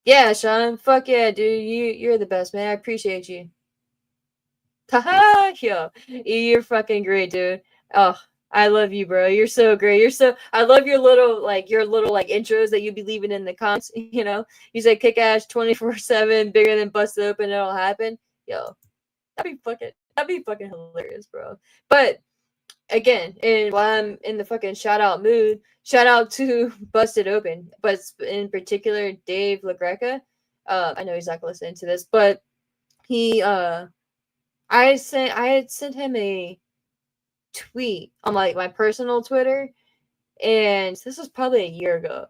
Yeah, Sean. Fuck yeah, dude. You're the best, man. I appreciate you. Haha, yo, you're fucking great, dude. Oh, I love you, bro. You're so great. I love your little intros that you be leaving in the comments. You know, you say kick ass 24/7, bigger than busted open, it'll happen. Yo, that'd be fucking hilarious, bro. But again, and while I'm in the fucking shout out mood, shout out to Busted Open, but in particular Dave LaGreca. I know he's not gonna listen to this, but he I had sent him a tweet on, like, my personal Twitter, and this was probably a year ago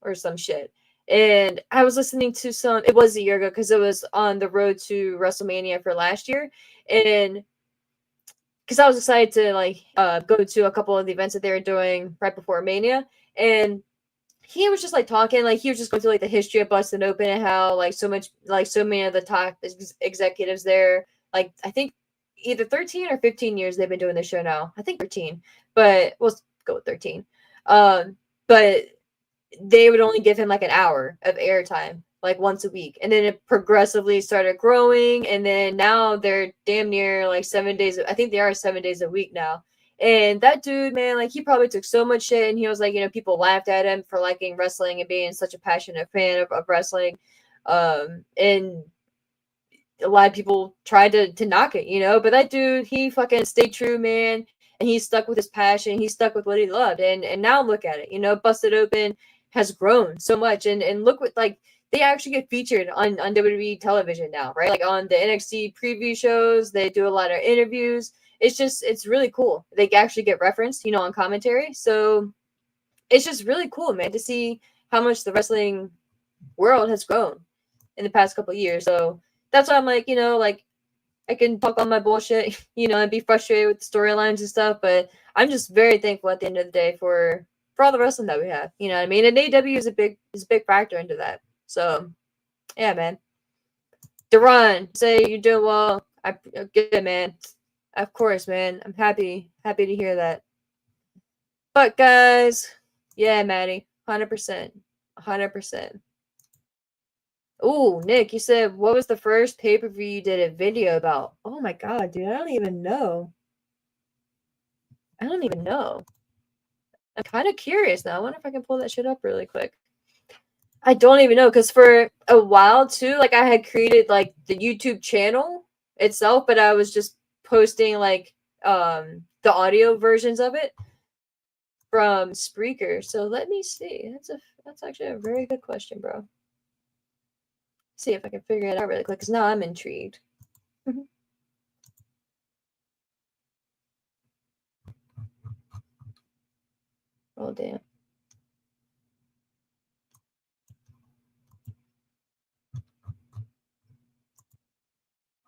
or some shit. And I was listening to some. It was a year ago because it was on the road to WrestleMania for last year, and because I was excited to, like, go to a couple of the events that they were doing right before Mania, and he was just, like, talking, like, he was just going through, like, the history of Busted Open and how, like, so many of the top executives there, like, I think either 13 or 15 years they've been doing this show now. I think 13, but we'll go with 13. But they would only give him, like, an hour of airtime, like, once a week. And then it progressively started growing. And then now they're damn near, like, 7 days. I think they are 7 days a week now. And that dude, man, like, he probably took so much shit. And he was like, you know, people laughed at him for liking wrestling and being such a passionate fan of wrestling. And a lot of people tried to knock it, you know, but that dude, he fucking stayed true, man. And he stuck with his passion. He stuck with what he loved. And now look at it, you know, Busted Open has grown so much. And look what, like, they actually get featured on WWE television now, right? Like on the NXT preview shows, they do a lot of interviews. It's really cool. They actually get referenced, you know, on commentary. So it's just really cool, man, to see how much the wrestling world has grown in the past couple of years. So that's why I'm like, you know, like, I can talk on my bullshit, you know, and be frustrated with the storylines and stuff, but I'm just very thankful at the end of the day for all the wrestling that we have. You know what I mean? And AEW is a big factor into that. So yeah, man. Duran, say you're doing well. Good, man. Of course, man. I'm happy to hear that. But guys, yeah, Maddie, 100%, 100%. Ooh, Nick, you said, what was the first pay-per-view you did a video about? Oh my god, dude, I don't even know. I'm kind of curious now. I wonder if I can pull that shit up really quick. I don't even know, because for a while too, like, I had created, like, the YouTube channel itself, but I was just posting, like, the audio versions of it from Spreaker. So let me see. That's actually a very good question, bro. See if I can figure it out really quick, because now I'm intrigued. Oh, damn.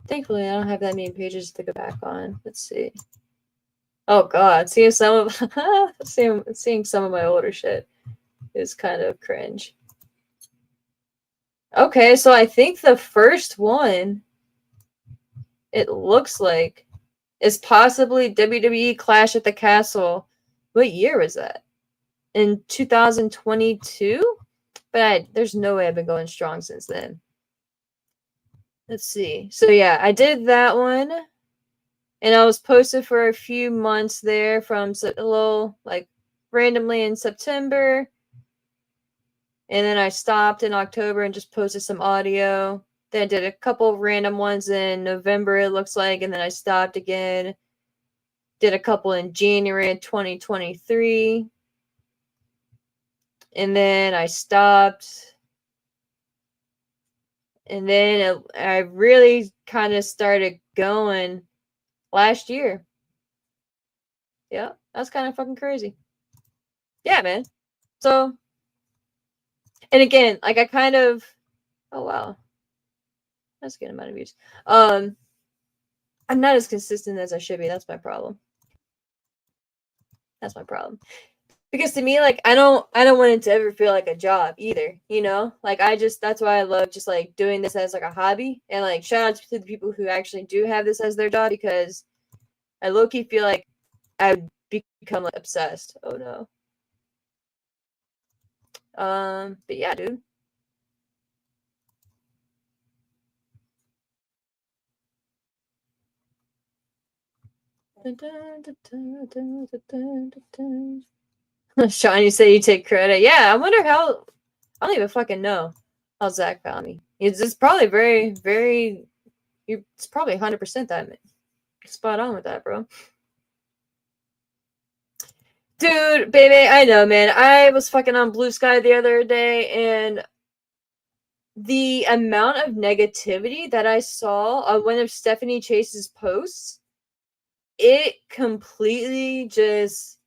Thankfully, I don't have that many pages to go back on. Let's see. Oh God, seeing some of seeing some of my older shit is kind of cringe. Okay, so I think the first one, it looks like, is possibly WWE Clash at the Castle. What year was that? In 2022? But there's no way I've been going strong since then. Let's see. So yeah, I did that one. And I was posted for a few months there from a little, like, randomly in September. And then I stopped in October and just posted some audio. Then I did a couple random ones in November, it looks like. And then I stopped again. Did a couple in January of 2023. And then I stopped. And then I really kind of started going last year. Yeah, that's kind of fucking crazy. Yeah, man. So, and again, like I kind of, oh wow, that's a good amount of views. I'm not as consistent as I should be. That's my problem. That's my problem. Because to me, like I don't want it to ever feel like a job either, you know? Like that's why I love just like doing this as like a hobby. And like shout out to the people who actually do have this as their job, because I low-key feel like I would become like obsessed. Oh no. But yeah, dude. Sean, you say you take credit. Yeah, I wonder how. I don't even fucking know how Zach found me. It's probably very, very. It's probably 100% that. Spot on with that, bro. Dude, baby, I know, man. I was fucking on Blue Sky the other day, and the amount of negativity that I saw on one of Stephanie Chase's posts, it completely just,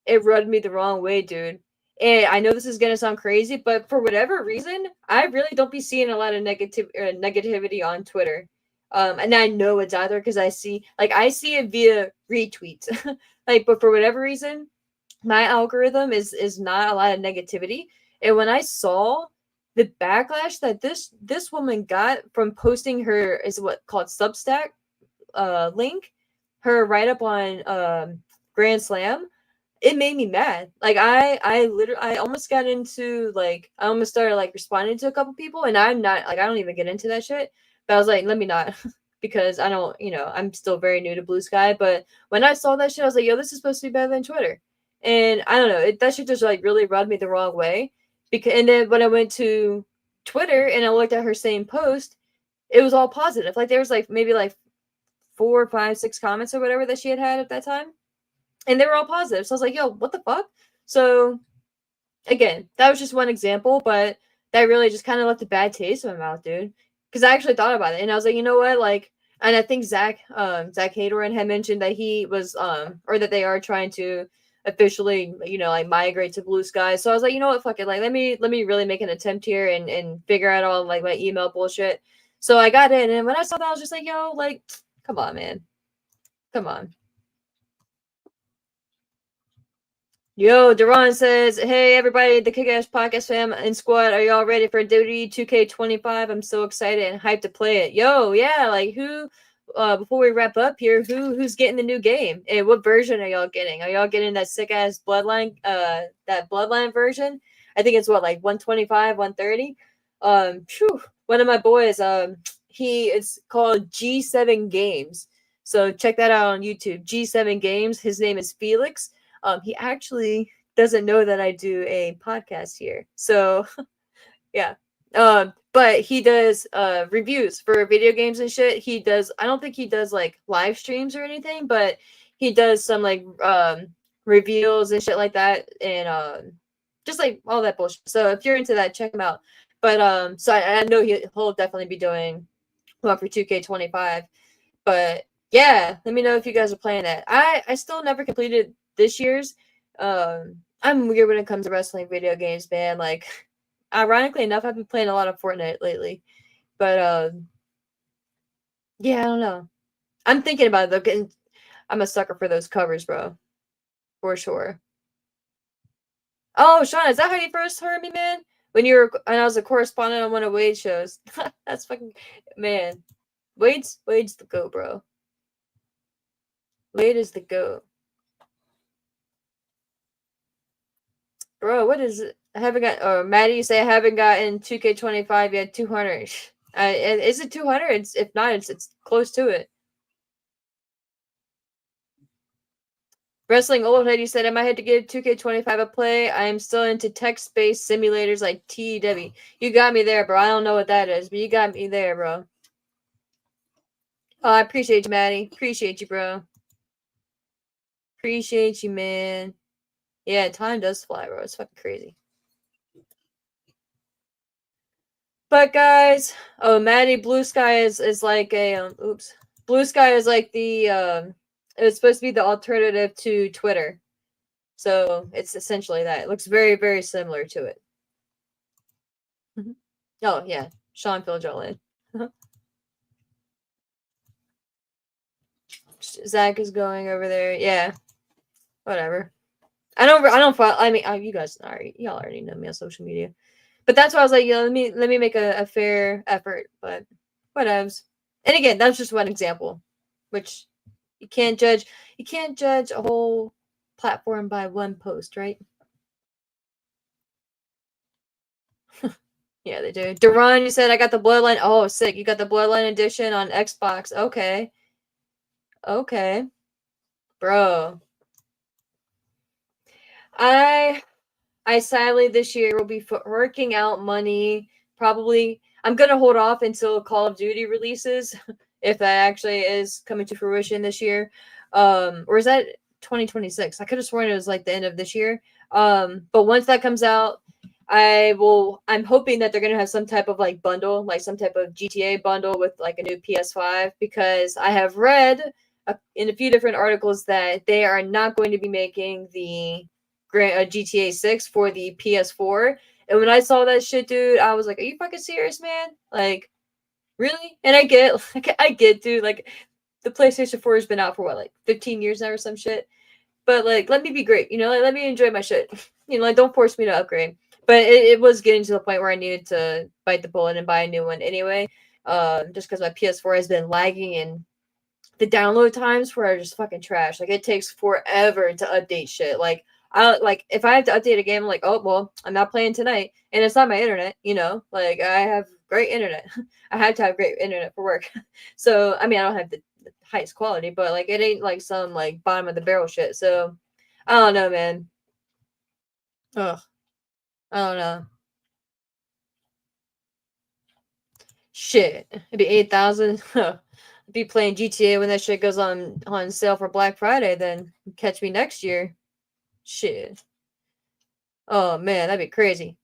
it rubbed me the wrong way, dude. And I know this is gonna sound crazy, but for whatever reason, I really don't be seeing a lot of negativity on Twitter. And I know it's out there because I see it via retweets. Like, but for whatever reason, my algorithm is not a lot of negativity. And when I saw the backlash that this woman got from posting her is what called Substack link, her write up on Grand Slam, it made me mad. Like I almost got into like I almost started like responding to a couple people, and I'm not like I don't even get into that shit. But I was like, let me not because I don't, I'm still very new to Blue Sky. But when I saw that shit, I was like, yo, this is supposed to be better than Twitter. And I don't know, that shit just like really rubbed me the wrong way. And then when I went to Twitter and I looked at her same post, it was all positive. Like there was like maybe like 4, 5, 6 comments or whatever that she had at that time, and they were all positive. So I was like, yo, what the fuck? So again, that was just one example, but that really just kind of left a bad taste in my mouth, dude. Because I actually thought about it, and I was like, you know what, like, and I think Zach Hadoran had mentioned that he was, or that they are trying to officially, like migrate to Blue Sky. So I was like, you know what, fuck it, like, let me really make an attempt here and figure out all like my email bullshit. So I got in, and when I saw that, I was just like, yo, like, come on, man, come on. Yo, Duran says, hey, everybody, the Kick-Ass Podcast fam and squad, are y'all ready for WWE 2K25? I'm so excited and hyped to play it. Yo, yeah, like, before we wrap up here, who's getting the new game? And what version are y'all getting? Are y'all getting that sick-ass Bloodline, that Bloodline version? I think it's, like, 125, 130? One of my boys, it's called G7 Games. So check that out on YouTube, G7 Games. His name is Felix. He actually doesn't know that I do a podcast here. So, yeah. But he does reviews for video games and shit. I don't think he does like live streams or anything, but he does some like reveals and shit like that, and just like all that bullshit. So if you're into that, check him out. But so I know he'll definitely be doing one for 2K25. But yeah, let me know if you guys are playing that. I still never completed this year's. I'm weird when it comes to wrestling video games, man. Like, ironically enough, I've been playing a lot of Fortnite lately. But Yeah, I don't know. I'm thinking about it though. I'm a sucker for those covers, bro. For sure. Oh, Sean, is that how you first heard me, man? When I was a correspondent on one of Wade's shows. That's fucking man. Wade's the GOAT, bro. Wade is the GOAT. Bro, what is it? I haven't got. Oh, Maddie, you say I haven't gotten 2K25 yet. 200. Is it 200? If not, it's close to it. Wrestling Old Head, you said I might have to give 2K25 a play. I am still into text-based simulators like TEW. You got me there, bro. I don't know what that is, but you got me there, bro. Oh, I appreciate you, Maddie. Appreciate you, bro. Appreciate you, man. Yeah, time does fly, bro. It's fucking crazy. But guys, oh, Maddie, Blue Sky is like a oops. Blue Sky is like the it's supposed to be the alternative to Twitter. So it's essentially that. It looks very, very similar to it. Oh yeah, Sean filled y'all in. Zach is going over there. Yeah, whatever. I don't follow. I mean, you guys y'all already know me on social media, but that's why I was like, let me make a fair effort. But whatevs. And again, that's just one example, which you can't judge. You can't judge a whole platform by one post, right? Yeah, they do. Duran, you said I got the Bloodline. Oh, sick! You got the Bloodline edition on Xbox. Okay, okay, bro. I sadly this year will be working out money. Probably, I'm gonna hold off until Call of Duty releases, if that actually is coming to fruition this year. Or is that 2026? I could have sworn it was like the end of this year. But once that comes out, I'm hoping that they're gonna have some type of like bundle, like some type of GTA bundle with like a new PS5, because I have read in a few different articles that they are not going to be making the GTA 6 for the PS4. And when I saw that shit, dude, I was like, "Are you fucking serious, man? Like, really?" And I get, dude. Like, the PlayStation 4 has been out for what, like 15 years now or some shit. But like, let me be great, like, let me enjoy my shit. Like, don't force me to upgrade. But it was getting to the point where I needed to bite the bullet and buy a new one anyway. Just because my PS4 has been lagging and the download times are just fucking trash. Like, it takes forever to update shit. Like, if I have to update a game, I'm like, oh well, I'm not playing tonight, and it's not my internet. Like, I have great internet. I have to have great internet for work. So I mean, I don't have the highest quality, but like, it ain't like some like bottom of the barrel shit. So I don't know, man. Ugh, I don't know. Shit, it'd be 8,000. Be playing GTA when that shit goes on sale for Black Friday. Then catch me next year. Shit. Oh man, that'd be crazy.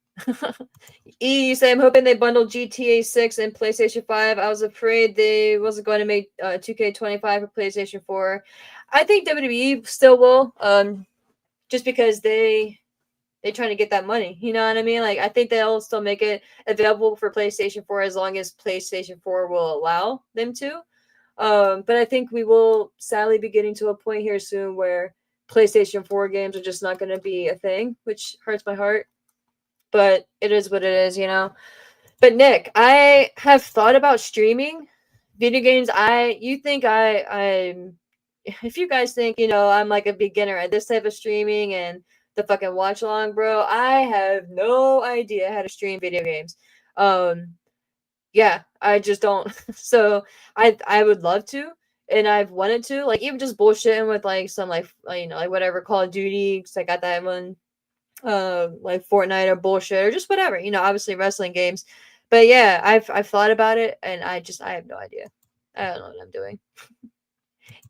You say I'm hoping they bundled GTA 6 and PlayStation 5. I was afraid they wasn't going to make 2K25 for PlayStation 4. I think WWE still will, just because they trying to get that money. You know what I mean? Like, I think they'll still make it available for PlayStation 4 as long as PlayStation 4 will allow them to. But I think we will sadly be getting to a point here soon where PlayStation 4 games are just not going to be a thing, which hurts my heart. But it is what it is, But Nick, I have thought about streaming video games. If you guys think, I'm like a beginner at this type of streaming and the fucking watch along, bro, I have no idea how to stream video games. Yeah, I just don't. So I would love to, and I've wanted to, like, even just bullshitting with like some like like whatever Call of Duty, because I got that one, like Fortnite or bullshit or just whatever, obviously wrestling games. But yeah, I've thought about it, and I have no idea. I don't know what I'm doing.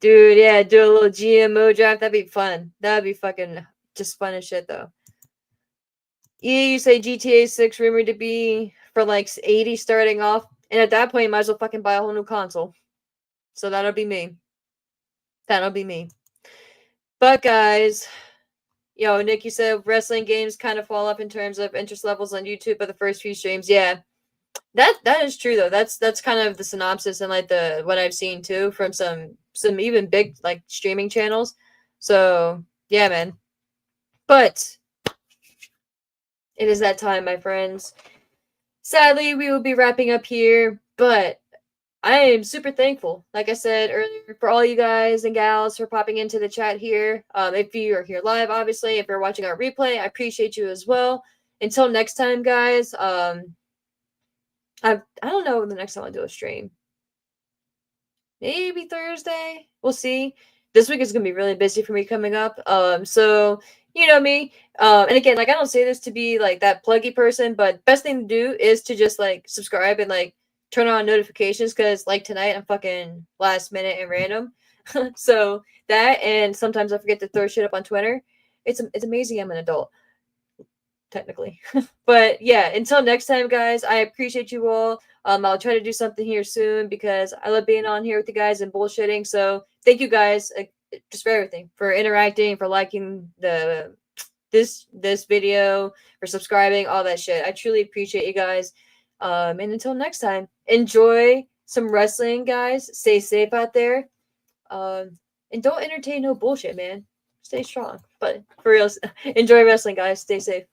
Dude, yeah, do a little GMO draft. That'd be fun. That'd be fucking just fun as shit though. Yeah, you say GTA 6 rumored to be for like 80 starting off, and at that point you might as well fucking buy a whole new console. So that'll be me. That'll be me. But guys, Nick, you said wrestling games kind of fall off in terms of interest levels on YouTube, but the first few streams, yeah. That is true though. That's kind of the synopsis and like the what I've seen too from some even big like streaming channels. So yeah, man. But it is that time, my friends. Sadly, we will be wrapping up here, but I am super thankful, like I said earlier, for all you guys and gals for popping into the chat here. If you are here live, obviously, if you're watching our replay, I appreciate you as well. Until next time, guys. I don't know when the next time I'll do a stream. Maybe Thursday. We'll see. This week is gonna be really busy for me coming up. So you know me. And again, like I don't say this to be like that pluggy person, but best thing to do is to just like subscribe and like turn on notifications because like tonight I'm fucking last minute and random. So that and sometimes I forget to throw shit up on Twitter. It's amazing I'm an adult. Technically. But yeah, until next time, guys, I appreciate you all. I'll try to do something here soon because I love being on here with you guys and bullshitting. So thank you guys just for everything, for interacting, for liking this video, for subscribing, all that shit. I truly appreciate you guys. And until next time, enjoy some wrestling, guys. Stay safe out there. And don't entertain no bullshit, man. Stay strong. But for real, enjoy wrestling, guys. Stay safe.